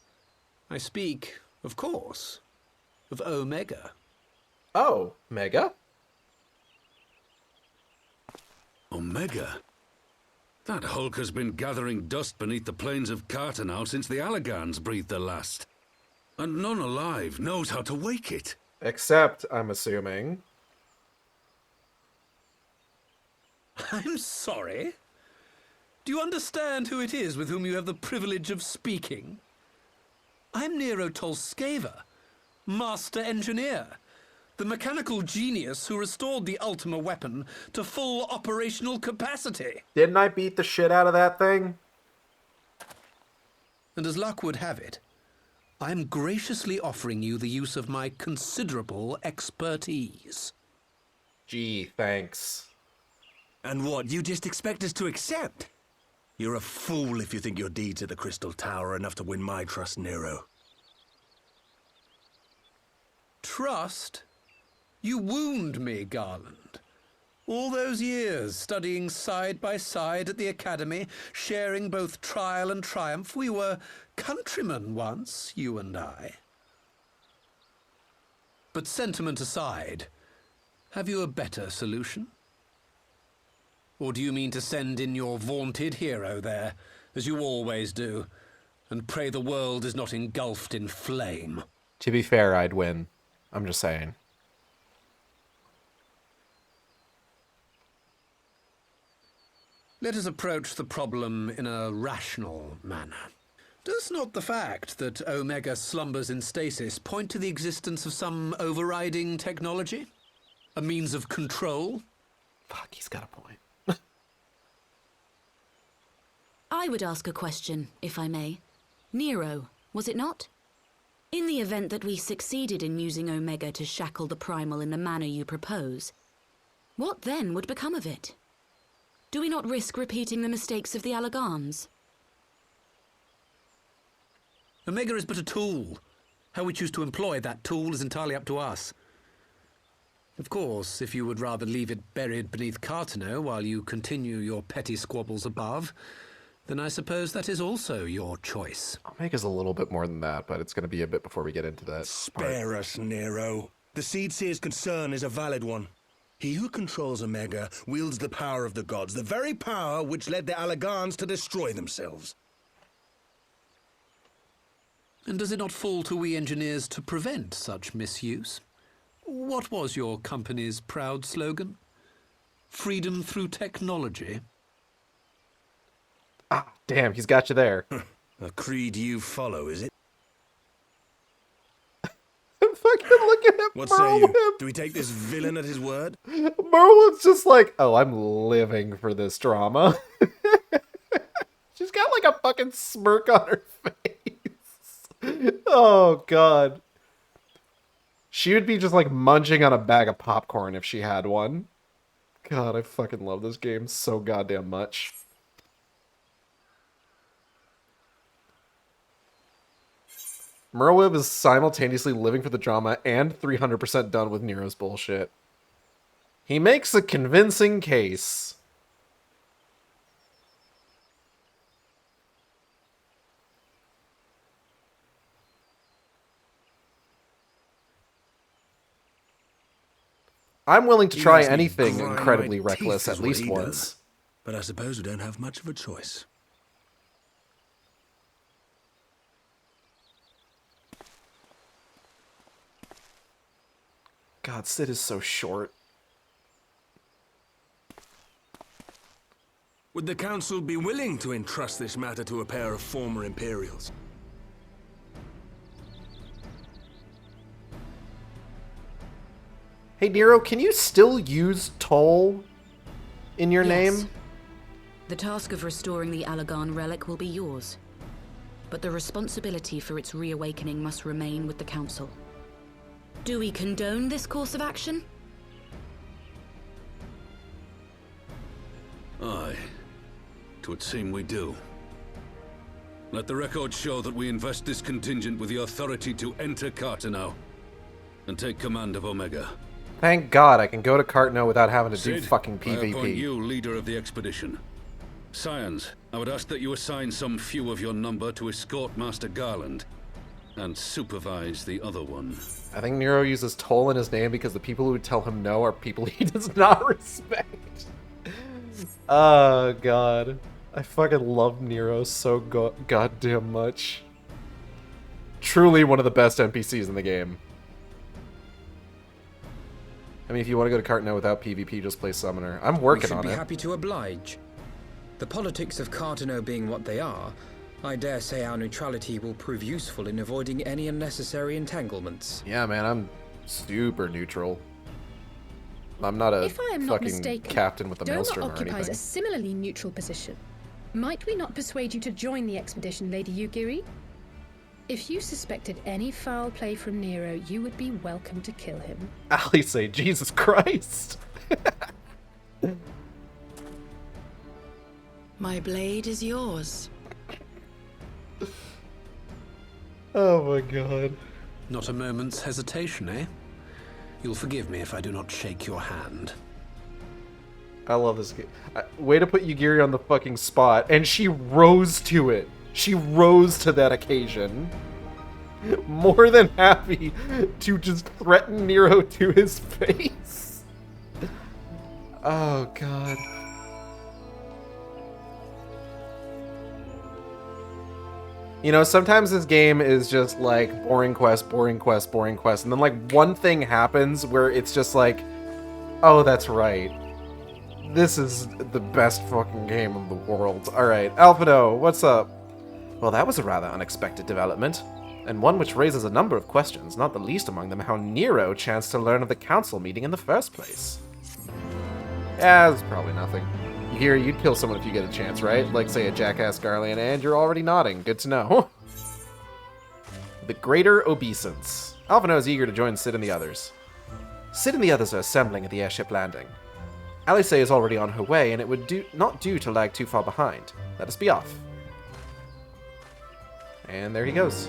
I speak, of course, of Omega. Oh, Mega? Omega? That hulk has been gathering dust beneath the plains of Cartanau since the Allagans breathed their last. And none alive knows how to wake it. Except, I'm assuming. I'm sorry? Do you understand who it is with whom you have the privilege of speaking? I'm Nero Tolskeva, Master Engineer, the mechanical genius who restored the Ultima weapon to full operational capacity. Didn't I beat the shit out of that thing? And as luck would have it, I'm graciously offering you the use of my considerable expertise. Gee, thanks. And what, you just expect us to accept? You're a fool if you think your deeds at the Crystal Tower are enough to win my trust, Nero. Trust? You wound me, Garland. All those years studying side by side at the Academy, sharing both trial and triumph, we were countrymen once, you and I. But sentiment aside, have you a better solution? Or do you mean to send in your vaunted hero there, as you always do, and pray the world is not engulfed in flame? To be fair, I'd win. I'm just saying. Let us approach the problem in a rational manner. Does not the fact that Omega slumbers in stasis point to the existence of some overriding technology? A means of control? Fuck, he's got a point. I would ask a question, if I may. Nero, was it not? In the event that we succeeded in using Omega to shackle the Primal in the manner you propose, what then would become of it? Do we not risk repeating the mistakes of the Allagans? Omega is but a tool. How we choose to employ that tool is entirely up to us. Of course, if you would rather leave it buried beneath Cartanau while you continue your petty squabbles above, then I suppose that is also your choice. Omega's a little bit more than that, but it's going to be a bit before we get into that. Spare us, Nero. The Seedseer's concern is a valid one. He who controls Omega wields the power of the gods, the very power which led the Allagans to destroy themselves. And does it not fall to we engineers to prevent such misuse? What was your company's proud slogan? Freedom through technology? Ah, damn, he's got you there. A creed you follow, is it? I'm fucking looking at What Merlin. say you? Do we take this villain at his word? Merlin's just like, oh, I'm living for this drama. She's got like a fucking smirk on her face. Oh, God. She would be just like munching on a bag of popcorn if she had one. God, I fucking love this game so goddamn much. Merwib is simultaneously living for the drama and 300% done with Nero's bullshit. He makes a convincing case. I'm willing to try anything incredibly reckless at least once. But I suppose we don't have much of a choice. God, Sid is so short. Would the Council be willing to entrust this matter to a pair of former Imperials? Hey, Nero, can you still use Toll in your name? The task of restoring the Allagan relic will be yours. But the responsibility for its reawakening must remain with the Council. Do we condone this course of action? Aye. 'Twould seem we do. Let the record show that we invest this contingent with the authority to enter Carteneau and take command of Omega. Thank God I can go to Carteneau without having to do Sid, fucking I appoint PvP. you leader of the expedition. Scions, I would ask that you assign some few of your number to escort Master Garland and supervise the other one. I think Nero uses Toll in his name because the people who would tell him no are people he does not respect. Oh, God. I fucking love Nero so goddamn much. Truly one of the best NPCs in the game. I mean, if you want to go to Carteneau without PvP, just play Summoner. I'm working on We should it. be happy to oblige. The politics of Carteneau being what they are, I dare say our neutrality will prove useful in avoiding any unnecessary entanglements. Yeah, man, I'm super neutral. I'm not a If I am not fucking mistaken, captain with a Doma maelstrom or occupies anything. a similarly neutral position. Might we not persuade you to join the expedition, Lady Yugiri? If you suspected any foul play from Nero, you would be welcome to kill him. Ali say, Jesus Christ. My blade is yours. Oh my God. Not a moment's hesitation, eh? You'll forgive me if I do not shake your hand. I love this game. Way to put Yugiri on the fucking spot, and she rose to it. She rose to that occasion. More than happy to just threaten Nero to his face. Oh, God. You know, sometimes this game is just like boring quest, boring quest, boring quest, and then like one thing happens where it's just like, oh, that's right. This is the best fucking game in the world. Alright, Alphino, what's up? Well, that was a rather unexpected development, and one which raises a number of questions, not the least among them how Nero chanced to learn of the council meeting in the first place. Yeah, it's probably nothing. You hear you'd kill someone if you get a chance, right? Like, say, a jackass Garland, and you're already nodding. Good to know. The Greater Obeisance. Alphino is eager to join Sid and the others. Sid and the others are assembling at the airship landing. Alice is already on her way, and it would not do to lag too far behind. Let us be off. And there he goes.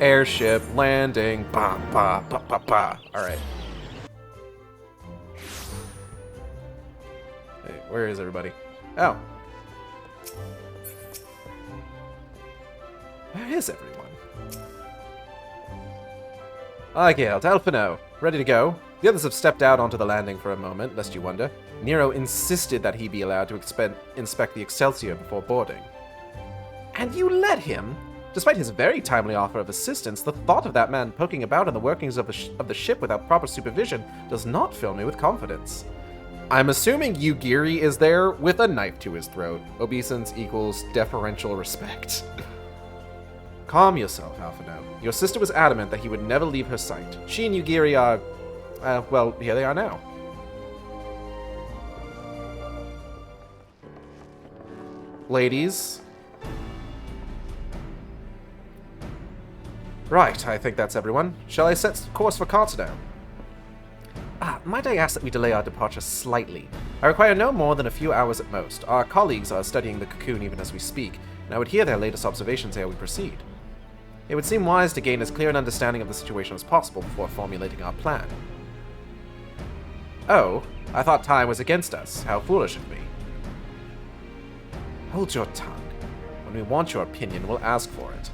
Airship landing. Ba ba ba ba ba. Alright. Hey, where is everybody? Oh. Where is everyone? Okay, Alphino. Ready to go? The others have stepped out onto the landing for a moment, lest you wonder. Nero insisted that he be allowed to inspect the Excelsior before boarding. And you let him? Despite his very timely offer of assistance, the thought of that man poking about in the workings of the ship without proper supervision does not fill me with confidence. I'm assuming Yugiri is there with a knife to his throat. Obeisance equals deferential respect. Calm yourself, Alphino. Your sister was adamant that he would never leave her sight. She and Yugiri are... well, here they are now. Ladies. Right, I think that's everyone. Shall I set course for Carteneau? Might I ask that we delay our departure slightly? I require no more than a few hours at most. Our colleagues are studying the cocoon even as we speak, and I would hear their latest observations ere we proceed. It would seem wise to gain as clear an understanding of the situation as possible before formulating our plan. Oh, I thought time was against us. How foolish of me. Hold your tongue. When we want your opinion, we'll ask for it.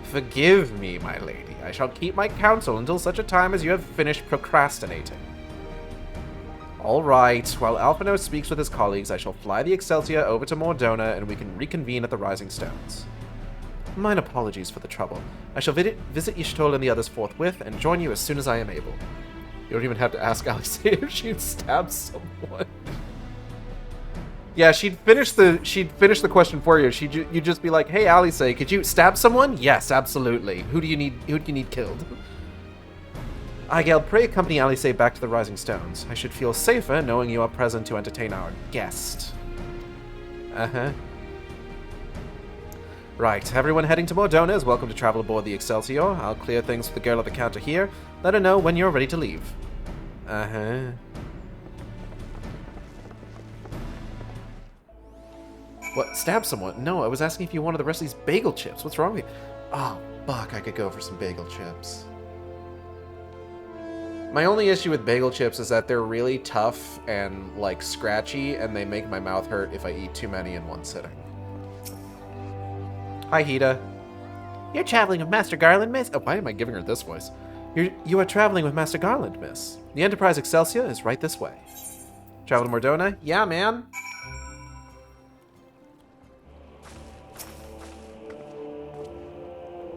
Forgive me, my lady. I shall keep my counsel until such a time as you have finished procrastinating. All right, while Alphino speaks with his colleagues, I shall fly the Excelsior over to Mordona and we can reconvene at the Rising Stones. Mine apologies for the trouble. I shall visit Y'shtola and the others forthwith and join you as soon as I am able. You don't even have to ask Alice if she'd stab someone. Yeah, she'd finish the question for you. You'd just be like, "Hey, Alice, could you stab someone?" "Yes, absolutely. Who do you need killed?" Aigel, pray accompany Alice back to the Rising Stones. I should feel safer knowing you are present to entertain our guest. Uh-huh. Right, everyone heading to Mordona is welcome to travel aboard the Excelsior. I'll clear things with the girl at the counter here. Let her know when you're ready to leave. Uh-huh. What? Stab someone? No, I was asking if you wanted the rest of these bagel chips. What's wrong with you? Oh, fuck, I could go for some bagel chips. My only issue with bagel chips is that they're really tough and, like, scratchy, and they make my mouth hurt if I eat too many in one sitting. Hi, Hida. You're traveling with Master Garland, miss? Oh, why am I giving her this voice? You are traveling with Master Garland, miss. The Enterprise Excelsior is right this way. Travel to Mordona? Yeah, man.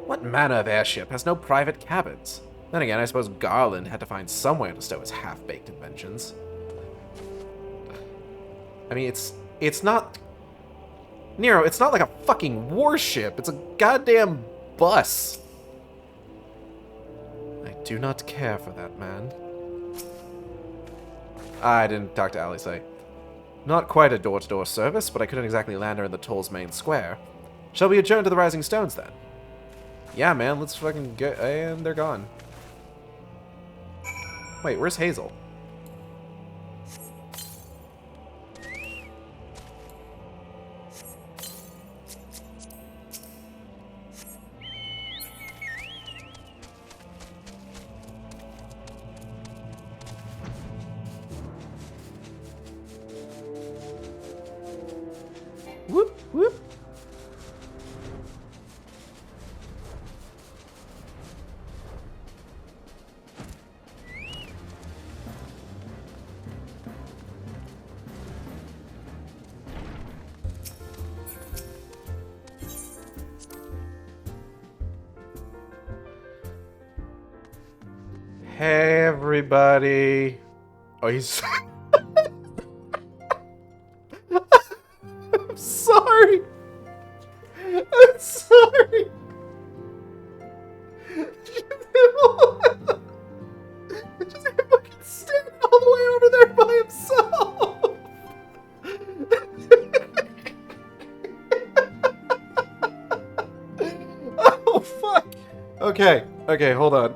What manner of airship has no private cabins? Then again, I suppose Garland had to find somewhere to stow his half-baked inventions. I mean, it's not... Nero, it's not like a fucking warship. It's a goddamn bus. I do not care for that man. I didn't talk to Alice. Not quite a door-to-door service, but I couldn't exactly land her in the Toll's main square. Shall we adjourn to the Rising Stones, then? Yeah, man, let's fucking get... And they're gone. Wait, where's Hazel? Whoop, whoop. Hey, everybody. Oh, he's... I'm sorry. I'm sorry. Just fucking standing all the way over there by himself. Oh, fuck. Okay, hold on.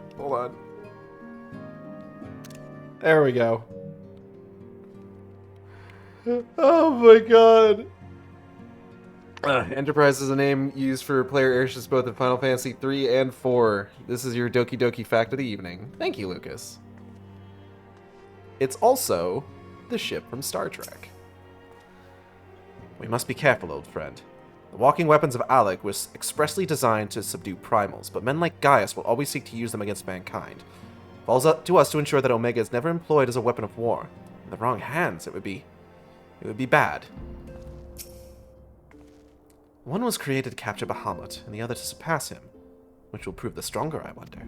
There we go. Oh my god. Enterprise is a name used for player airships both in Final Fantasy 3 and 4. This is your Doki Doki fact of the evening. Thank you, Lucas. It's also the ship from Star Trek. We must be careful, old friend. The walking weapons of Alec was expressly designed to subdue primals, but men like Gaius will always seek to use them against mankind. It falls up to us to ensure that Omega is never employed as a weapon of war. In the wrong hands, it would be bad. One was created to capture Bahamut, and the other to surpass him. Which will prove the stronger, I wonder.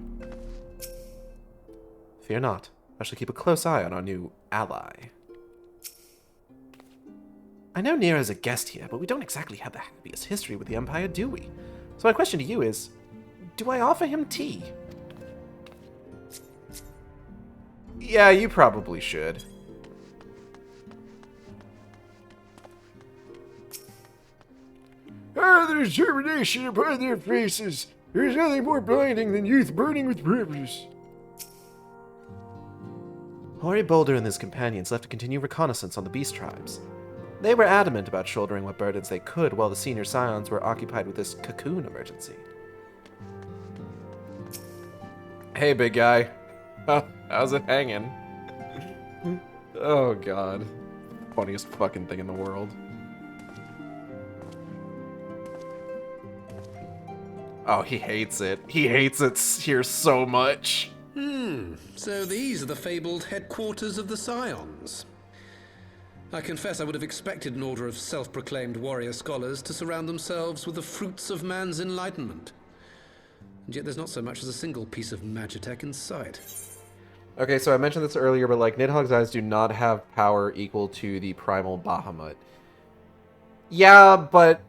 Fear not. I shall keep a close eye on our new ally. I know Nero is a guest here, but we don't exactly have the happiest history with the Empire, do we? So my question to you is, do I offer him tea? Yeah, you probably should. Ah, the determination upon their faces. There's nothing more blinding than youth burning with purpose. Hori Boulder and his companions left to continue reconnaissance on the beast tribes. They were adamant about shouldering what burdens they could while the senior scions were occupied with this cocoon emergency. Hey, big guy. How's it hanging? Oh, God. Funniest fucking thing in the world. Oh, he hates it. He hates it here so much. So these are the fabled headquarters of the Scions. I confess I would have expected an order of self-proclaimed warrior scholars to surround themselves with the fruits of man's enlightenment. And yet there's not so much as a single piece of magitech in sight. Okay, so I mentioned this earlier, but like Nidhogg's eyes do not have power equal to the primal Bahamut. Yeah, but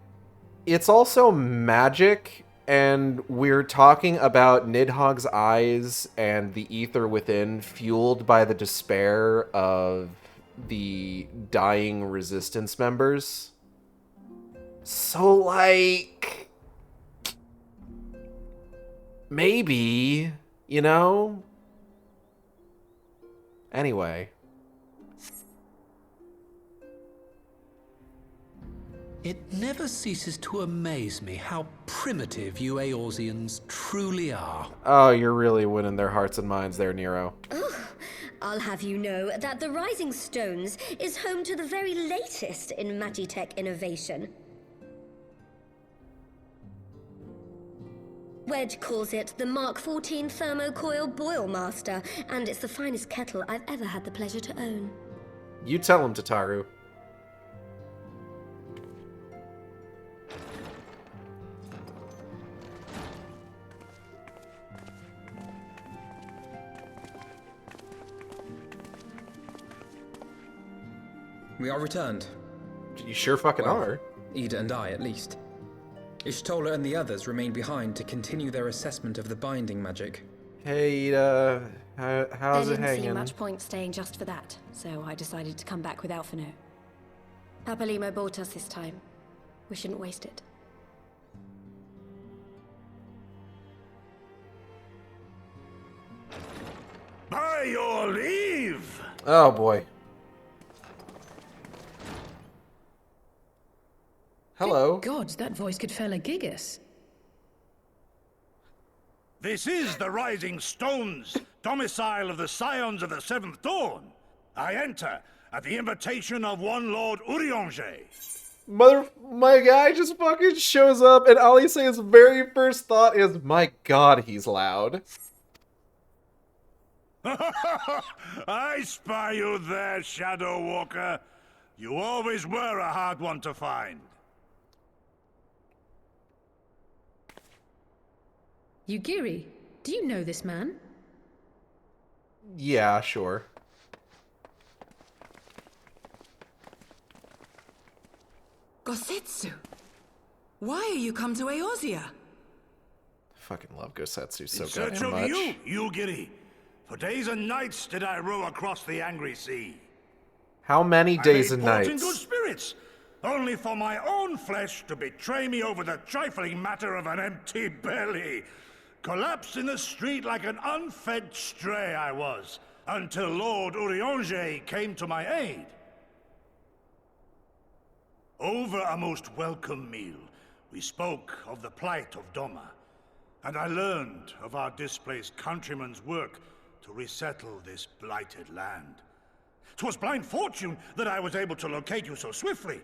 it's also magic, and we're talking about Nidhogg's eyes and the ether within, fueled by the despair of the dying resistance members. So, like, maybe, you know? Anyway. It never ceases to amaze me how primitive you Eorzeans truly are. Oh, you're really winning their hearts and minds there, Nero. I'll have you know that the Rising Stones is home to the very latest in Magitech innovation. Wedge calls it the Mark 14 Thermocoil Boil Master, and it's the finest kettle I've ever had the pleasure to own. You tell him, Tataru. We are returned. You sure fucking are. Ida and I, at least. Ishtola and the others remain behind to continue their assessment of the binding magic. Hey, Ida. How's it There didn't seem hanging? much point staying just for that, so I decided to come back with Alphino. Papalimo bought us this time. We shouldn't waste it. By your leave! Oh, boy. Hello. Good God, that voice could fell a gigas. This is the Rising Stones, domicile of the Scions of the Seventh Dawn. I enter at the invitation of one Lord Urianger. My guy just fucking shows up, and Alice's very first thought is, my god, he's loud. I spy you there, Shadow Walker. You always were a hard one to find. Yugiri, do you know this man? Yeah, sure. Gosetsu, why are you come to Eorzea? Fucking love Gosetsu so In search goddamn of much. you, Yugiri. For days and nights did I row across the angry sea. How many days I and lay port in nights? good spirits, only for my own flesh to betray me over the trifling matter of an empty belly. Collapsed in the street like an unfed stray I was, until Lord Urianger came to my aid. Over a most welcome meal, we spoke of the plight of Doma, and I learned of our displaced countrymen's work to resettle this blighted land. 'Twas blind fortune that I was able to locate you so swiftly.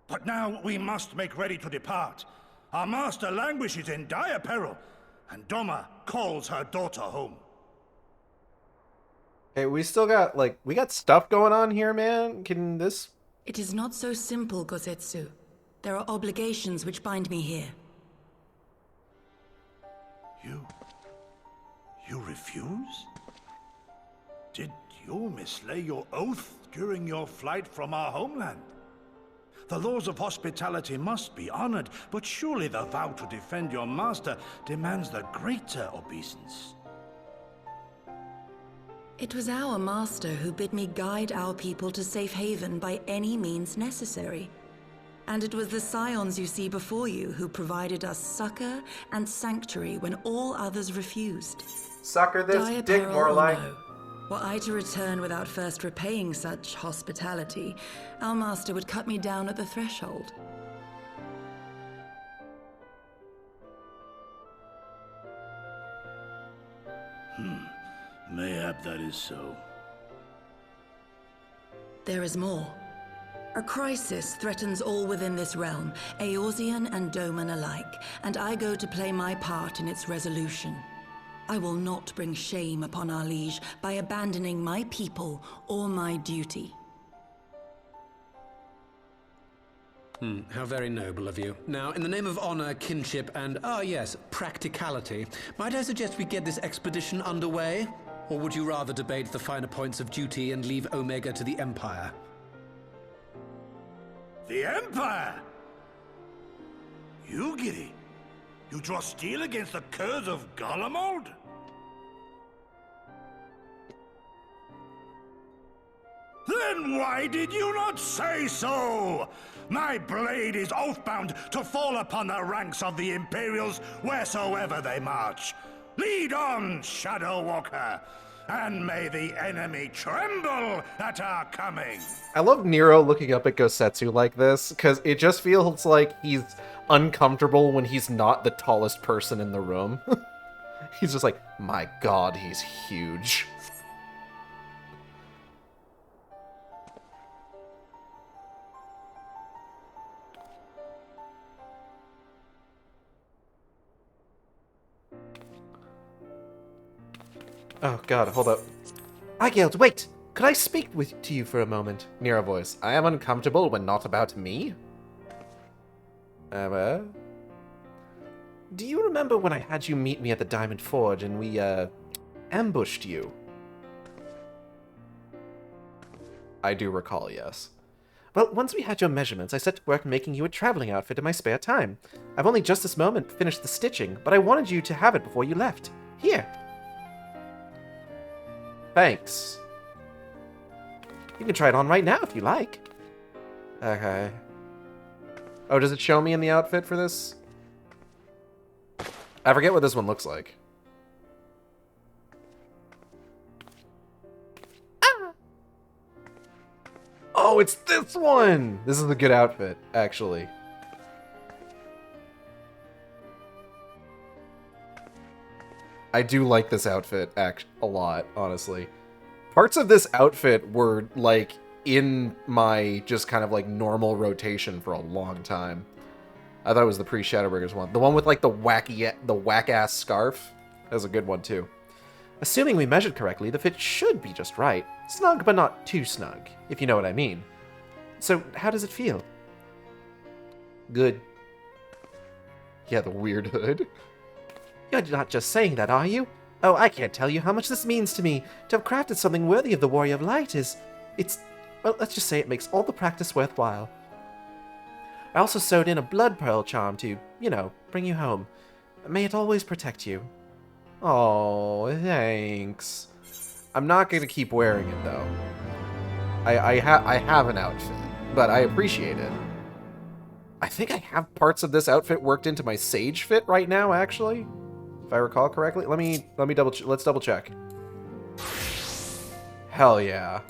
But now we must make ready to depart. Our master languishes in dire peril, and Doma calls her daughter home. Hey, we still got, like, we got stuff going on here, man. Can this... It is not so simple, Gosetsu. There are obligations which bind me here. You refuse? Did you mislay your oath during your flight from our homeland? The laws of hospitality must be honored, but surely the vow to defend your master demands the greater obeisance. It was our master who bid me guide our people to safe haven by any means necessary. And it was the Scions you see before you who provided us succor and sanctuary when all others refused. Sucker this Dire dick, peril more or like. no, were I to return without first repaying such hospitality, our master would cut me down at the threshold. Mayhap that is so. There is more. A crisis threatens all within this realm, Eorzean and Doman alike, and I go to play my part in its resolution. I will not bring shame upon our liege by abandoning my people or my duty. How very noble of you. Now, in the name of honor, kinship, and, practicality, might I suggest we get this expedition underway? Or would you rather debate the finer points of duty and leave Omega to the Empire? The Empire? Yugiri? You draw steel against the curse of Garlemald? Then why did you not say so? My blade is oath-bound to fall upon the ranks of the Imperials wheresoever they march. Lead on, Shadow Walker, and may the enemy tremble at our coming. I love Nero looking up at Gosetsu like this, because it just feels like he's uncomfortable when he's not the tallest person in the room. He's just like, my god, he's huge. Oh god, hold up. Aigeld, wait! Could I speak to you for a moment? Nero voice. I am uncomfortable when not about me? Do you remember when I had you meet me at the Diamond Forge and we, ambushed you? I do recall, yes. Well, once we had your measurements, I set to work making you a traveling outfit in my spare time. I've only just this moment finished the stitching, but I wanted you to have it before you left. Here. Thanks. You can try it on right now if you like. Okay. Oh, does it show me in the outfit for this? I forget what this one looks like. Ah! Oh, it's this one! This is a good outfit, actually. I do like this outfit a lot, honestly. Parts of this outfit were, like, in my just kind of, like, normal rotation for a long time. I thought it was the pre-Shadowbringers one. The one with, like, the whack-ass scarf. That was a good one, too. Assuming we measured correctly, the fit should be just right. Snug, but not too snug, if you know what I mean. So, how does it feel? Good. Yeah, the weird hood. You're not just saying that, are you? Oh, I can't tell you how much this means to me. To have crafted something worthy of the Warrior of Light well, let's just say it makes all the practice worthwhile. I also sewed in a blood pearl charm to, you know, bring you home. May it always protect you. Oh, thanks. I'm not going to keep wearing it, though. I have an outfit, but I appreciate it. I think I have parts of this outfit worked into my sage fit right now, actually. If I recall correctly. Let's double check. Hell yeah.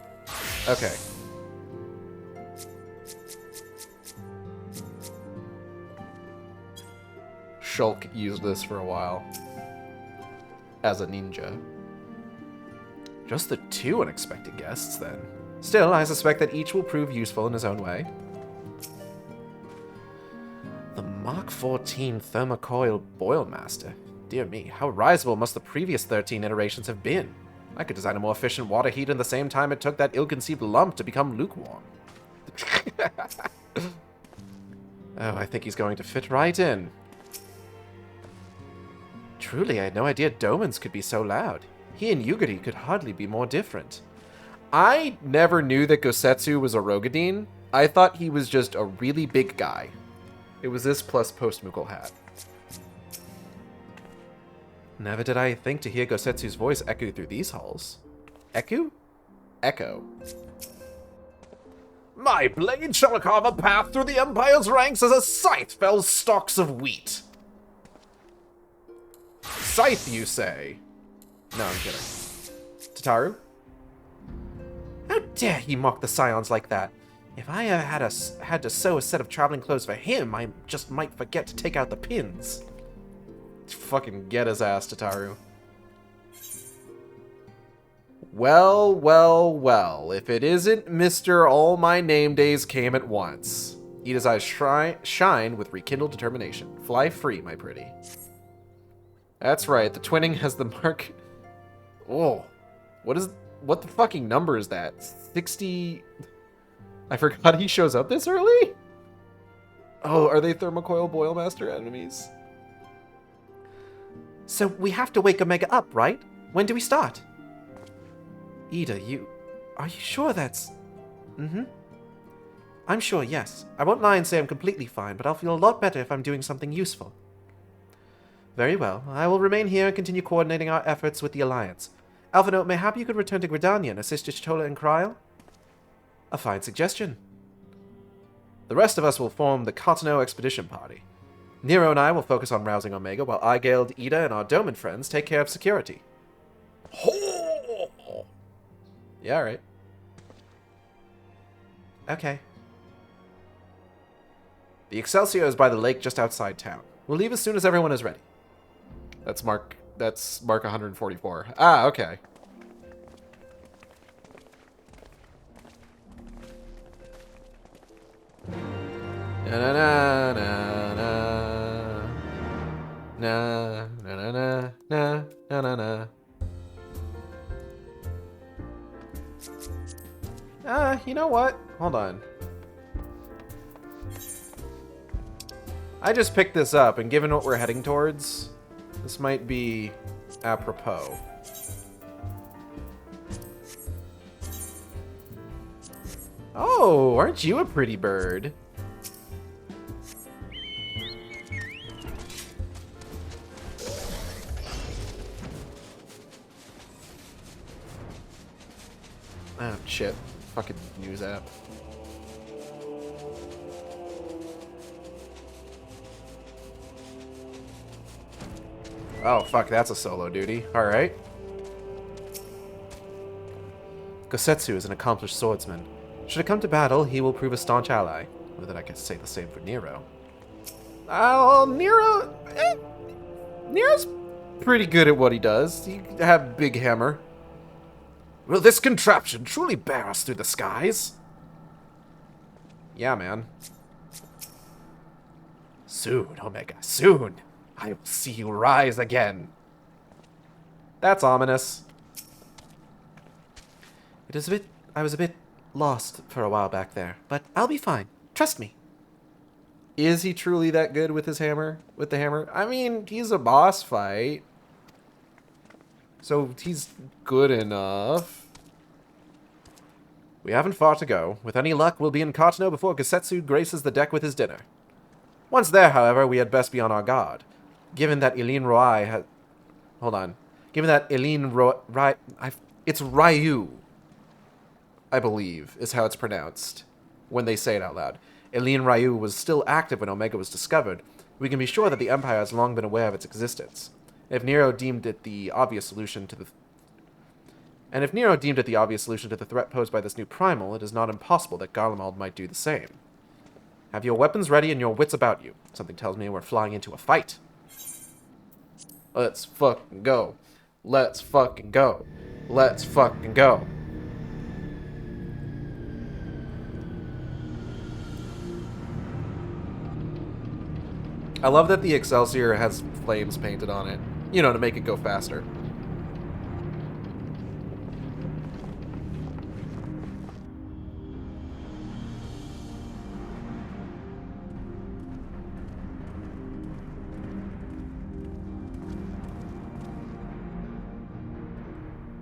Okay. Shulk used this for a while. As a ninja. Just the 2 unexpected guests, then. Still, I suspect that each will prove useful in his own way. The Mark 14 Thermocoil Boilmaster. Dear me, how risible must the previous 13 iterations have been? I could design a more efficient water heater in the same time it took that ill-conceived lump to become lukewarm. Oh, I think he's going to fit right in. Truly, I had no idea Domans could be so loud. He and Yugiri could hardly be more different. I never knew that Gosetsu was a Rogadine. I thought he was just a really big guy. It was this plus post-Mukul hat. Never did I think to hear Gosetsu's voice echo through these halls. Echo? Echo. My blade shall carve a path through the Empire's ranks as a scythe fells stalks of wheat. Scythe, you say? No, I'm kidding. Tataru? How dare he mock the Scions like that? If I ever had to sew a set of traveling clothes for him, I just might forget to take out the pins. Fucking get his ass, Tataru. Well, well, well. If it isn't Mr. All My Name Days Came at Once. Ida's eyes shine with rekindled determination. Fly free, my pretty. That's right, the twinning has the mark... Oh. What the fucking number is that? 60... I forgot he shows up this early? Oh, are they Thermocoil Boilmaster enemies? So we have to wake Omega up, right? When do we start? Ida, are you sure that's... Mm-hmm. I'm sure, yes. I won't lie and say I'm completely fine, but I'll feel a lot better if I'm doing something useful. Very well. I will remain here and continue coordinating our efforts with the Alliance. Alphinote, mayhap you could return to Gridania and assist Y'shtola and Kryl? A fine suggestion. The rest of us will form the Cotonou Expedition Party. Nero and I will focus on rousing Omega, while Igeld, Ida, and our Doman friends take care of security. Yeah, alright. Okay. The Excelsior is by the lake just outside town. We'll leave as soon as everyone is ready. That's mark 144. Ah, okay. Na na na na na na na na na na na. You know what? Hold on. I just picked this up, and given what we're heading towards, this might be apropos. Oh, aren't you a pretty bird? Oh, shit. Fucking news app. Oh, fuck, that's a solo duty. Alright. Gosetsu is an accomplished swordsman. Should it come to battle, he will prove a staunch ally. Or that I can say the same for Nero. Nero... Nero's pretty good at what he does. He have a big hammer. Will this contraption truly bear us through the skies? Yeah, man. Soon, Omega, soon. I will see you rise again. That's ominous. I was a bit lost for a while back there, but I'll be fine. Trust me. Is he truly that good with his hammer? With the hammer? I mean, he's a boss fight. So he's good enough. We haven't far to go. With any luck, we'll be in Cotonou before Gosetsu graces the deck with his dinner. Once there, however, we had best be on our guard. Given that Eileen Roy has... Hold on. Given that Eileen Roy... It's Ryu, I believe, is how it's pronounced when they say it out loud. Eileen Ryu was still active when Omega was discovered. We can be sure that the Empire has long been aware of its existence. If Nero deemed it the obvious solution to the... threat posed by this new primal, it is not impossible that Garlemald might do the same. Have your weapons ready and your wits about you. Something tells me we're flying into a fight. Let's fucking go. Let's fucking go. Let's fucking go. I love that the Excelsior has flames painted on it. You know, to make it go faster.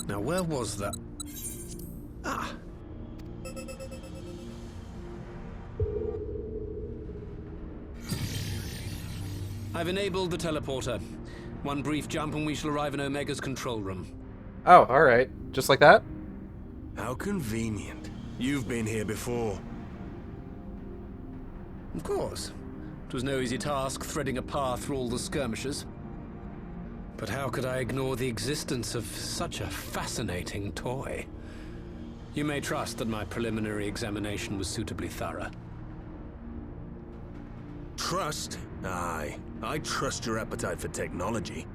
Now, where was that? Ah! I've enabled the teleporter. One brief jump and we shall arrive in Omega's control room. Oh, alright. Just like that? How convenient. You've been here before. Of course. It was no easy task threading a path through all the skirmishes. But how could I ignore the existence of such a fascinating toy? You may trust that my preliminary examination was suitably thorough. Trust? Aye. I trust your appetite for technology.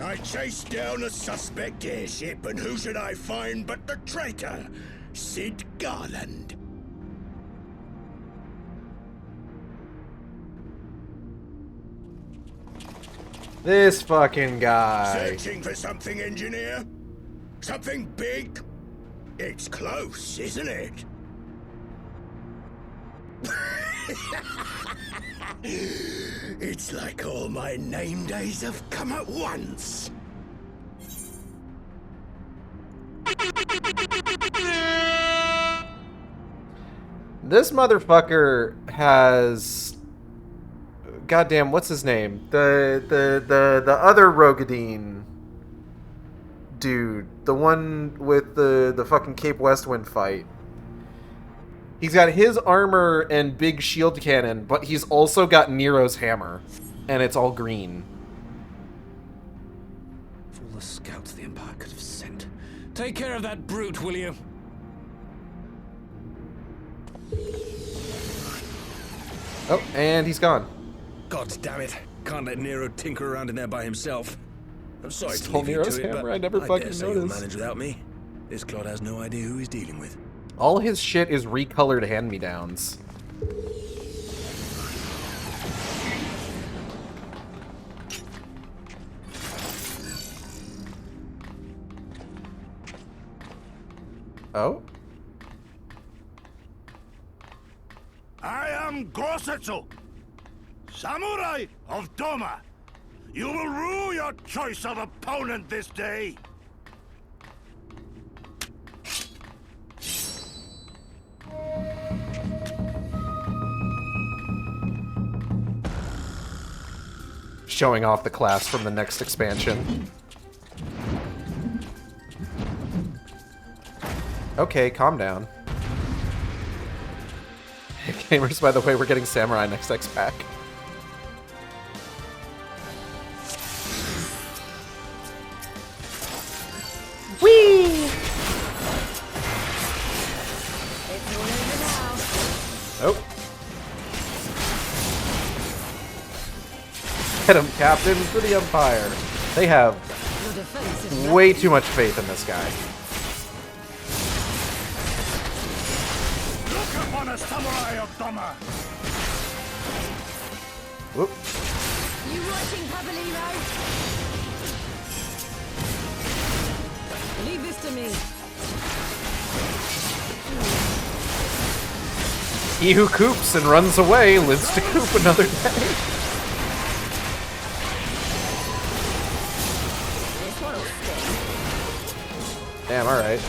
I chased down a suspect airship, and who should I find but the traitor, Sid Garland. This fucking guy. Searching for something, engineer? Something big? It's close, isn't it? It's like all my name days have come at once. This motherfucker has... Goddamn, what's his name? The other Rogadine dude. The one with the fucking Cape Westwind fight. He's got his armor and big shield cannon, but he's also got Nero's hammer. And it's all green. Of all the scouts the Empire could have sent. Take care of that brute, will you? Oh, and he's gone. God damn it. Can't let Nero tinker around in there by himself. I'm sorry to Stole leave you Nero's to it, hammer? but I never dare fucking say you'll noticed. manage without me. This clod has no idea who he's dealing with. All his shit is recolored hand-me-downs. Oh? I am Gosetsu, Samurai of Doma. You will rue your choice of opponent this day. Showing off the class from the next expansion. Okay, calm down. Gamers, by the way, we're getting Samurai next X pack. Whee! Oh. Get him, Captain, for the Empire. They have way too much faith in this guy. Look upon a samurai of Doma. Whoop. You writing, Cavallero? Leave this to me. He who coops and runs away lives to coop another day. Damn, alright.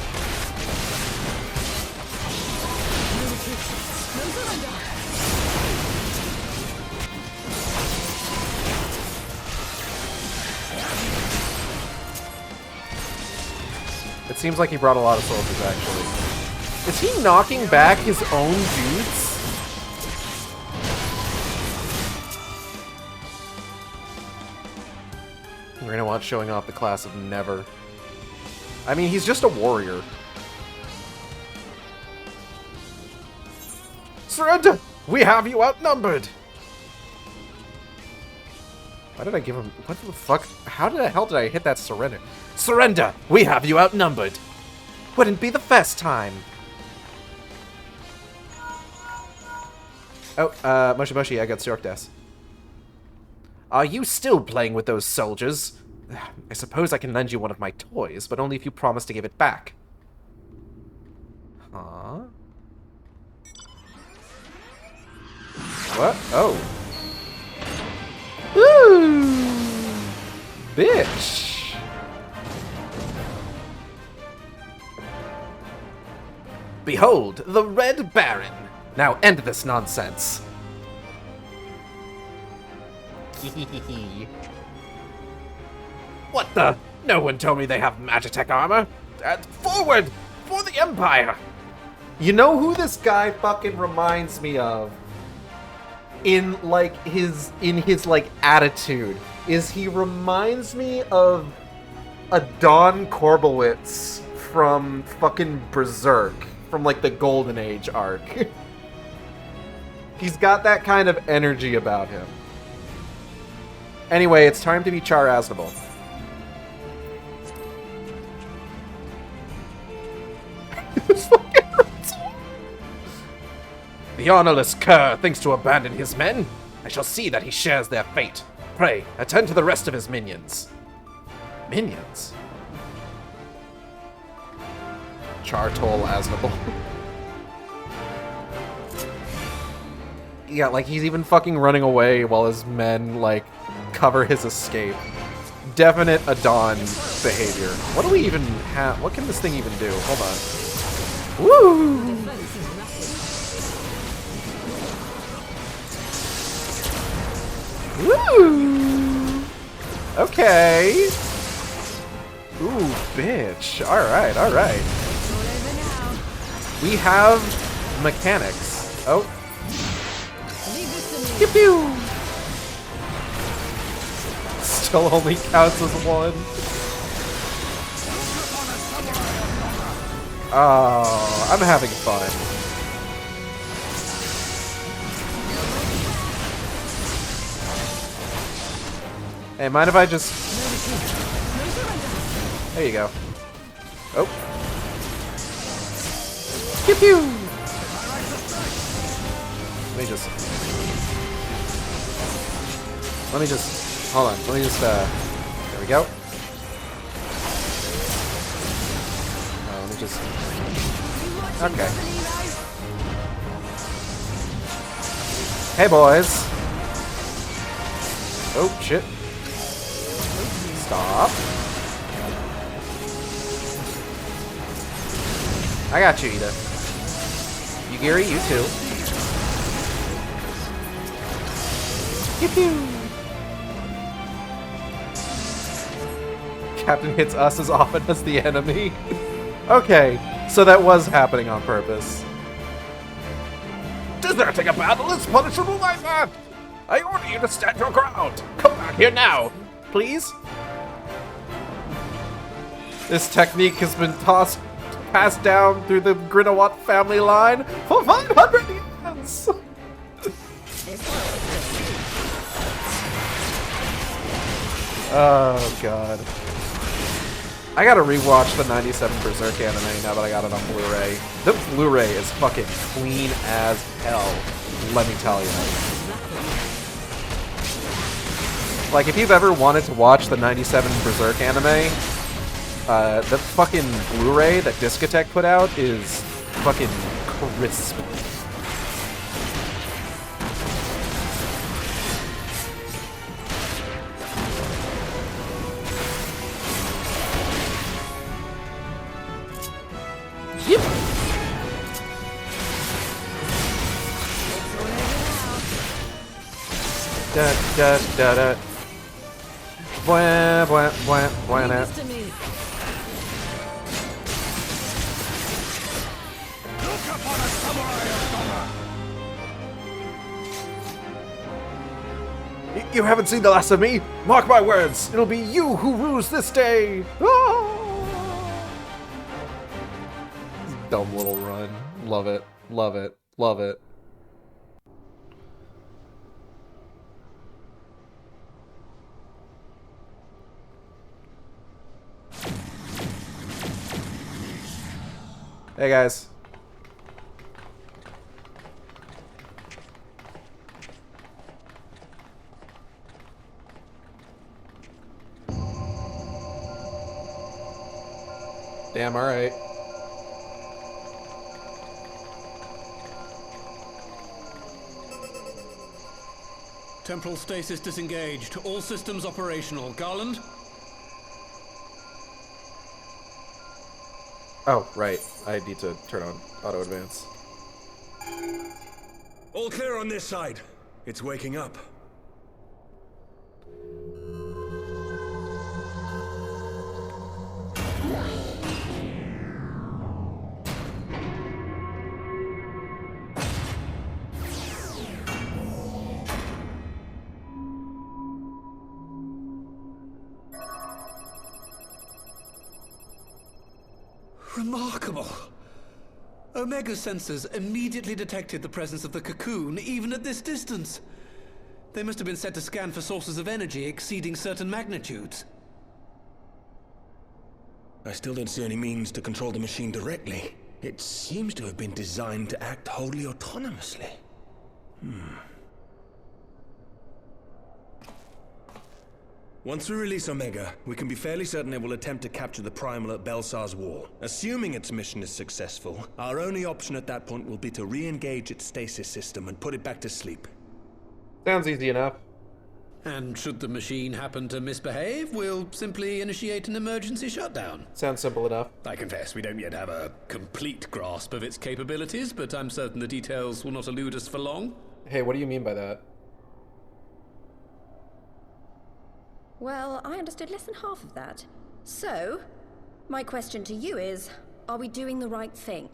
It seems like he brought a lot of soldiers, actually. Is he knocking back his own dudes? We're gonna watch showing off the class of Never. I mean, he's just a warrior. Surrender! We have you outnumbered! Why did I give him... What the fuck? How the hell did I hit that surrender? Surrender! We have you outnumbered! Wouldn't be the first time! Oh, Moshi Moshi, I got SHARKTASY. Are you still playing with those soldiers? I suppose I can lend you one of my toys, but only if you promise to give it back. Huh? What? Oh. Ooh! Bitch! Behold, the Red Baron! Now end this nonsense! What the? No one told me they have Magitech armor! Forward! For the Empire! You know who this guy fucking reminds me of? In his attitude. Is he reminds me of a Don Korbowitz from fucking Berserk. From like the Golden Age arc. He's got that kind of energy about him. Anyway, it's time to be Char Aznable. The honorless cur thinks to abandon his men. I shall see that he shares their fate. Pray, attend to the rest of his minions. Minions? Chartol Aznable. Yeah, like he's even fucking running away while his men, like, cover his escape. Definite Adon behavior. What do we even have? What can this thing even do? Hold on. Woo! Woo! Okay. Ooh, bitch. Alright, alright. We have mechanics. Oh. Pew pew! Still only counts as one. Oh, I'm having fun. Hey, mind if I just... There you go. Oh. Pew pew! Let me just... Hold on. Let me just, there we go. Let me just... Okay. Hey, boys. Oh, shit. Stop. I got you, Ida. You, Gary, you too. Pew pew. Captain hits us as often as the enemy. Okay, so that was happening on purpose. Deserting a battle is punishable like that! I order you to stand your ground! Come back here now! Please? This technique has been passed down through the Grinawat family line for 500 years! Oh, God. I gotta rewatch the 97 Berserk anime now that I got it on Blu-ray. The Blu-ray is fucking clean as hell, let me tell you. Like, if you've ever wanted to watch the 97 Berserk anime, the fucking Blu-ray that Discotech put out is fucking crisp. Yep. Da da da da. Bwah bwah bwah bwah. You haven't seen the last of me. Mark my words. It'll be you who rules this day. Ah! Dumb little run. Love it. Love it. Love it. Hey guys. Damn, alright. Temporal stasis disengaged. All systems operational. Garland? Oh, right. I need to turn on auto advance. All clear on this side. It's waking up. Remarkable. Omega sensors immediately detected the presence of the cocoon, even at this distance. They must have been set to scan for sources of energy exceeding certain magnitudes. I still don't see any means to control the machine directly. It seems to have been designed to act wholly autonomously. Once we release Omega, we can be fairly certain it will attempt to capture the Primal at Belsar's Wall. Assuming its mission is successful, our only option at that point will be to re-engage its stasis system and put it back to sleep. Sounds easy enough. And should the machine happen to misbehave, we'll simply initiate an emergency shutdown. Sounds simple enough. I confess we don't yet have a complete grasp of its capabilities, but I'm certain the details will not elude us for long. Hey, what do you mean by that? Well, I understood less than half of that. So, my question to you is, are we doing the right thing?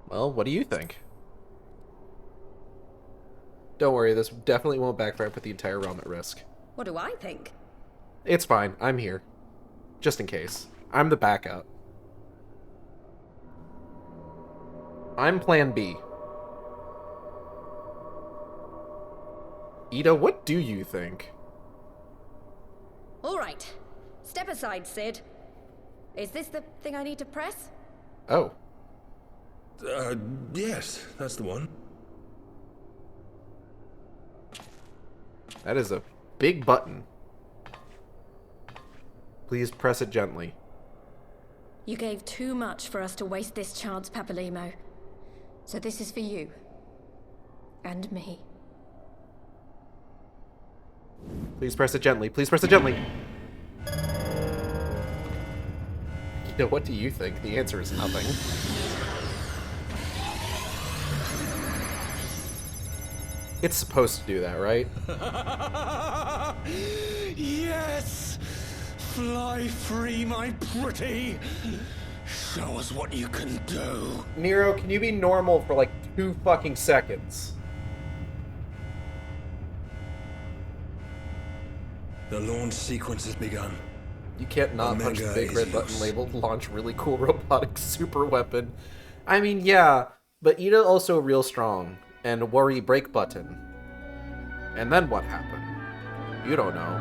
Well, what do you think? Don't worry, this definitely won't backfire and put the entire realm at risk. What do I think? It's fine, I'm here. Just in case. I'm the backup. I'm plan B. Ida, what do you think? All right. Step aside, Sid. Is this the thing I need to press? Oh. Yes, that's the one. That is a big button. Please press it gently. You gave too much for us to waste this chance, Papalimo. So this is for you. And me. Please press it gently. Please press it gently. You know, what do you think? The answer is nothing. It's supposed to do that, right? Yes! Fly free, my pretty! Show us what you can do. Nero, can you be normal for like 2 fucking seconds? The launch sequence has begun. You can't not punch the big red button labeled launch really cool robotic super weapon. I mean, yeah, but Ida also real strong. And worry break button. And then what happened? You don't know.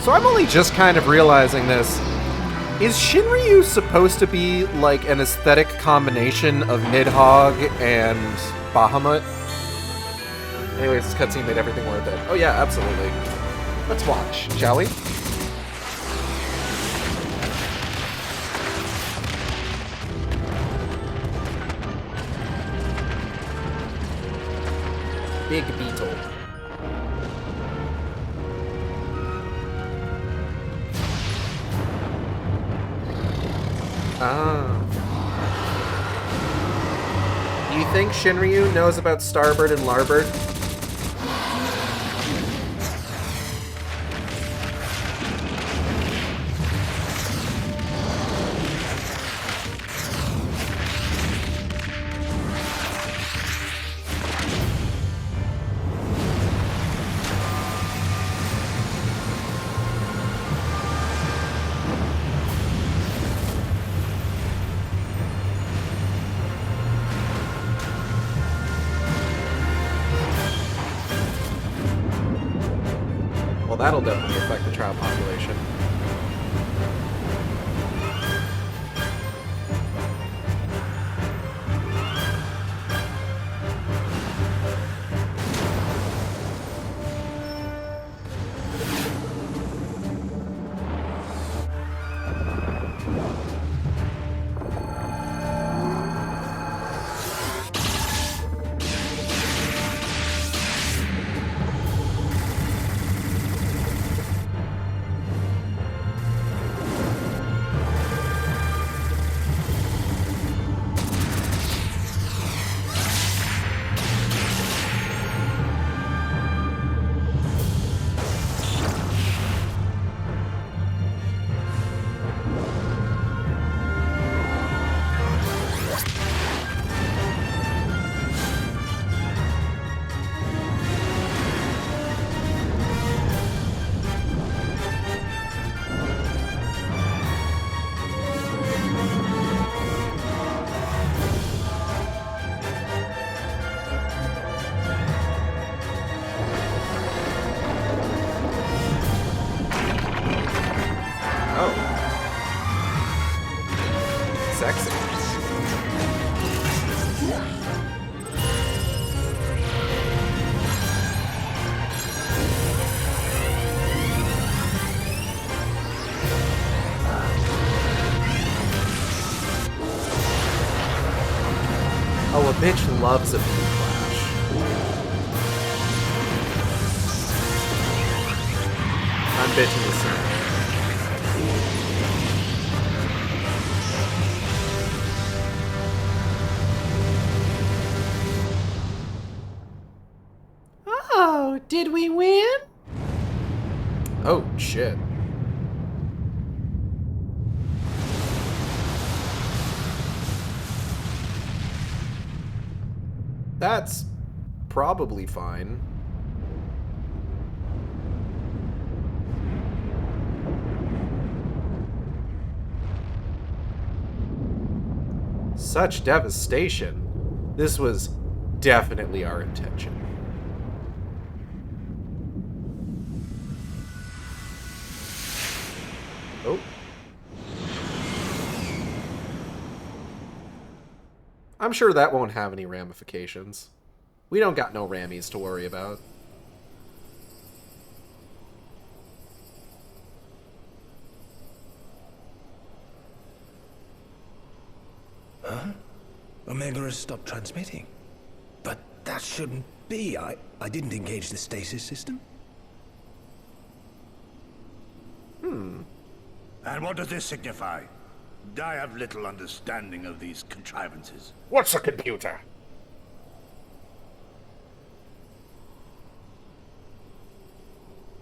So I'm only just kind of realizing this. Is Shinryu supposed to be like an aesthetic combination of Nidhogg and Bahamut? Anyways, this cutscene made everything worth it. Oh yeah, absolutely. Let's watch, shall we? Big beetle. Do you think Shinryu knows about Starbird and Larbird? Well, that'll definitely affect the trial population. Sexy. Oh, a bitch loves a beam flash. I'm bitching the same. Did we win? Oh, shit. That's probably fine. Such devastation. This was definitely our intention. Oh. I'm sure that won't have any ramifications. We don't got no rammies to worry about. Huh? Omega has stopped transmitting. But that shouldn't be. I didn't engage the stasis system. And what does this signify? I have little understanding of these contrivances. What's a computer?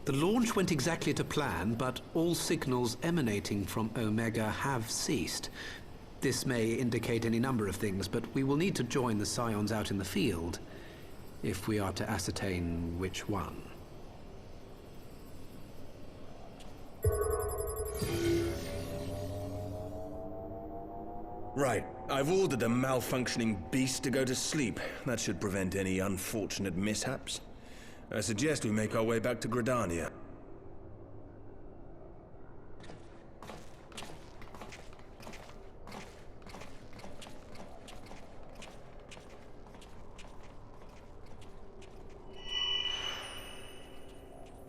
The launch went exactly to plan, but all signals emanating from Omega have ceased. This may indicate any number of things, but we will need to join the Scions out in the field if we are to ascertain which one. Right. I've ordered a malfunctioning beast to go to sleep. That should prevent any unfortunate mishaps. I suggest we make our way back to Gridania.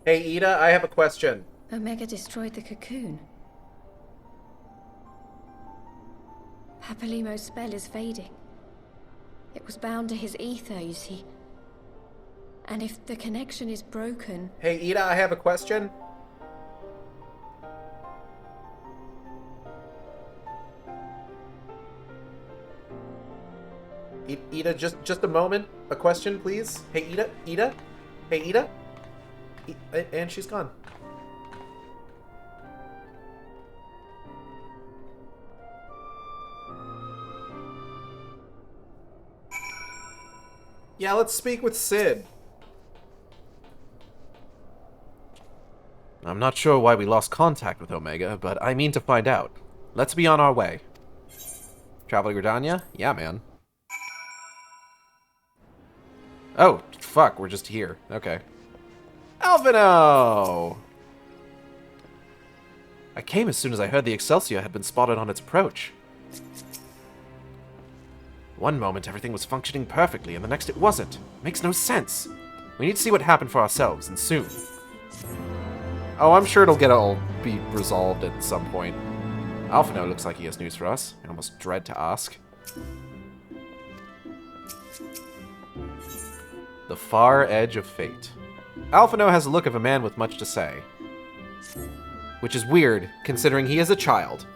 Hey, Ida, I have a question. Omega destroyed the cocoon. Papalimo's spell is fading. It was bound to his ether, you see. And if the connection is broken... Hey, Ida, I have a question. Ida, just a moment. A question, please. Hey, Ida? Ida? Hey, Ida? And she's gone. Yeah, let's speak with Sid. I'm not sure why we lost contact with Omega, but I mean to find out. Let's be on our way. Travel to Gridania? Yeah, man. Oh, fuck, we're just here. Okay. Alvino! I came as soon as I heard the Excelsior had been spotted on its approach. One moment everything was functioning perfectly, and the next it wasn't. Makes no sense. We need to see what happened for ourselves, and soon. Oh, I'm sure it'll be resolved at some point. Alphino looks like he has news for us. I almost dread to ask. The far edge of fate. Alphino has the look of a man with much to say. Which is weird, considering he is a child.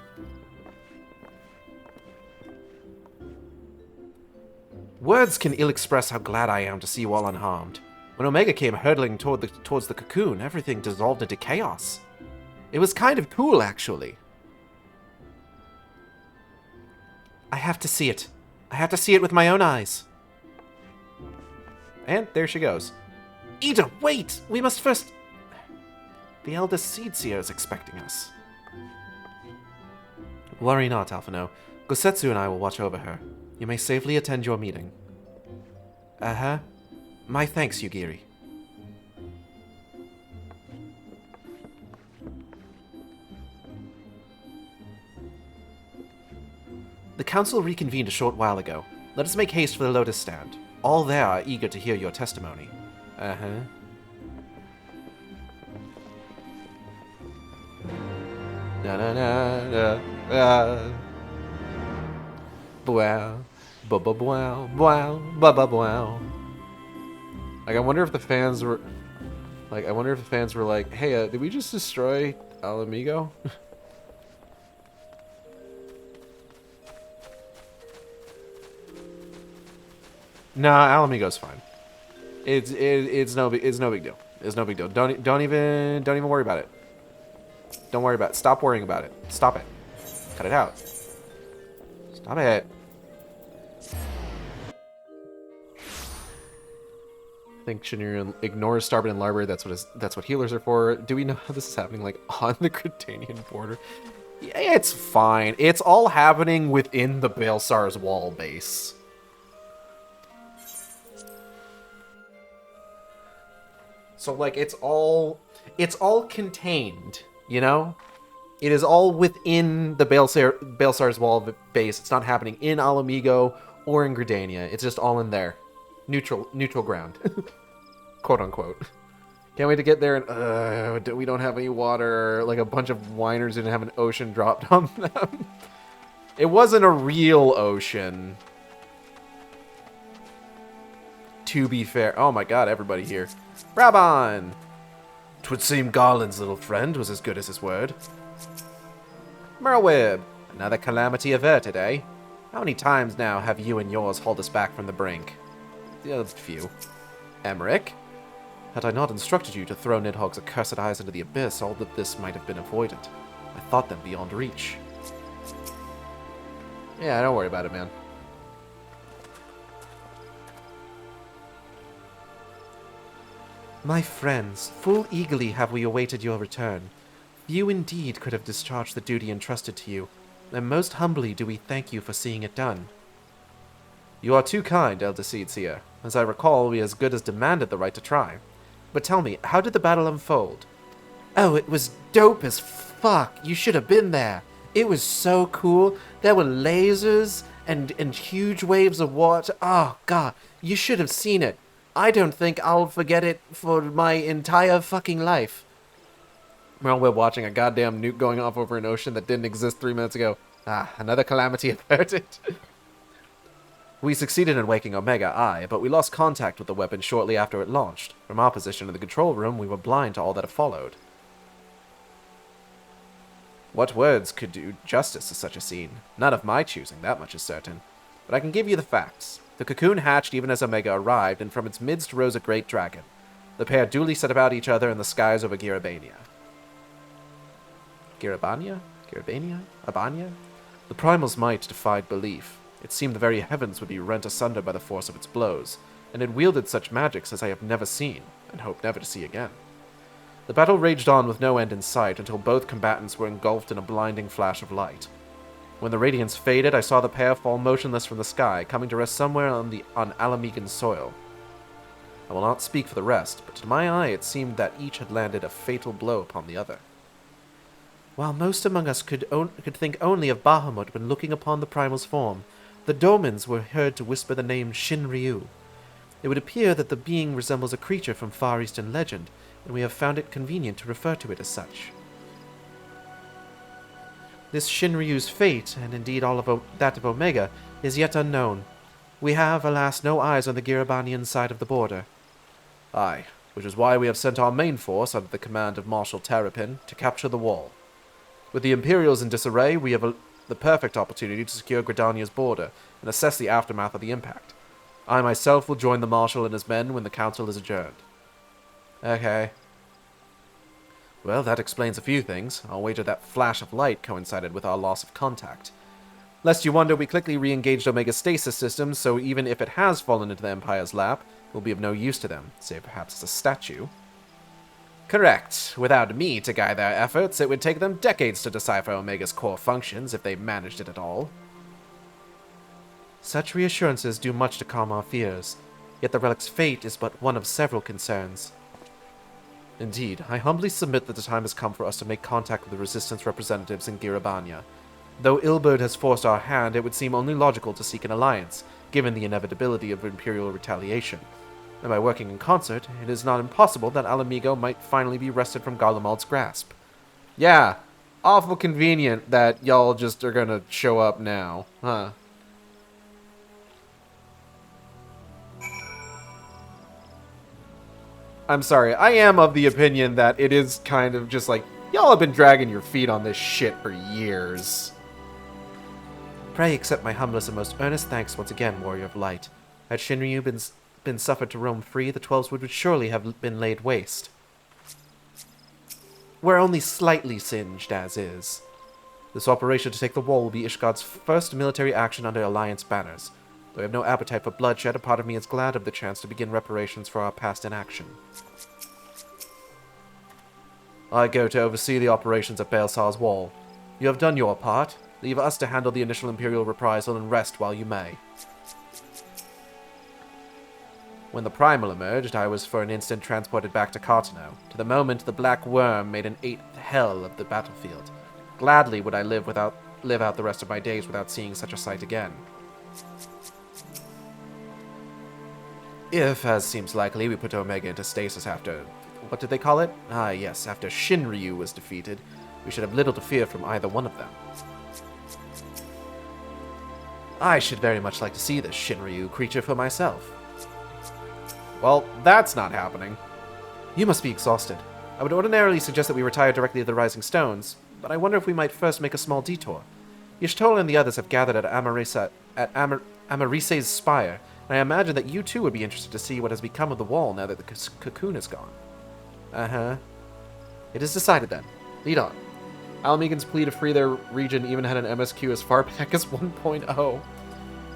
Words can ill express how glad I am to see you all unharmed. When Omega came hurtling towards the cocoon, everything dissolved into chaos. It was kind of cool, actually. I have to see it. I have to see it with my own eyes. And there she goes. Ida, wait! We must first... The eldest Seed Seer is expecting us. Worry not, Alphino. Gosetsu and I will watch over her. You may safely attend your meeting. Uh-huh. My thanks, Yugiri. The council reconvened a short while ago. Let us make haste for the Lotus Stand. All there are eager to hear your testimony. Uh-huh. Na-na-na-na-na. Wow. Ba-ba-wow. Wow. Ba-ba-wow. Like, I wonder if the fans were... like, hey, did we just destroy Alamigo? Nah, Alamigo's fine. It's no big deal. It's no big deal. Don't even worry about it. Don't worry about it. Stop worrying about it. Stop it. Cut it out. Stop it. I think Shinryu ignores Starboard and Larboard. That's what healers are for. Do we know how this is happening, like, on the Gridanian border? Yeah, it's fine. It's all happening within the Baelsar's wall base. So, like, it's all contained, you know? It is all within the Baelsar's wall base. It's not happening in Alamigo or in Gridania. It's just all in there. Neutral ground. Quote unquote. Can't wait to get there and we don't have any water. Like a bunch of whiners didn't have an ocean dropped on them. It wasn't a real ocean. To be fair. Oh my god, everybody here. Brabon! 'Twould seem Garland's little friend was as good as his word. Merwib! Another calamity averted, eh? How many times now have you and yours hauled us back from the brink? The other few. Emmerich? Had I not instructed you to throw Nidhogg's accursed eyes into the abyss, all that this might have been avoided. I thought them beyond reach. Yeah, don't worry about it, man. My friends, full eagerly have we awaited your return. Few indeed could have discharged the duty entrusted to you, and most humbly do we thank you for seeing it done. You are too kind, Elder Seedseer. As I recall, we as good as demanded the right to try. But tell me, how did the battle unfold? Oh, it was dope as fuck. You should have been there. It was so cool. There were lasers and huge waves of water. Oh, God. You should have seen it. I don't think I'll forget it for my entire fucking life. Well, we're watching a goddamn nuke going off over an ocean that didn't exist 3 minutes ago. Ah, another calamity averted. We succeeded in waking Omega Eye, but we lost contact with the weapon shortly after it launched. From our position in the control room, we were blind to all that followed. What words could do justice to such a scene? None of my choosing, that much is certain. But I can give you the facts. The cocoon hatched even as Omega arrived, and from its midst rose a great dragon. The pair duly set about each other in the skies over Girabania. Girabania? Girabania? Abania? The primal's might defied belief. It seemed the very heavens would be rent asunder by the force of its blows, and it wielded such magics as I have never seen, and hope never to see again. The battle raged on with no end in sight until both combatants were engulfed in a blinding flash of light. When the radiance faded, I saw the pair fall motionless from the sky, coming to rest somewhere on Alamigan soil. I will not speak for the rest, but to my eye it seemed that each had landed a fatal blow upon the other. While most among us could think only of Bahamut when looking upon the primal's form, the Domans were heard to whisper the name Shinryu. It would appear that the being resembles a creature from Far Eastern legend, and we have found it convenient to refer to it as such. This Shinryu's fate, and indeed all of that of Omega, is yet unknown. We have, alas, no eyes on the Girabanian side of the border. Aye, which is why we have sent our main force under the command of Marshal Terrapin to capture the wall. With the Imperials in disarray, we have the perfect opportunity to secure Gridania's border and assess the aftermath of the impact. I myself will join the Marshal and his men when the council is adjourned. Okay. Well, that explains a few things. I'll wager that flash of light coincided with our loss of contact. Lest you wonder, we quickly re-engaged Omega's stasis system, so even if it has fallen into the Empire's lap, it will be of no use to them, save perhaps as a statue. Correct. Without me to guide their efforts, it would take them decades to decipher Omega's core functions if they managed it at all. Such reassurances do much to calm our fears, yet the relic's fate is but one of several concerns. Indeed, I humbly submit that the time has come for us to make contact with the Resistance representatives in Girabania. Though Ilberd has forced our hand, it would seem only logical to seek an alliance, given the inevitability of Imperial retaliation. And by working in concert, it is not impossible that Alamigo might finally be wrested from Garlemald's grasp. Yeah, awful convenient that y'all just are gonna show up now, huh? I'm sorry, I am of the opinion that it is kind of just like, y'all have been dragging your feet on this shit for years. Pray accept my humblest and most earnest thanks once again, Warrior of Light. Had Shinryu been suffered to roam free, the 12s would surely have been laid waste. We're only slightly singed, as is. This operation to take the wall will be Ishgard's first military action under Alliance banners. Though I have no appetite for bloodshed, a part of me is glad of the chance to begin reparations for our past inaction. I go to oversee the operations at Baelsar's wall. You have done your part. Leave us to handle the initial Imperial reprisal and rest while you may. When the Primal emerged, I was for an instant transported back to Cartano. To the moment, the Black Worm made an 8th hell of the battlefield. Gladly would I live out the rest of my days without seeing such a sight again. If, as seems likely, we put Omega into stasis after... what did they call it? Ah, yes, after Shinryu was defeated, we should have little to fear from either one of them. I should very much like to see this Shinryu creature for myself. Well, that's not happening. You must be exhausted. I would ordinarily suggest that we retire directly to the Rising Stones, but I wonder if we might first make a small detour. Y'shtola and the others have gathered at Amarise's spire, and I imagine that you too would be interested to see what has become of the wall now that the cocoon is gone. Uh-huh. It is decided then. Lead on. Almegan's plea to free their region even had an MSQ as far back as 1.0.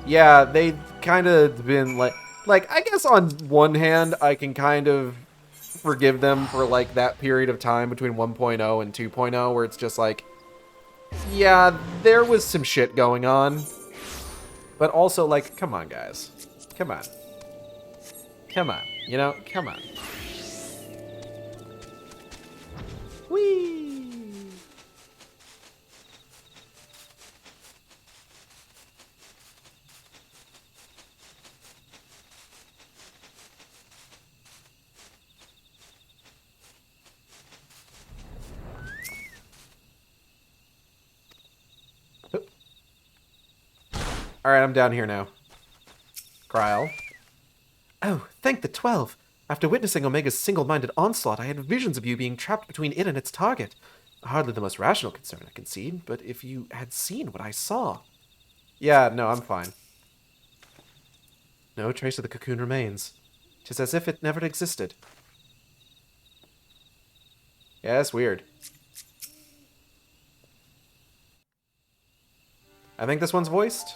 Yeah, they've kind of been like, I guess on one hand, I can kind of forgive them for, like, that period of time between 1.0 and 2.0 where it's just like, yeah, there was some shit going on. But also, like, come on, guys. Come on. Come on. You know, come on. Whee! Alright, I'm down here now. Kryl. Oh, thank the 12. After witnessing Omega's single-minded onslaught, I had visions of you being trapped between it and its target. Hardly the most rational concern, I concede, but if you had seen what I saw... Yeah, no, I'm fine. No trace of the cocoon remains. 'Tis as if it never existed. Yeah, that's weird. I think this one's voiced.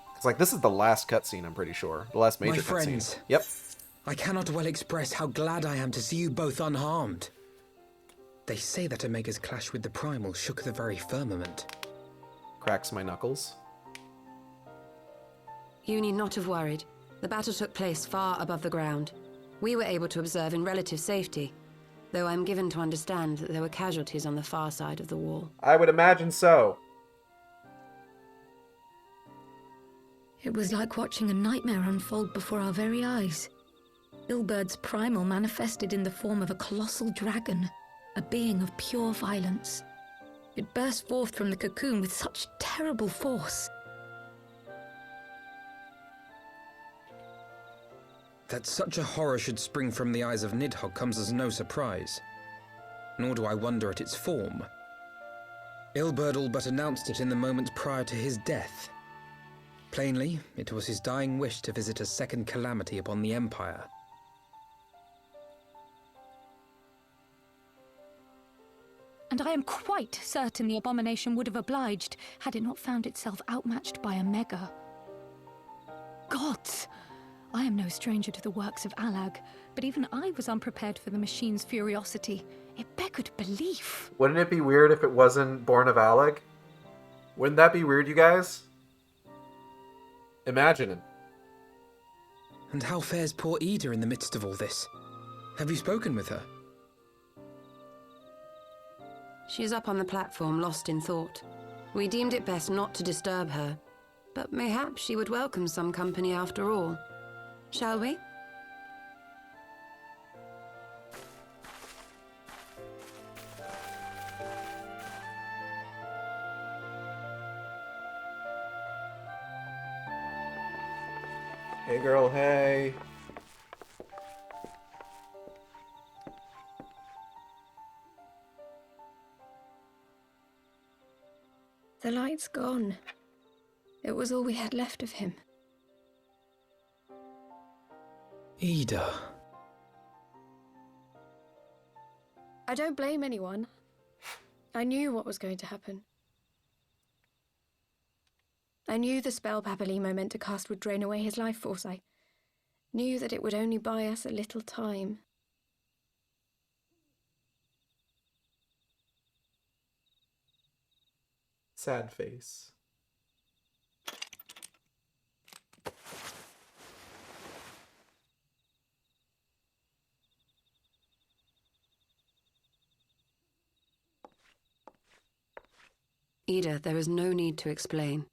Because, like, this is the last cutscene, I'm pretty sure. The last major cutscene. My friends. Yep. I cannot well express how glad I am to see you both unharmed. They say that Omega's clash with the Primal shook the very firmament. Cracks my knuckles. You need not have worried. The battle took place far above the ground. We were able to observe in relative safety, though I'm given to understand that there were casualties on the far side of the wall. I would imagine so. It was like watching a nightmare unfold before our very eyes. Ilberd's primal manifested in the form of a colossal dragon, a being of pure violence. It burst forth from the cocoon with such terrible force. That such a horror should spring from the eyes of Nidhogg comes as no surprise. Nor do I wonder at its form. Ilberd all but announced it in the moments prior to his death. Plainly, it was his dying wish to visit a second calamity upon the Empire. And I am quite certain the abomination would have obliged had it not found itself outmatched by Omega. Gods! I am no stranger to the works of Alag, but even I was unprepared for the machine's furiosity. It beggared belief. Wouldn't it be weird if it wasn't born of Alag? Wouldn't that be weird, you guys? Imagine it. And how fares poor Ida in the midst of all this? Have you spoken with her? She is up on the platform, lost in thought. We deemed it best not to disturb her, but mayhap she would welcome some company after all. Shall we? Hey girl, hey. The light's gone. It was all we had left of him. Ida. I don't blame anyone. I knew what was going to happen. I knew the spell Papalimo meant to cast would drain away his life force. I knew that it would only buy us a little time. Sad face. Ida, there is no need to explain.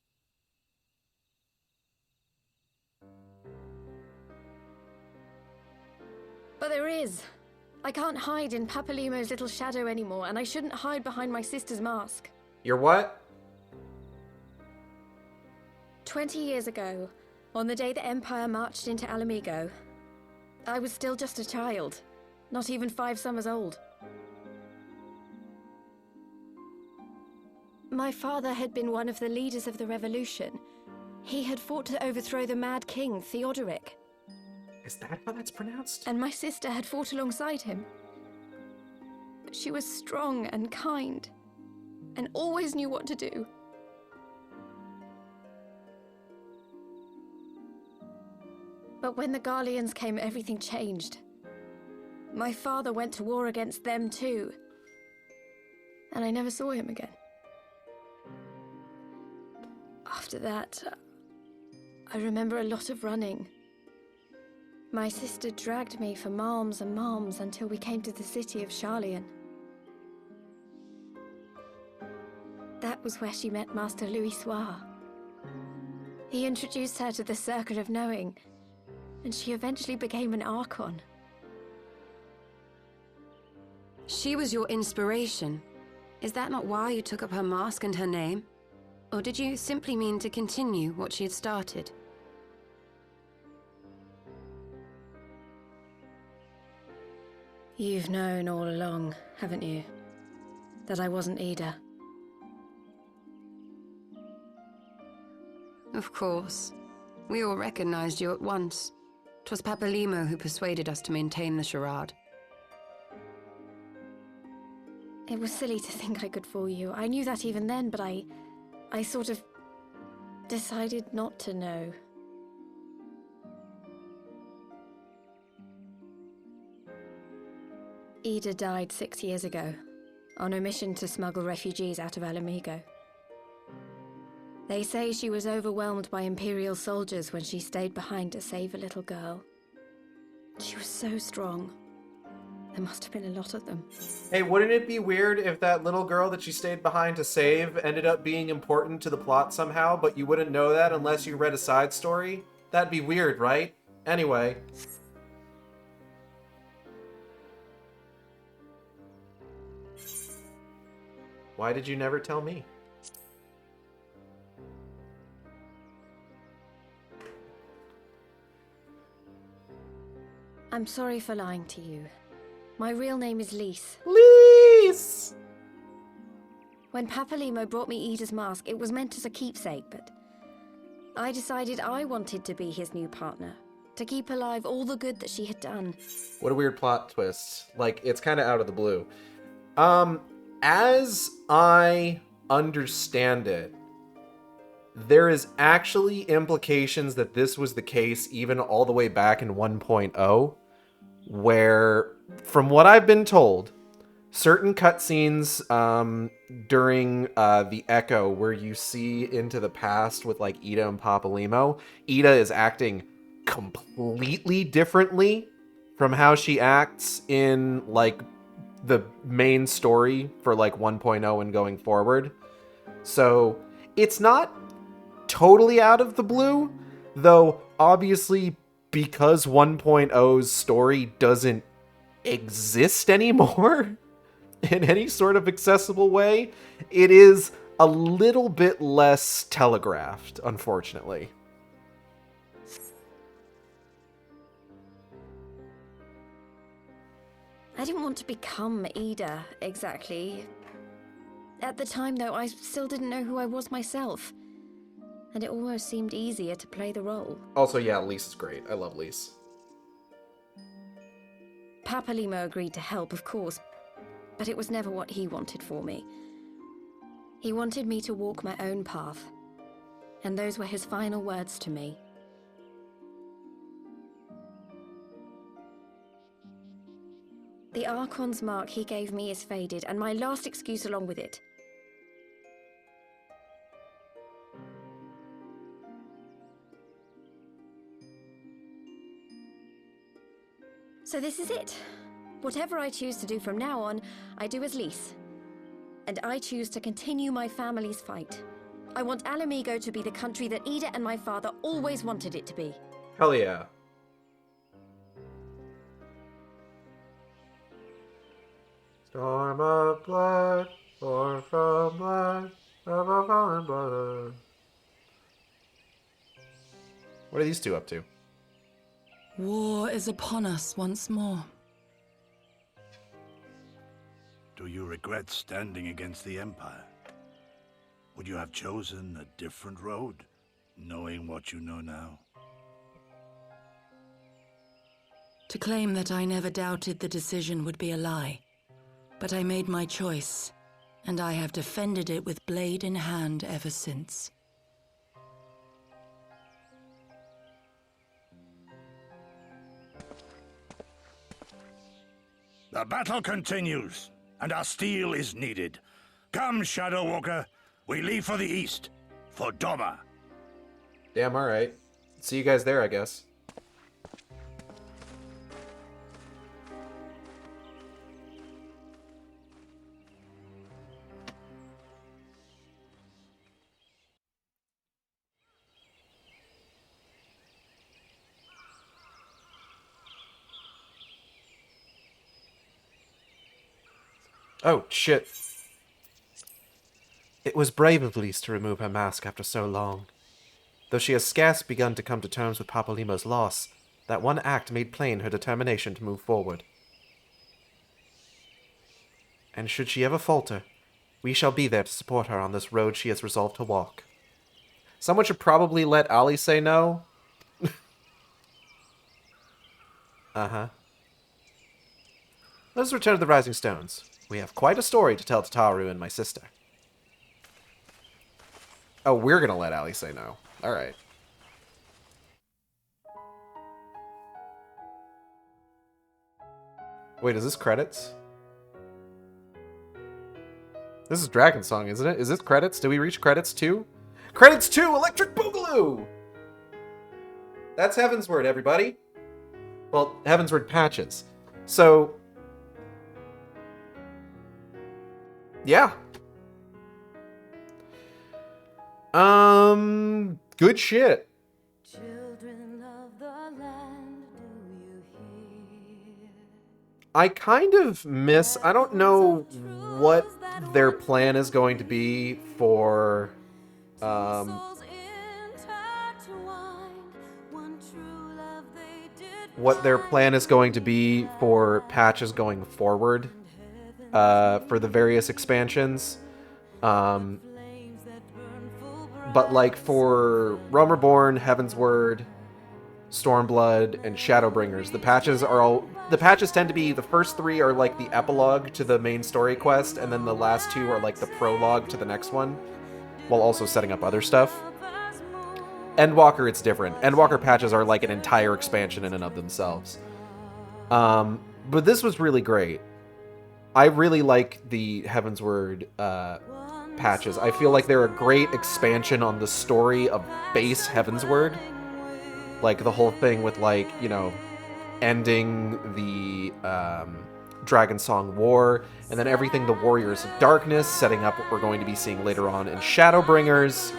But there is. I can't hide in Papalimo's little shadow anymore, and I shouldn't hide behind my sister's mask. You're what? 20 years ago, on the day the Empire marched into Alamigo, I was still just a child, not even 5 summers old. My father had been one of the leaders of the revolution. He had fought to overthrow the Mad King, Theodoric. Is that how that's pronounced? And my sister had fought alongside him. But she was strong and kind, and always knew what to do. But when the Garleans came, everything changed. My father went to war against them too, and I never saw him again. After that, I remember a lot of running. My sister dragged me for malms and malms until we came to the city of Charlian. That was where she met Master Louis Soir. He introduced her to the Circle of Knowing, and she eventually became an Archon. She was your inspiration. Is that not why you took up her mask and her name? Or did you simply mean to continue what she had started? You've known all along, haven't you? That I wasn't Ida. Of course. We all recognized you at once. 'Twas Papalimo who persuaded us to maintain the charade. It was silly to think I could fool you. I knew that even then, but I sort of decided not to know. Ida died 6 years ago, on a mission to smuggle refugees out of Alamigo. They say she was overwhelmed by Imperial soldiers when she stayed behind to save a little girl. She was so strong. There must have been a lot of them. Hey, wouldn't it be weird if that little girl that she stayed behind to save ended up being important to the plot somehow, but you wouldn't know that unless you read a side story? That'd be weird, right? Anyway. Why did you never tell me? I'm sorry for lying to you. My real name is Lise. Lise! When Papalimo brought me Ida's mask, it was meant as a keepsake, but I decided I wanted to be his new partner, to keep alive all the good that she had done. What a weird plot twist. Like, it's kind of out of the blue. As I understand it, there is actually implications that this was the case even all the way back in 1.0, where, from what I've been told, certain cutscenes during the Echo, where you see into the past with like Ida and Papalimo, Ida is acting completely differently from how she acts in like the main story for like 1.0 and going forward. So it's not totally out of the blue, though obviously because 1.0's story doesn't exist anymore in any sort of accessible way, it is a little bit less telegraphed, unfortunately. I didn't want to become Ida, exactly. At the time, though, I still didn't know who I was myself. And it almost seemed easier to play the role. Also, yeah, Lise is great. I love Lise. Papalimo agreed to help, of course, but it was never what he wanted for me. He wanted me to walk my own path, and those were his final words to me. The Archon's mark he gave me is faded, and my last excuse along with it. So this is it. Whatever I choose to do from now on, I do as Lys. And I choose to continue my family's fight. I want Alamigo to be the country that Ida and my father always wanted it to be. Hell yeah. Storm of blood, pour from blood, of a fallen blood. What are these two up to? War is upon us once more. Do you regret standing against the Empire? Would you have chosen a different road, knowing what you know now? To claim that I never doubted the decision would be a lie. But I made my choice, and I have defended it with blade in hand ever since. The battle continues, and our steel is needed. Come, Shadow Walker, we leave for the east, for Doma. Damn, alright. See you guys there, I guess. Oh, shit. It was brave of Lys to remove her mask after so long. Though she has scarce begun to come to terms with Papalimo's loss, that one act made plain her determination to move forward. And should she ever falter, we shall be there to support her on this road she has resolved to walk. Someone should probably let Ali say no. Uh-huh. Let us return to the Rising Stones. We have quite a story to tell to Taru and my sister. Oh, we're gonna let Ali say no. Alright. Wait, is this credits? This is Dragon Song, isn't it? Is this credits? Did we reach credits too? Credits 2! Electric Boogaloo! That's Heavensward, everybody. Well, Heavensward patches. So... yeah. Good shit. I kind of miss... I don't know what their plan is going to be for... what their plan is going to be for patches going forward. For the various expansions. But like for Realm Reborn, Heavensward, Stormblood, and Shadowbringers, the patches tend to be, the first 3 are like the epilogue to the main story quest, and then the last 2 are like the prologue to the next one, while also setting up other stuff. Endwalker, it's different. Endwalker patches are like an entire expansion in and of themselves. But this was really great. I really like the Heavensward patches. I feel like they're a great expansion on the story of base Heavensward. Like the whole thing with, like, you know, ending the Dragon Song War, and then everything the Warriors of Darkness, setting up what we're going to be seeing later on in Shadowbringers.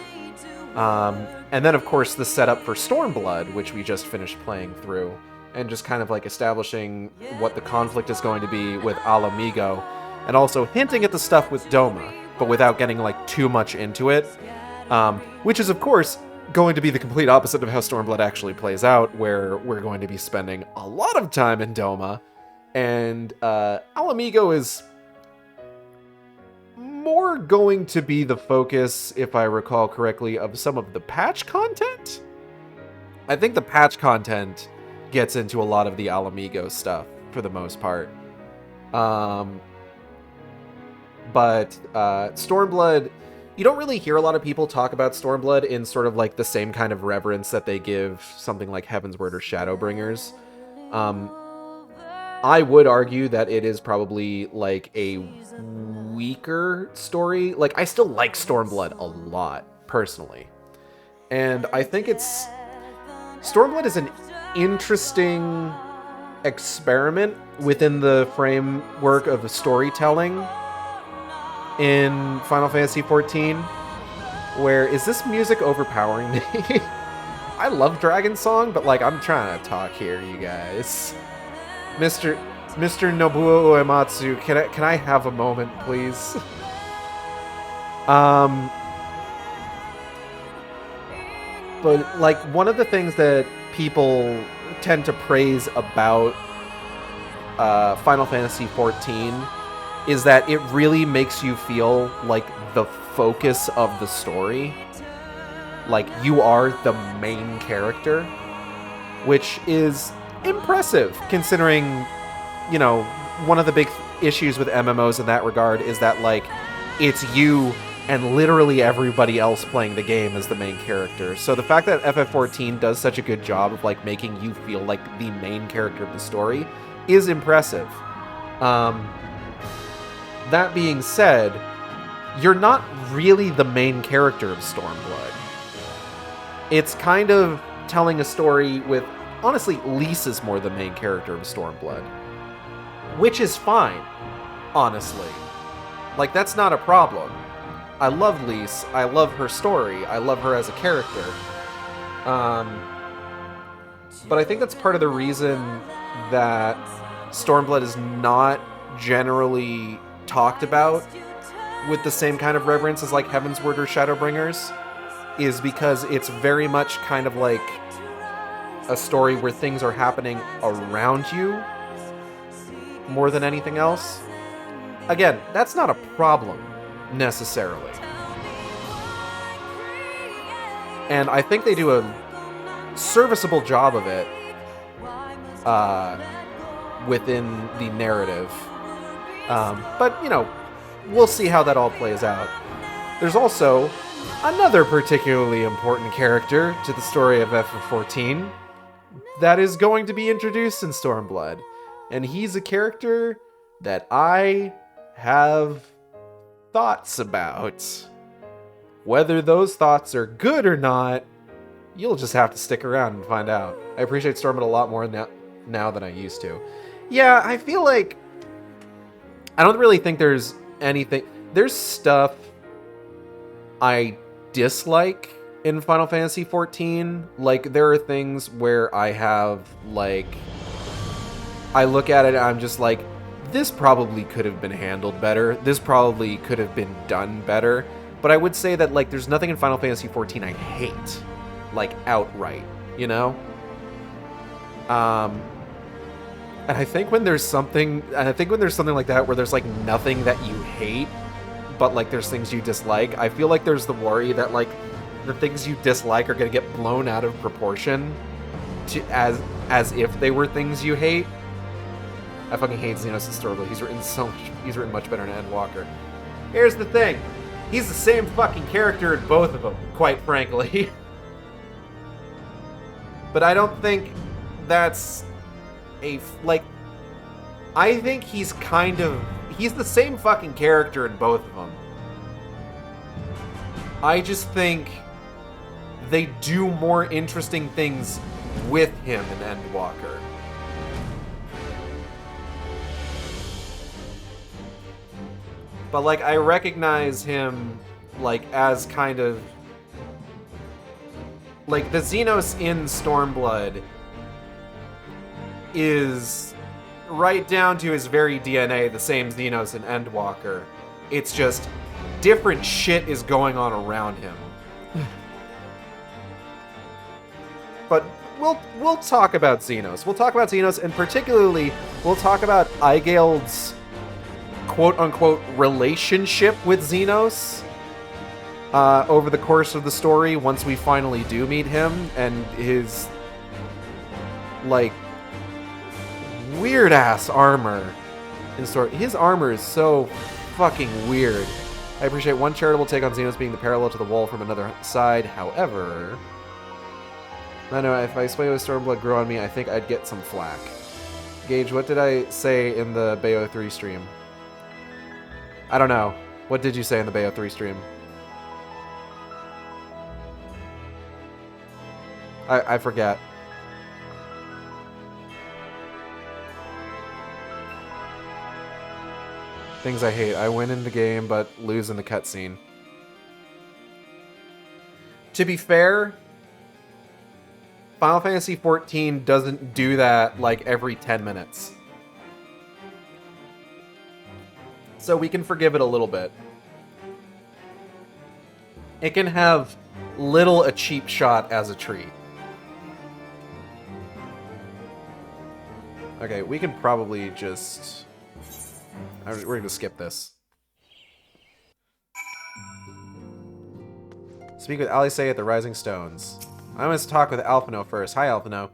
And then, of course, the setup for Stormblood, which we just finished playing through. And just kind of like establishing what the conflict is going to be with Alamigo, and also hinting at the stuff with Doma, but without getting like too much into it, which is of course going to be the complete opposite of how Stormblood actually plays out, where we're going to be spending a lot of time in Doma, and Alamigo is more going to be the focus, if I recall correctly, of some of the patch content. I think the patch content gets into a lot of the Alamigo stuff. for the most part. But Stormblood, you don't really hear a lot of people talk about Stormblood in sort of like the same kind of reverence that they give something like Heavensward or Shadowbringers. I would argue that it is probably like a weaker story. Like, I still like Stormblood a lot, personally. And I think Stormblood is an interesting experiment within the framework of the storytelling in Final Fantasy XIV, where is this music overpowering me? I love Dragon Song, but like, I'm trying to talk here, you guys. Mr. Nobuo Uematsu, can I have a moment, please? But like, one of the things that people tend to praise about Final Fantasy XIV is that it really makes you feel like the focus of the story. Like, you are the main character, which is impressive, considering, you know, one of the big issues with MMOs in that regard is that, like, it's you and literally everybody else playing the game as the main character. So the fact that FF14 does such a good job of, like, making you feel like the main character of the story is impressive. That being said, you're not really the main character of Stormblood. It's kind of telling a story with, honestly, Lise is more the main character of Stormblood. Which is fine, honestly. Like, that's not a problem. I love Lise, I love her story, I love her as a character. But I think that's part of the reason that Stormblood is not generally talked about with the same kind of reverence as like Heavensward or Shadowbringers, is because it's very much kind of like a story where things are happening around you more than anything else. Again, that's not a problem necessarily. And I think they do a serviceable job of it within the narrative. But, you know, we'll see how that all plays out. There's also another particularly important character to the story of FF14 that is going to be introduced in Stormblood. And he's a character that I have thoughts about. Whether those thoughts are good or not, you'll just have to stick around and find out. I appreciate Stormblood a lot more now than I used to. Yeah, I feel like I don't really think there's anything. There's stuff I dislike in Final Fantasy XIV. Like, there are things where I have, like, I look at it and I'm just like, this probably could have been handled better. This probably could have been done better. But I would say that, like, there's nothing in Final Fantasy XIV I hate. Like, outright, you know? And I think when there's something like that where there's like nothing that you hate, but like there's things you dislike, I feel like there's the worry that like the things you dislike are gonna get blown out of proportion to as if they were things you hate. I fucking hate Xenos Stormblood. He's written much better than Endwalker. Here's the thing. He's the same fucking character in both of them, quite frankly. But I don't think that's I think he's the same fucking character in both of them. I just think they do more interesting things with him in Endwalker. But like, I recognize him like as kind of like the Xenos in Stormblood is right down to his very DNA the same Xenos in Endwalker. It's just different shit is going on around him. But we'll talk about Xenos. We'll talk about Xenos, and particularly we'll talk about Eigeld's quote-unquote relationship with Xenos over the course of the story once we finally do meet him, and his like weird ass armor in store. His armor is so fucking weird. I appreciate one charitable take on Xenos being the parallel to the wall from another side. However, I know if I sway with Stormblood grew on me, I think I'd get some flack. Gage, what did I say in the Bayo 3 stream? I don't know. What did you say in the Bayo 3 stream? I forget. Things I hate. I win in the game, but lose in the cutscene. To be fair, Final Fantasy XIV doesn't do that like every 10 minutes. So we can forgive it a little bit. It can have little a cheap shot as a treat. Okay, we can probably just... We're going to skip this. Speak with Alice at the Rising Stones. I must talk with Alphino first. Hi, Alphino.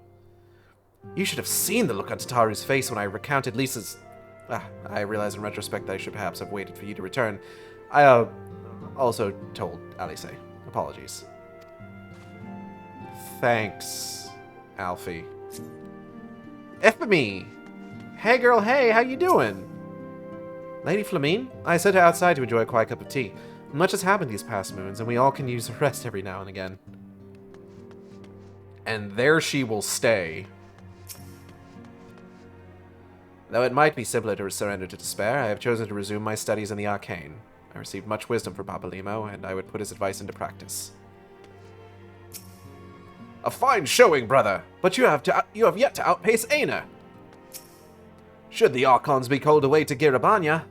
You should have seen the look on Tataru's face when I recounted Lisa's... I realize in retrospect that I should perhaps have waited for you to return. I, also told Alice. Apologies. Thanks, Alfie. Ephemy! Hey girl, hey, how you doing? Lady Flamine? I sent her outside to enjoy a quiet cup of tea. Much has happened these past moons, and we all can use a rest every now and again. And there she will stay. Though it might be simpler to surrender to despair, I have chosen to resume my studies in the arcane. I received much wisdom from Papa Limo, and I would put his advice into practice. A fine showing, brother, but you have yet to outpace Aina. Should the Archons be called away to Girabanya,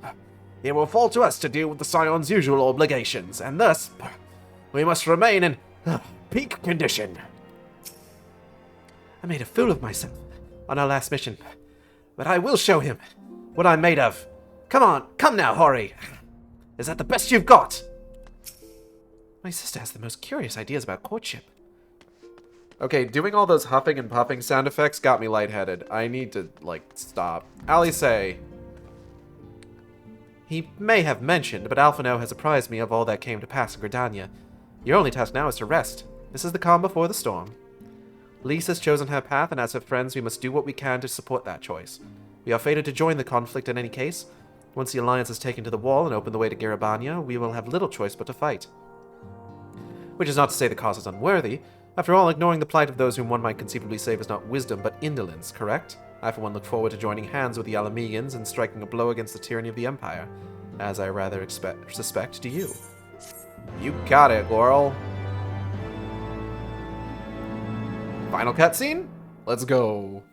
it will fall to us to deal with the Scion's usual obligations, and thus, we must remain in peak condition. I made a fool of myself on our last mission, but I will show him what I'm made of. Come on, come now, Hori. Is that the best you've got? My sister has the most curious ideas about courtship. Okay, doing all those huffing and puffing sound effects got me lightheaded. I need to, stop. Alice. He may have mentioned, but Alphino has apprised me of all that came to pass in Gridania. Your only task now is to rest. This is the calm before the storm. Lise has chosen her path, and as her friends, we must do what we can to support that choice. We are fated to join the conflict in any case. Once the Alliance is taken to the wall and open the way to Girabanya, we will have little choice but to fight. Which is not to say the cause is unworthy. After all, ignoring the plight of those whom one might conceivably save is not wisdom, but indolence, correct? I for one look forward to joining hands with the Alamegans and striking a blow against the tyranny of the Empire, as I rather suspect do you. You got it, Laurel. Final cutscene? Let's go.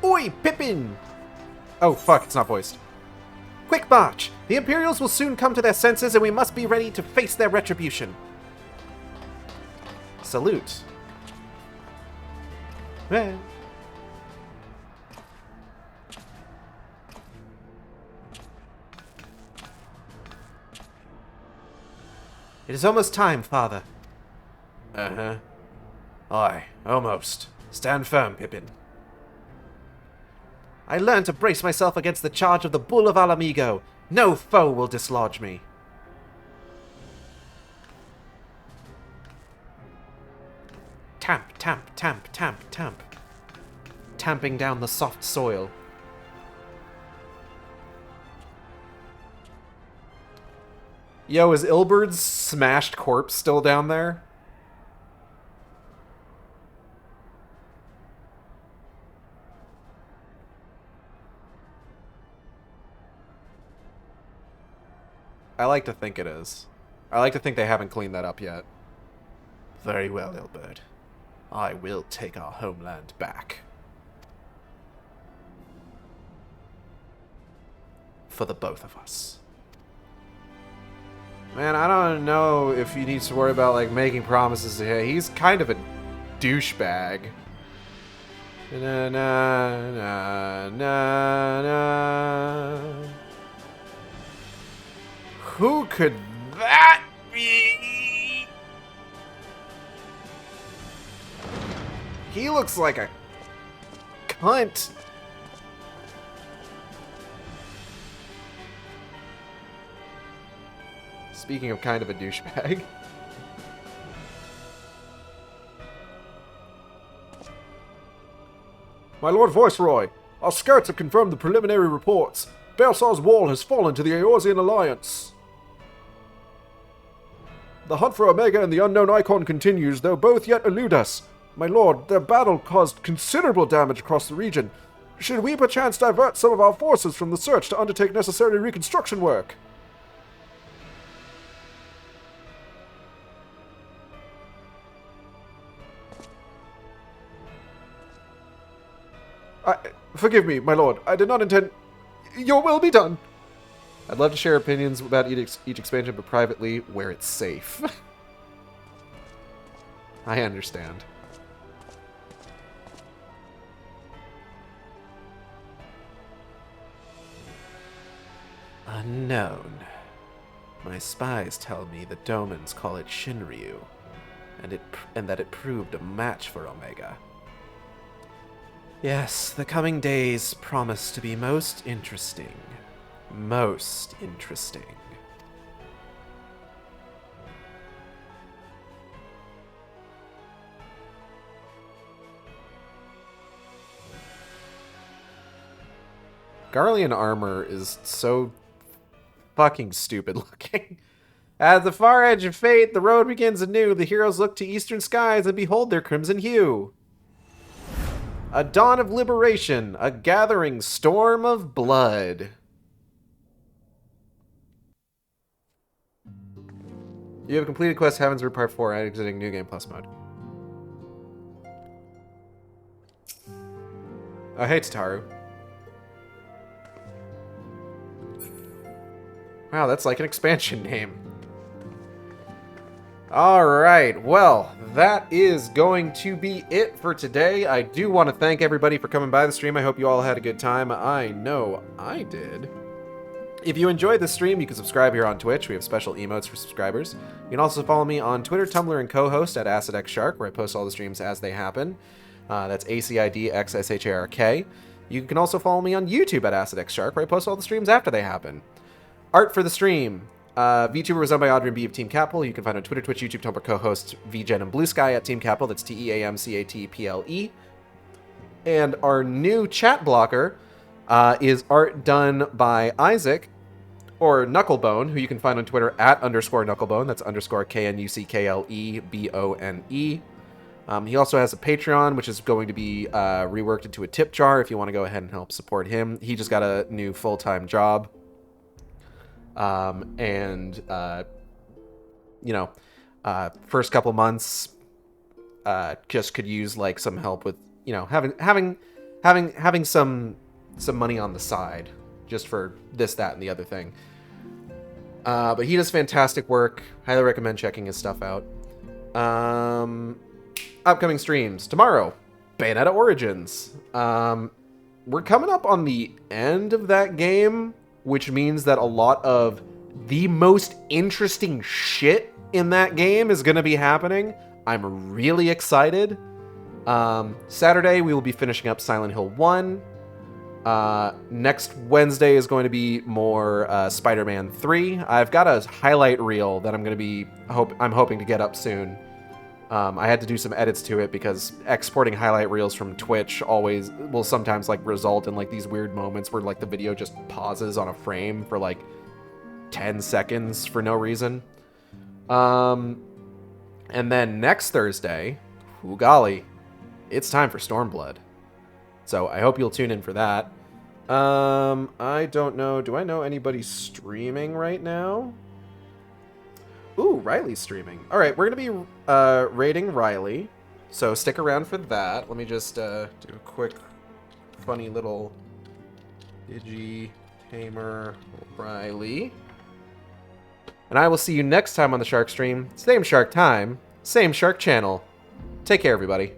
Oi, Pippin! Oh, fuck, it's not voiced. Quick march! The Imperials will soon come to their senses, and we must be ready to face their retribution. Salute. Eh. It is almost time, Father. Uh-huh. Aye, almost. Stand firm, Pippin. I learned to brace myself against the charge of the Bull of Alamigo. No foe will dislodge me. Tamp, tamp, tamp, tamp, tamp. Tamping down the soft soil. Yo, is Ilberd's smashed corpse still down there? I like to think it is. I like to think they haven't cleaned that up yet. Very well, Ilberd. I will take our homeland back. For the both of us. Man, I don't know if he needs to worry about, making promises to him. He's kind of a douchebag. Na na na na na. Who could He looks like a cunt. Speaking of kind of a douchebag. My Lord Viceroy, our scouts have confirmed the preliminary reports. Belsar's wall has fallen to the Eorzean Alliance. The hunt for Omega and the unknown Icon continues, though both yet elude us. My lord, their battle caused considerable damage across the region. Should we perchance divert some of our forces from the search to undertake necessary reconstruction work? Forgive me, my lord. I did not intend... Your will be done. I'd love to share opinions about each expansion, but privately, where it's safe. I understand. Unknown. My spies tell me the Domans call it Shinryu, and that it proved a match for Omega. Yes, the coming days promise to be most interesting. Most interesting. Garlean armor is so fucking stupid looking. At the far edge of fate, the road begins anew. The heroes look to eastern skies and behold their crimson hue. A dawn of liberation, a gathering storm of blood. You have completed quest Heavensbun Part 4, exiting New Game Plus mode. Oh, hey, Tataru. Wow, that's like an expansion name. Alright, well, that is going to be it for today. I do want to thank everybody for coming by the stream. I hope you all had a good time. I know I did. If you enjoyed the stream, you can subscribe here on Twitch. We have special emotes for subscribers. You can also follow me on Twitter, Tumblr, and co-host at AcidXShark, where I post all the streams as they happen. That's AcidXShark. You can also follow me on YouTube at AcidXShark, where I post all the streams after they happen. Art for the stream. VTuber was done by Audrey and B of Team Capital. You can find on Twitter, Twitch, YouTube, Tumblr co-hosts VGen and Blue Sky at Team Capital. That's TEAMCATPLE. And our new chat blocker is art done by Isaac, or Knucklebone, who you can find on Twitter at _Knucklebone. That's _KNUCKLEBONE. He also has a Patreon, which is going to be reworked into a tip jar if you want to go ahead and help support him. He just got a new full-time job. First couple months, just could use like some help with, having some money on the side just for this, that, and the other thing. But he does fantastic work. Highly recommend checking his stuff out. Upcoming streams tomorrow, Bayonetta Origins. We're coming up on the end of that game, which means that a lot of the most interesting shit in that game is going to be happening. I'm really excited. Saturday, we will be finishing up Silent Hill 1. Next Wednesday is going to be more Spider-Man 3. I've got a highlight reel that I'm hoping to get up soon. I had to do some edits to it because exporting highlight reels from Twitch will sometimes result in these weird moments where the video just pauses on a frame for 10 seconds for no reason. And then next Thursday, ooh golly, it's time for Stormblood. So I hope you'll tune in for that. I don't know. Do I know anybody streaming right now? Ooh, Riley's streaming. All right, we're going to be raiding Riley, so stick around for that. Let me just do a quick, funny little Digi-Tamer Riley. And I will see you next time on the Shark Stream. Same Shark time, same Shark channel. Take care, everybody.